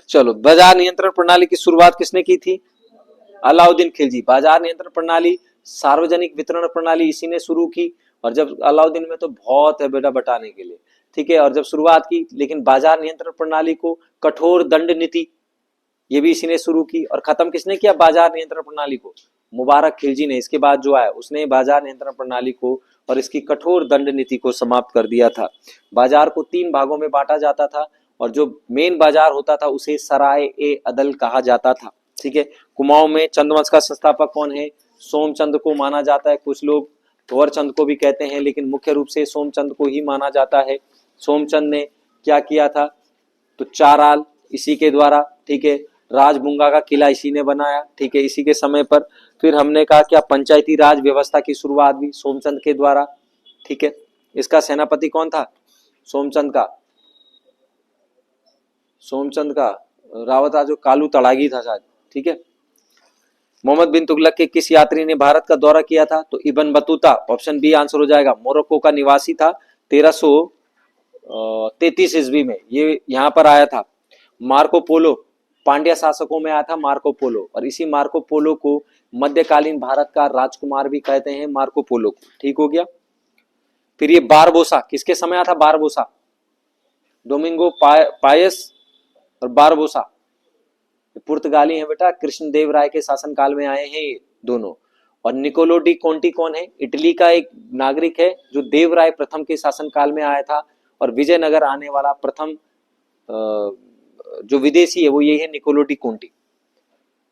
चलो, बाजार नियंत्रण प्रणाली की शुरुआत किसने की थी? अलाउद्दीन खिलजी। बाजार नियंत्रण प्रणाली, सार्वजनिक वितरण प्रणाली इसी ने शुरू की। और जब अलाउद्दीन में तो बहुत है बेटा बताने के लिए। ठीक है, और जब शुरुआत की, लेकिन बाजार नियंत्रण प्रणाली को, कठोर दंड नीति, ये भी इसी ने शुरू की। और खत्म किसने किया बाजार नियंत्रण प्रणाली को? मुबारक खिलजी ने। इसके बाद जो आया उसने बाजार नियंत्रण प्रणाली को और इसकी कठोर दंड नीति को समाप्त कर दिया था। बाजार को 3 भागों में बांटा जाता था और जो मेन बाजार होता था उसे सराय ए अदल कहा जाता था। ठीक है, कुमाऊं में चंद्रवंश का संस्थापक कौन है? सोमचंद को माना जाता है। कुछ लोग धोवरचंद को भी कहते हैं, लेकिन मुख्य रूप से सोमचंद को ही माना जाता है। सोमचंद ने क्या किया था? तो चाराल इसी के द्वारा, ठीक है, राजबुंगा का किला इसी ने बनाया। ठीक है, इसी के समय पर फिर हमने कहा क्या पंचायती राज व्यवस्था की शुरुआत भी सोमचंद के द्वारा। ठीक है, इसका सेनापति कौन था? सोमचंद का रावत जो कालू तड़ागी था शायद। ठीक है, मोहम्मद बिन तुगलक के किस यात्री ने भारत का दौरा किया था? तो Ibn Battuta. Option B answer हो जाएगा। मोरक्को का निवासी था। 1333 ईस्वी में ये यहाँ पर आया था। मार्को पोलो, पांड्या शासकों में आया था मार्को पोलो, और इसी मार्को पोलो को मध्यकालीन भारत का राजकुमार भी कहते हैं, मार्को पोलो को। ठीक हो गया। फिर ये बारबोसा किसके समय आया था? बारबोसा, डोमिंगो पायस और बारबोसा पुर्तगाली हैं बेटा, कृष्णदेव राय के शासनकाल में आए हैं ये दोनों। और निकोलो डी कोंटी कौन है? इटली का एक नागरिक है जो देवराय प्रथम के शासनकाल में आया था। और विजयनगर आने वाला प्रथम जो विदेशी है वो ये है, निकोलो डी कोंटी।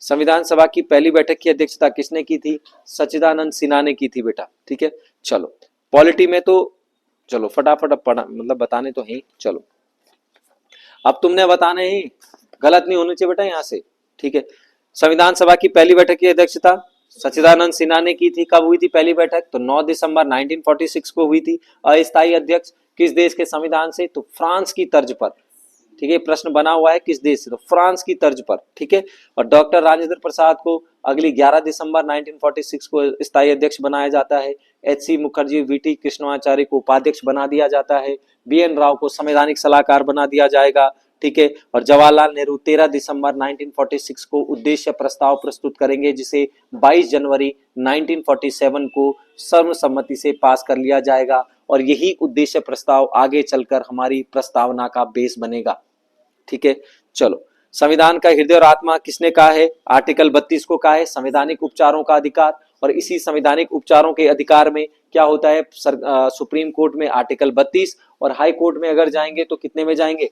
संविधान सभा की पहली बैठक की अध्यक्षता किसने की थी? सच्चिदानंद सिन्हा ने की थी बेटा। ठीक है, चलो पॉलिटी में तो चलो फटाफट पढ़ा, मतलब बताने तो है। चलो अब तुमने बताने हैं, गलत नहीं होने चाहिए बेटा यहाँ से। ठीक है, संविधान सभा की पहली बैठक की अध्यक्षता सच्चिदानंद सिन्हा ने की थी। कब हुई थी पहली बैठक? तो 9 दिसंबर 1946 को हुई थी। अस्थायी अध्यक्ष किस देश के संविधान से? तो फ्रांस की तर्ज पर। ठीक है, प्रश्न बना हुआ है किस देश से? तो फ्रांस की तर्ज पर। ठीक है, और डॉक्टर राजेंद्र प्रसाद को अगली 11 दिसंबर 1946 को स्थायी अध्यक्ष बनाया जाता है। एच.सी. मुखर्जी, वी.टी. कृष्णाचार्य को उपाध्यक्ष बना दिया जाता है। बी.एन. राव को संवैधानिक सलाहकार बना दिया जाएगा। ठीक है, और जवाहरलाल नेहरू 13 दिसंबर 1946 को उद्देश्य प्रस्ताव प्रस्तुत करेंगे, जिसे 22 जनवरी 1947 को सर्वसम्मति से पास कर लिया जाएगा। और यही उद्देश्य प्रस्ताव आगे चलकर हमारी प्रस्तावना का बेस बनेगा। ठीक है, चलो संविधान का हृदय और आत्मा किसने कहा है? आर्टिकल 32 को कहा है संवैधानिक उपचारों का अधिकार। और इसी संवैधानिक उपचारों के अधिकार में क्या होता है? सुप्रीम कोर्ट में आर्टिकल 32, और हाई कोर्ट में अगर जाएंगे तो कितने में जाएंगे?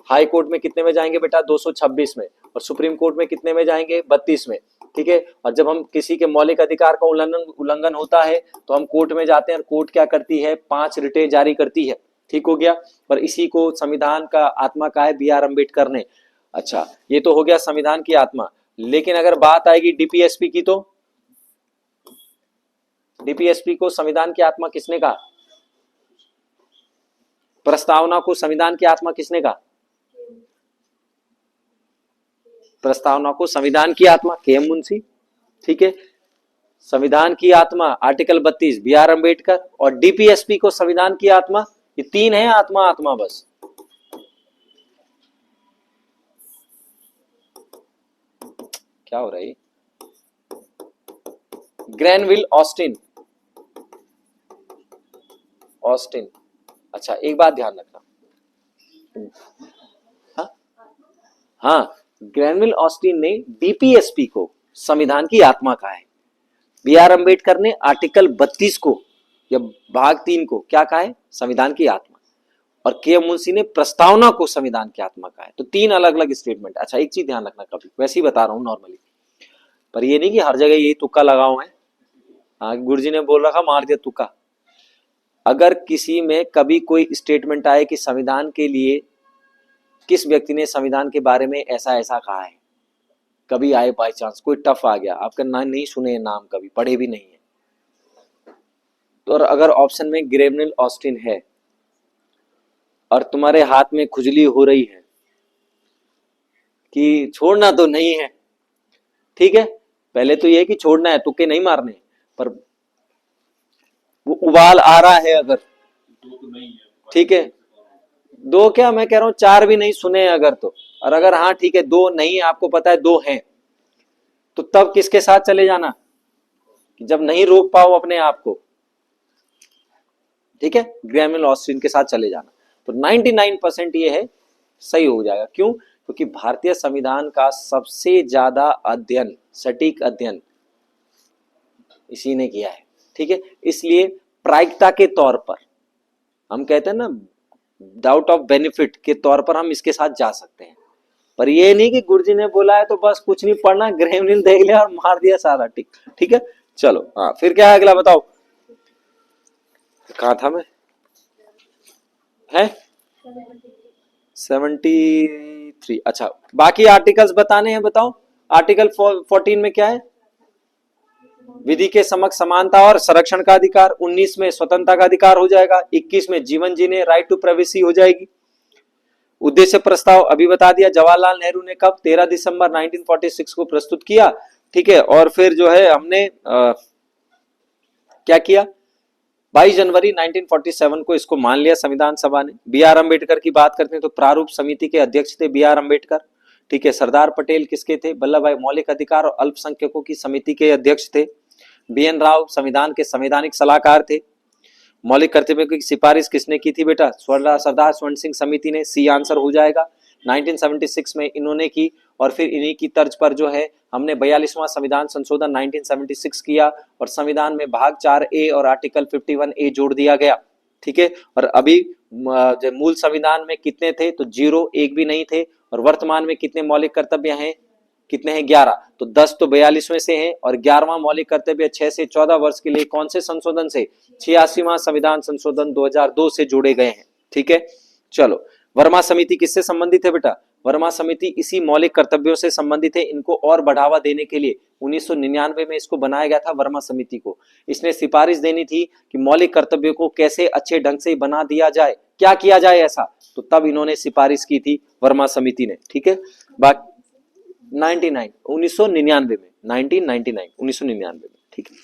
हाई कोर्ट में कितने में जाएंगे बेटा? 226 में। और सुप्रीम कोर्ट में कितने में जाएंगे? 32 में। ठीक है, और जब हम किसी के मौलिक अधिकार का उल्लंघन होता है तो हम कोर्ट में जाते हैं, और कोर्ट क्या करती है? 5 रिटें जारी करती है। ठीक हो गया, और इसी को संविधान का आत्मा कहा है बी आर अम्बेडकर ने। अच्छा, ये तो हो गया संविधान की आत्मा। लेकिन अगर बात आएगी डीपीएसपी की, तो डीपीएसपी को संविधान की आत्मा किसने कहा? प्रस्तावना को संविधान की आत्मा किसने कहा? प्रस्तावना को संविधान की आत्मा के.एम. मुंशी। ठीक है, संविधान की आत्मा आर्टिकल 32 बी आर अम्बेडकर, और डीपीएसपी को संविधान की आत्मा, ये 3 है आत्मा आत्मा बस। क्या हो रहा है? Granville Austin. अच्छा, एक बात ध्यान रखना। हाँ हाँ, ग्रैनविल ऑस्टिन ने डीपीएसपी को संविधान की आत्मा कहा है। बी आर अम्बेडकर ने आर्टिकल 32 को या भाग 3 को क्या कहा है? संविधान की आत्मा। और के.एम. मुंशी ने प्रस्तावना को संविधान की आत्मा कहा है। तो 3 अलग अलग स्टेटमेंट। अच्छा, एक चीज ध्यान रखना, कभी वैसे ही बता रहा हूं नॉर्मली, पर ये नहीं कि हर जगह यही तुक्का लगाओ है। हाँ, गुरुजी ने बोल रखा मार दिया तुक्का। अगर किसी में कभी कोई स्टेटमेंट आए कि संविधान के लिए किस व्यक्ति ने संविधान के बारे में ऐसा ऐसा कहा है, कभी आए बाई चांस कोई टफ आ गया, आपका नाम नहीं सुने, नाम कभी पढ़े भी नहीं है, तो अगर ऑप्शन में ग्रेनविल ऑस्टिन है और तुम्हारे हाथ में खुजली हो रही है कि छोड़ना तो नहीं है, ठीक है। पहले तो ये है कि छोड़ना है, तुक्के नहीं मारने, पर वो उबाल आ रहा है अगर, ठीक है। दो क्या, मैं कह रहा हूं चार भी नहीं सुने अगर तो, और अगर हाँ ठीक है दो नहीं आपको पता है दो हैं, तो तब किसके साथ चले जाना, जब नहीं रोक पाओ अपने आप को, ठीक है, ग्रैमिल ऑस्टिन के साथ चले जाना। तो 99% ये है सही हो जाएगा। क्यों? क्योंकि भारतीय संविधान का सबसे ज्यादा अध्ययन, सटीक अध्ययन इसी ने किया है, ठीक है। इसलिए प्रायिकता के तौर पर हम कहते हैं ना, डाउट ऑफ बेनिफिट के तौर पर हम इसके साथ जा सकते हैं, पर ये नहीं कि गुरुजी ने बोला है तो बस कुछ नहीं पढ़ना, ग्रेमलिन देख लिया और मार दिया सारा टिक, ठीक है। चलो हाँ, फिर क्या है अगला बताओ, कहा था मैं, है 73। अच्छा, बाकी आर्टिकल्स बताने हैं, बताओ। आर्टिकल 14 में क्या है, विधि के समक्ष समानता और संरक्षण का अधिकार। 19 में स्वतंत्रता का अधिकार हो जाएगा। 21 में जीवन जीने, राइट टू प्राइवेसी हो जाएगी। उद्देश्य प्रस्ताव अभी बता दिया, जवाहरलाल नेहरू ने कब, 13 दिसंबर 1946 को प्रस्तुत किया, ठीक है। और फिर जो है हमने क्या किया, 22 जनवरी 1947 को इसको मान लिया संविधान सभा ने। बी आर अम्बेडकर की बात करते हैं तो प्रारूप समिति के अध्यक्ष थे बी आर अम्बेडकर, ठीक है। सरदार पटेल किसके थे, वल्लभ भाई, मौलिक अधिकार और अल्पसंख्यकों की समिति के अध्यक्ष थे। बी एन राव संविधान के संवैधानिक सलाहकार थे। मौलिक कर्तव्यों की सिफारिश किसने की थी बेटा, सरदार स्वर्ण सिंह समिति ने, सी आंसर हो जाएगा। 1976 में इन्होंने की, और फिर इन्हीं की तर्ज पर जो है हमने 42वां संविधान संशोधन 1976 किया, और संविधान में भाग 4A और आर्टिकल 51A जोड़ दिया गया, ठीक है। और अभी मूल संविधान में कितने थे, तो 0, एक भी नहीं थे। और वर्तमान में कितने मौलिक कर्तव्य हैं, कितने हैं, 11। तो 10 तो 42वें से हैं, और 11वां मौलिक कर्तव्य 6 से 14 वर्ष के लिए कौन से संशोधन से, 86वां संविधान संशोधन 2002 से जोड़े गए हैं, ठीक है। चलो, वर्मा समिति किससे संबंधित है बेटा, वर्मा समिति इसी मौलिक कर्तव्यों से संबंधित है। इनको और बढ़ावा देने के लिए 1999 में इसको बनाया गया था वर्मा समिति को। इसने सिफारिश देनी थी कि मौलिक कर्तव्यों को कैसे अच्छे ढंग से बना दिया जाए, क्या किया जाए ऐसा, तो तब इन्होंने सिफारिश की थी वर्मा समिति ने, ठीक है। बाकी 1999 में, 1999 में, ठीक है।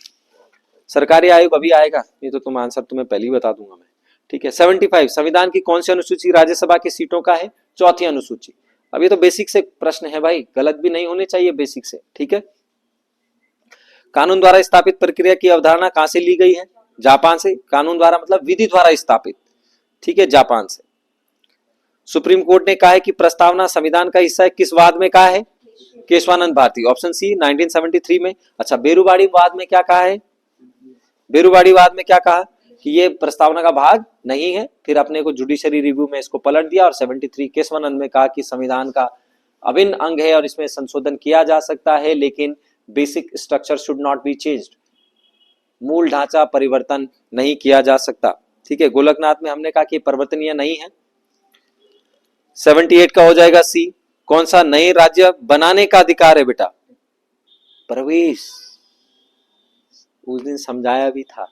सरकारी आयोग अभी आएगा, नहीं तो तुम आंसर तुम्हें पहले ही बता दूंगा मैं, ठीक है। 75 संविधान की कौन सी अनुसूची राज्यसभा की सीटों का है, चौथी अनुसूची। अब ये तो बेसिक से प्रश्न है भाई, गलत भी नहीं होने चाहिए बेसिक से, ठीक है। कानून द्वारा स्थापित प्रक्रिया की अवधारणा कहां से ली गई है, जापान से। कानून द्वारा मतलब विधि द्वारा स्थापित, ठीक है, जापान से। सुप्रीम कोर्ट ने कहा है कि प्रस्तावना संविधान का हिस्सा है, किस वाद में कहा है, केशवानंद भारती, ऑप्शन सी 1973 में। अच्छा, बेरुवाड़ी वाद में क्या कहा है, बेरुवाड़ी वाद में क्या कहा कि ये प्रस्तावना का भाग नहीं है, फिर अपने को जुडिशरी रिव्यू में इसको पलट दिया, और 73 केशवानंद में कहा कि संविधान का अभिन्न अंग है और इसमें संशोधन किया जा सकता है, लेकिन basic structure should not be changed, मूल ढांचा परिवर्तन नहीं किया जा सकता, ठीक है। गोलकनाथ में हमने कहा कि परिवर्तनीय नहीं है। 78 का हो जाएगा सी, कौन सा, नए राज्य बनाने का अधिकार है बेटा, प्रवेश। उस दिन समझाया भी था,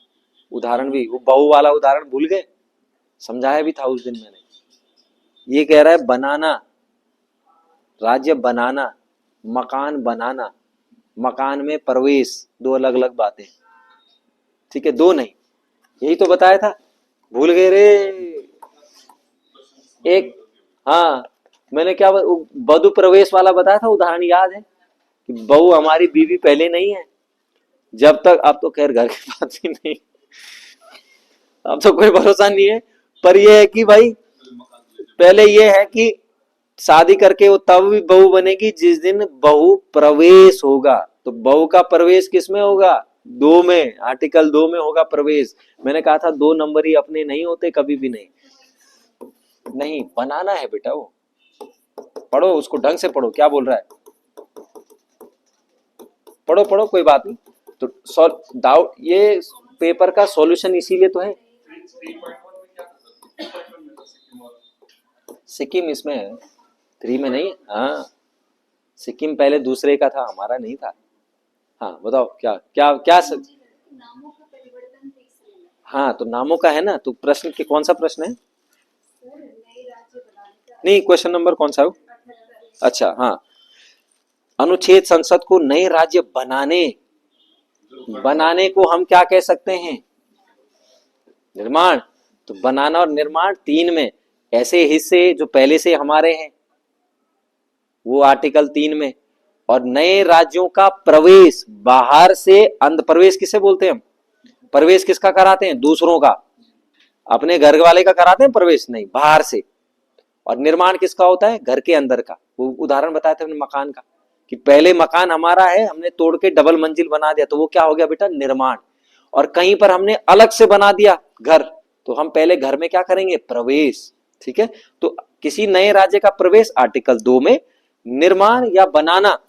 उदाहरण भी, वो बहू वाला उदाहरण भूल गए, समझाया भी था उस दिन मैंने। ये कह रहा है बनाना, राज्य बनाना, मकान बनाना, मकान में प्रवेश, दो अलग अलग बातें, ठीक है, दो नहीं, यही तो बताया था, भूल गए रे। एक, हाँ, मैंने क्या बधु प्रवेश वाला बताया था उदाहरण, याद है कि बहू हमारी बीवी पहले नहीं है जब तक, अब तो खैर घर के पास भी नहीं, अब तो कोई भरोसा नहीं है, पर यह है कि भाई पहले यह है कि शादी करके वो तब भी बहू बनेगी जिस दिन बहू प्रवेश होगा। तो बहू का प्रवेश किसमें होगा, 2 में, आर्टिकल 2 में होगा प्रवेश। मैंने कहा था 2 नंबर ही अपने नहीं होते कभी भी, नहीं नहीं बनाना है बेटा, वो पढ़ो, उसको ढंग से पढ़ो, क्या बोल रहा है, पढ़ो पढ़ो, कोई बात नहीं। तो डाउट, ये पेपर का सॉल्यूशन इसीलिए तो है। सिक्किम इसमें है, 3 में नहीं, हाँ सिक्किम पहले दूसरे का था, हमारा नहीं था। हाँ बताओ क्या क्या क्या हाँ तो नामों का है ना, तो प्रश्न के कौन सा प्रश्न है, नहीं क्वेश्चन नंबर कौन सा है, अच्छा हाँ, अनुच्छेद संसद को नए राज्य बनाने को हम क्या कह सकते हैं? निर्माण। तो बनाना और निर्माण तीन में, ऐसे हिस्से जो पहले से हमारे हैं वो आर्टिकल 3 में, और नए राज्यों का प्रवेश बाहर से, प्रवेश किसे बोलते हैं हम? प्रवेश किसका कराते हैं? दूसरों का। अपने घर वाले का कराते हैं प्रवेश? नहीं, बाहर से। और निर्माण किसका होता है? घर के अंदर का। वो उदाहरण बताया था हमने मकान का, कि पहले मकान हमारा है, हमने तोड़ के डबल मंजिल बना दिया, तो वो क्या हो गया बेटा? निर्माण। और कहीं पर हमने अलग से बना दिया घर, तो हम पहले घर में क्या करेंगे? प्रवेश। ठीक है, तो किसी नए राज्य का प्रवेश आर्टिकल 2 में, निर्माण या बनाना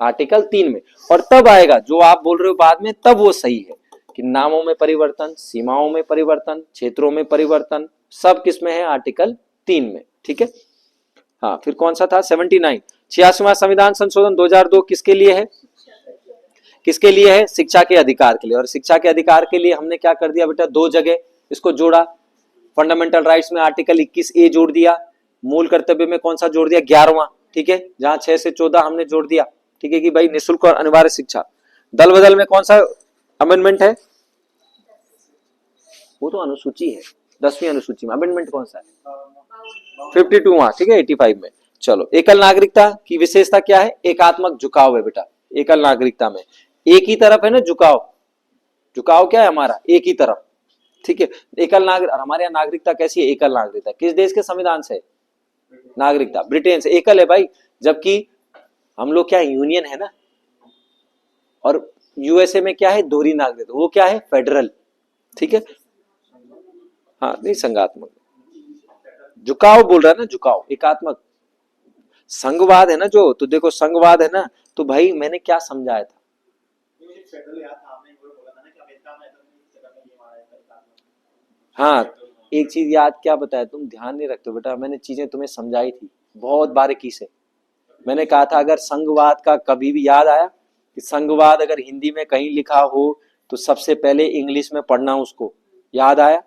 आर्टिकल 3 में। और तब आएगा जो आप बोल रहे हो बाद में, तब वो सही है कि नामों में परिवर्तन, सीमाओं में परिवर्तन, क्षेत्रों में परिवर्तन, सब किसमें है? आर्टिकल 3 में। ठीक है, हाँ। फिर कौन सा था? 79, 86वां संविधान संशोधन 2002 किसके लिए है? किसके लिए है? शिक्षा के अधिकार के लिए। और शिक्षा के अधिकार के लिए हमने क्या कर दिया बेटा? दो जगह इसको जोड़ा। फंडामेंटल राइट्स में आर्टिकल 21A जोड़ दिया, मूल कर्तव्य में कौन सा जोड़ दिया? 11वां। ठीक है, जहां 6 से 14 हमने जोड़ दिया। ठीक है, कि भाई निःशुल्क और अनिवार्य शिक्षा। दल बदल में कौन सा अमेंडमेंट है? वो तो अनुसूची है, 10वीं अनुसूची में। अमेंडमेंट कौन सा है? 52वां। ठीक है, 85 में। चलो, एकल नागरिकता की विशेषता क्या है? एकात्मक झुकाव है बेटा। एकल नागरिकता में एक ही तरफ है ना झुकाव। झुकाव क्या है हमारा? एक ही तरफ। ठीक है, एकल नागरिक। हमारे यहाँ नागरिकता कैसी है? एकल नागरिकता। किस देश के संविधान से? नागरिकता ब्रिटेन से। एकल है भाई, जबकि हम लोग क्या है? यूनियन है ना। और यूएसए में क्या है? दोहरी नागरिकता। वो क्या है? फेडरल। ठीक है, हाँ, नहीं संघात्मक। झुकाव बोल रहा है ना, झुकाव। एकात्मक। संघवाद है ना जो, तो देखो संघवाद है ना, तो भाई मैंने क्या समझाया था? हाँ, एक चीज याद क्या बताया? तुम ध्यान नहीं रखते हो बेटा, मैंने चीजें तुम्हें समझाई थी बहुत बारीकी से। मैंने कहा था अगर संघवाद का कभी भी याद आया कि संघवाद अगर हिंदी में कहीं लिखा हो तो सबसे पहले इंग्लिश में पढ़ना उसको। याद आया?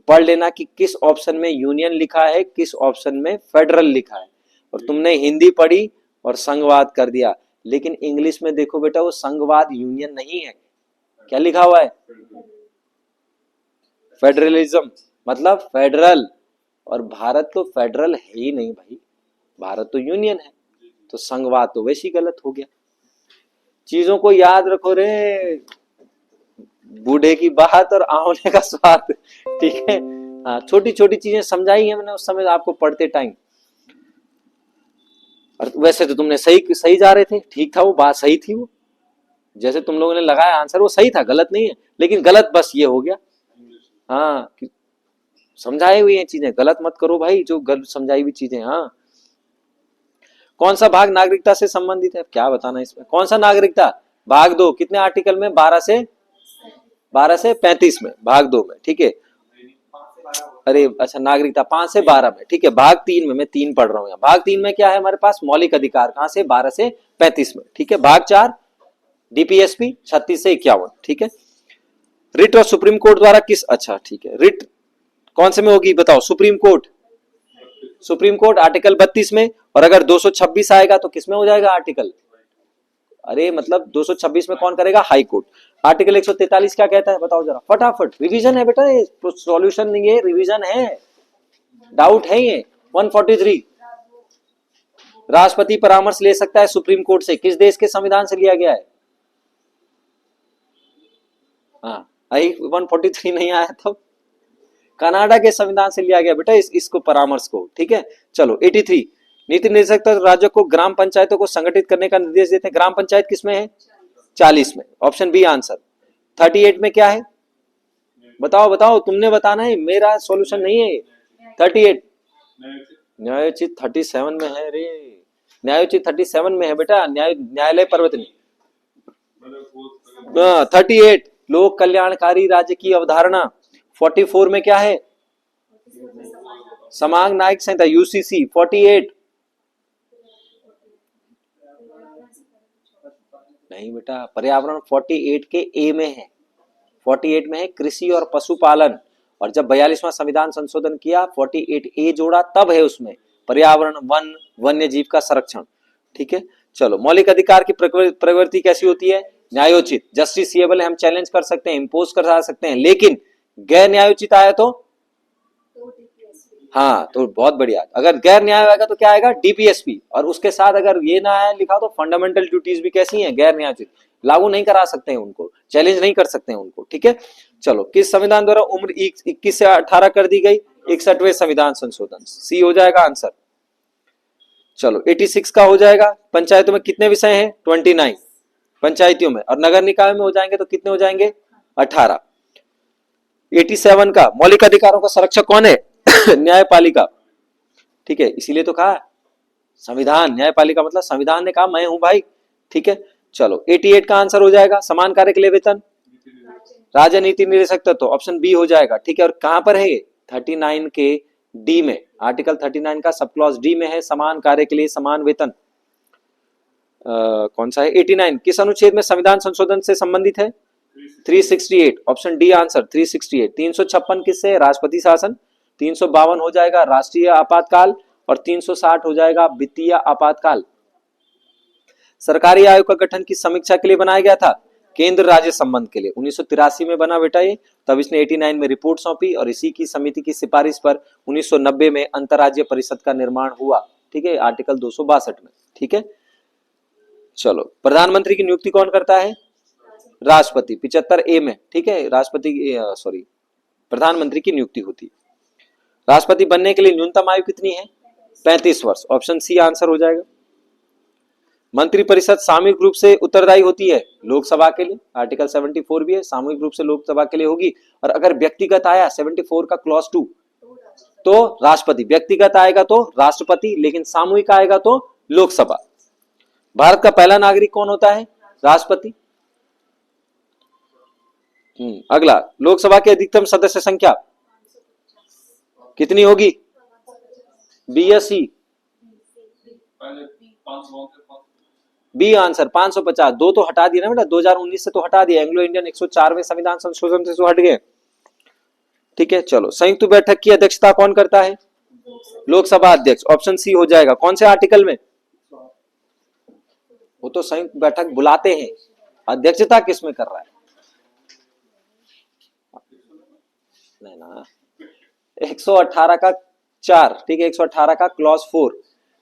पढ़ लेना कि किस ऑप्शन में यूनियन लिखा है, किस ऑप्शन में फेडरल लिखा है। और तुमने हिंदी पढ़ी और संघवाद कर दिया, लेकिन इंग्लिश में देखो बेटा, वो संघवाद यूनियन नहीं है। क्या लिखा हुआ है? फेडरलिज्म, मतलब फेडरल। और भारत तो फेडरल है ही नहीं भाई, भारत तो यूनियन है। तो संघवाद तो वैसे ही गलत हो गया। चीजों को याद रखो रे, बूढ़े की बात और आंवले का स्वाद। ठीक है, हाँ, छोटी छोटी चीजें समझाई है मैंने उस समय आपको पढ़ते टाइम। और वैसे तो तुमने सही सही जा रहे थे, ठीक था, वो बात सही थी। वो जैसे तुम लोगों ने लगाया आंसर वो सही था, गलत नहीं है, लेकिन गलत बस ये हो गया। हाँ, समझाई हुई है चीजें, गलत मत करो भाई जो गलत समझाई हुई चीजें। हाँ, कौन सा भाग नागरिकता से संबंधित है? क्या बताना इसमें? कौन सा नागरिकता? भाग 2 कितने आर्टिकल में? 12 से 35 में, भाग 2 में। ठीक है, अरे अच्छा, नागरिकता 5 से 12 में। ठीक है, भाग 3 में, मैं 3 पढ़ रहा हूँ यहाँ। भाग 3 में क्या है हमारे पास? मौलिक अधिकार। कहां से? 12 से 35 में। ठीक है, भाग 4 डीपीएसपी 36 से 51। ठीक है, रिट और सुप्रीम कोर्ट द्वारा किस, अच्छा ठीक है, रिट कौन से में होगी बताओ? Supreme court. Supreme court article 32 में। और अगर 226 आएगा तो किसमें हो जाएगा आर्टिकल? अरे मतलब 226 में कौन करेगा? High court. आर्टिकल 143 क्या कहता है बताओ जरा फटाफट। रिवीजन है बेटा, ये सॉल्यूशन नहीं है, रिवीजन है। डाउट है ये। 143, राष्ट्रपति परामर्श ले सकता है सुप्रीम कोर्ट से। किस देश के संविधान से लिया गया है? हाँ, 143 नहीं आया तब कनाडा के संविधान से लिया गया बेटा इसको, परामर्श को। ठीक है, चलो 83, नीति निर्देशक राज्य को ग्राम पंचायतों को संगठित करने का निर्देश देते हैं। ग्राम पंचायत किसमें है? 40 में। Option B answer. 38 में क्या है? बताओ बताओ, तुमने बताना है, मेरा सॉल्यूशन नहीं है। 38 न्यायोचित 37 में है रे। न्यायोचित 37 में है बेटा, न्यायालय परिवर्तन। 38 लोक कल्याणकारी राज्य की अवधारणा। 44 में क्या है? समांग न्यायिक संहिता यूसीसी। 48 नहीं बेटा, पर्यावरण 48 के ए में है। 48 में है कृषि और पशुपालन। और जब 42वां संविधान संशोधन किया 48A जोड़ा तब है उसमें। पर्यावरण, वन, वन्य जीव का संरक्षण। ठीक है, चलो मौलिक अधिकार की प्रवृत्ति कैसी होती है? न्यायोचित, जस्टिसिएबल है, हम चैलेंज कर सकते हैं, इम्पोज कर सकते हैं, लेकिन गैर न्यायोचित आया तो हाँ, तो बहुत बढ़िया। अगर गैर न्याय आएगा तो क्या आएगा? डीपीएसपी। और उसके साथ अगर ये ना आया लिखा तो फंडामेंटल ड्यूटीज भी कैसी हैं? गैर न्यायोचित, लागू नहीं करा सकते हैं उनको, चैलेंज नहीं कर सकते हैं उनको। ठीक है, चलो किस संविधान द्वारा उम्र 21 से 18 कर दी गई? 61वें संविधान संशोधन, सी हो जाएगा आंसर। चलो 86 का हो जाएगा। पंचायतों में कितने विषय हैं? 29 पंचायतियों में, और नगर निकाय में हो जाएंगे तो कितने हो जाएंगे? 18। 87 का मौलिक अधिकारों का संरक्षक कौन है? न्यायपालिका। ठीक है, इसीलिए तो कहा संविधान, न्यायपालिका मतलब संविधान ने कहा मैं हूं भाई। ठीक है, चलो 88 का आंसर हो जाएगा समान कार्य के लिए वेतन, राजनीति निदेशक तत्व, ऑप्शन बी हो जाएगा। ठीक है, और कहां पर है ये? 39 के डी में, आर्टिकल 39 का सब क्लॉज डी में है, समान कार्य के लिए समान वेतन। कौन सा है? 89 किस अनुच्छेद में संविधान संशोधन से संबंधित है? 368, ऑप्शन डी आंसर 368। 356 किससे? राष्ट्रपति शासन। 352 हो जाएगा राष्ट्रीय आपातकाल, और 360 हो जाएगा वित्तीय आपातकाल। सरकारी आयोग का गठन की समीक्षा के लिए बनाया गया था? केंद्र राज्य संबंध के लिए। 1983 में बना बेटा ये, तब इसने 89 में रिपोर्ट सौंपी, और इसी की समिति की सिफारिश पर 1990 में अंतरराज्यीय परिषद का निर्माण हुआ। ठीक है, आर्टिकल 262 में। ठीक है, चलो प्रधानमंत्री की नियुक्ति कौन करता है? राष्ट्रपति। 75 ए में। ठीक है, राष्ट्रपति सॉरी प्रधानमंत्री की नियुक्ति होती है। राष्ट्रपति बनने के लिए न्यूनतम आयु कितनी है? 35 वर्ष, ऑप्शन सी आंसर हो जाएगा। मंत्रिपरिषद सामूहिक रूप से उत्तरदायी होती है लोकसभा के लिए, आर्टिकल 74 भी है, सामूहिक रूप से लोकसभा के लिए होगी। और अगर व्यक्तिगत आया 74 का क्लॉज 2 तो राष्ट्रपति, व्यक्तिगत आएगा तो राष्ट्रपति, लेकिन सामूहिक आएगा तो लोकसभा। भारत का पहला नागरिक कौन होता है? राष्ट्रपति। अगला, लोकसभा की अधिकतम सदस्य संख्या कितनी होगी? BSc, B answer 550। दो तो हटा दिया ना बेटा, 2019 से तो हटा दिया, एंग्लो इंडियन 104वें संविधान संशोधन से तो हट गए। ठीक है, चलो संयुक्त बैठक की अध्यक्षता कौन करता है? लोकसभा अध्यक्ष, ऑप्शन सी हो जाएगा। कौन से आर्टिकल में? वो तो संयुक्त बैठक बुलाते हैं, अध्यक्षता किस में कर रहा है? नहीं ना, 118 का 4। ठीक है, 118 का क्लॉज 4,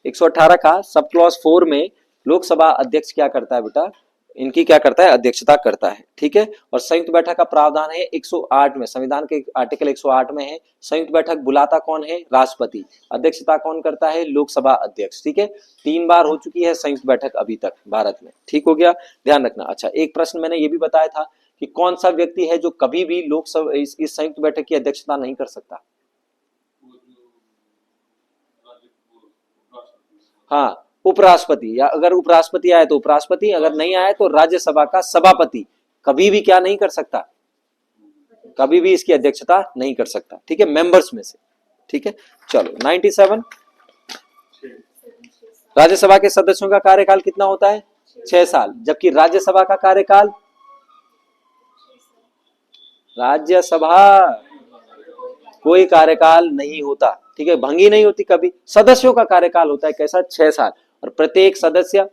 118 का सब क्लॉज 4 में लोकसभा अध्यक्ष क्या करता है बेटा? इनकी क्या करता है? अध्यक्षता करता है। ठीक है, और संयुक्त बैठक का प्रावधान है 108 में, संविधान के आर्टिकल 108 में है। संयुक्त बैठक बुलाता कौन है? राष्ट्रपति। अध्यक्षता कौन करता है? लोकसभा अध्यक्ष। ठीक है, 3 बार हो चुकी है संयुक्त बैठक अभी तक भारत में। ठीक हो गया, ध्यान रखना। अच्छा, एक प्रश्न मैंने ये भी बताया था कि कौन सा व्यक्ति है जो कभी भी लोकसभा इस संयुक्त बैठक की अध्यक्षता नहीं कर सकता? हाँ, उपराष्ट्रपति, या अगर उपराष्ट्रपति आए तो उपराष्ट्रपति, अगर नहीं आए तो राज्यसभा का सभापति कभी भी क्या नहीं कर सकता? कभी भी इसकी अध्यक्षता नहीं कर सकता। ठीक है, मेंबर्स में से। ठीक है, चलो 97, राज्यसभा के सदस्यों का कार्यकाल कितना होता है? 6 साल, जबकि राज्यसभा का कार्यकाल, राज्यसभा कोई कार्यकाल नहीं होता। ठीक है, भंगी नहीं होती कभी, सदस्यों का कार्यकाल होता है कैसा? 6 साल, और प्रत्येक सदस्य,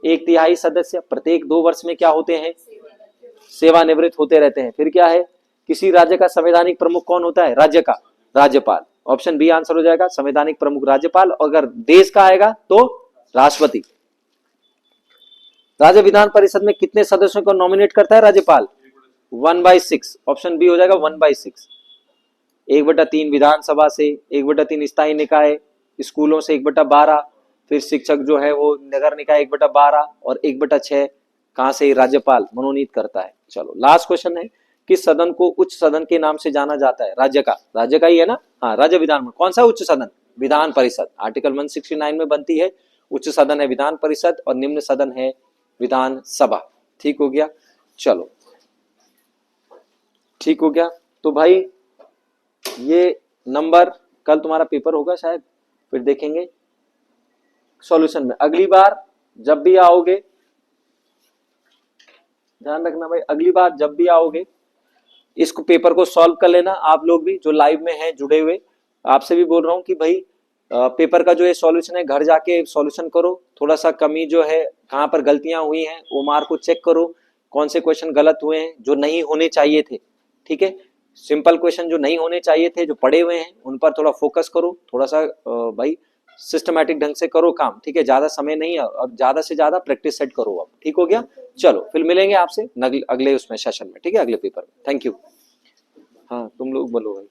1/3 सदस्य प्रत्येक 2 वर्ष में क्या होते हैं? सेवानिवृत्त होते रहते हैं। फिर क्या है? किसी राज्य का संवैधानिक प्रमुख कौन होता है? राज्य का राज्यपाल, ऑप्शन बी आंसर हो जाएगा, संवैधानिक प्रमुख राज्यपाल। अगर देश का आएगा तो राष्ट्रपति। राज्य विधान परिषद में कितने सदस्यों को नॉमिनेट करता है राज्यपाल? 1/6, ऑप्शन बी हो जाएगा 1/6। 1/3 विधानसभा से, 1/3 स्थायी निकाय, स्कूलों से 1/12, फिर शिक्षक जो है वो नगर निकाय 1/12, और 1/6 कहां से? राज्यपाल मनोनीत करता है। चलो लास्ट क्वेश्चन है, किस सदन को उच्च सदन के नाम से जाना जाता है? राज्य का ही है ना? हाँ, राज्य विधान में कौन सा उच्च सदन? विधान परिषद, आर्टिकल 169 में बनती है। उच्च सदन है विधान परिषद, और निम्न सदन है विधान सभा। ठीक हो गया, चलो ठीक हो गया। तो भाई ये नंबर, कल तुम्हारा पेपर होगा शायद, फिर देखेंगे सॉल्यूशन में। अगली बार जब भी आओगे, ध्यान रखना भाई, अगली बार जब भी आओगे इसको पेपर को सॉल्व कर लेना। आप लोग भी जो लाइव में हैं जुड़े हुए, आपसे भी बोल रहा हूं कि भाई पेपर का जो ये सॉल्यूशन है घर जाके सॉल्यूशन करो, थोड़ा सा कमी जो है कहाँ पर गलतियां हुई हैं वो मार्क को चेक करो, कौन से क्वेश्चन गलत हुए हैं जो नहीं होने चाहिए थे, ठीक है। सिंपल क्वेश्चन जो नहीं होने चाहिए थे जो पड़े हुए हैं उन पर थोड़ा फोकस करो, थोड़ा सा भाई सिस्टमैटिक ढंग से करो काम, ठीक है। ज्यादा समय नहीं है और ज्यादा से ज्यादा प्रैक्टिस सेट करो अब, ठीक हो गया। चलो फिर मिलेंगे आपसे अगले उसमें सेशन में, ठीक है, अगले पेपर में। Thank you. हाँ तुम लोग बोलो भाई।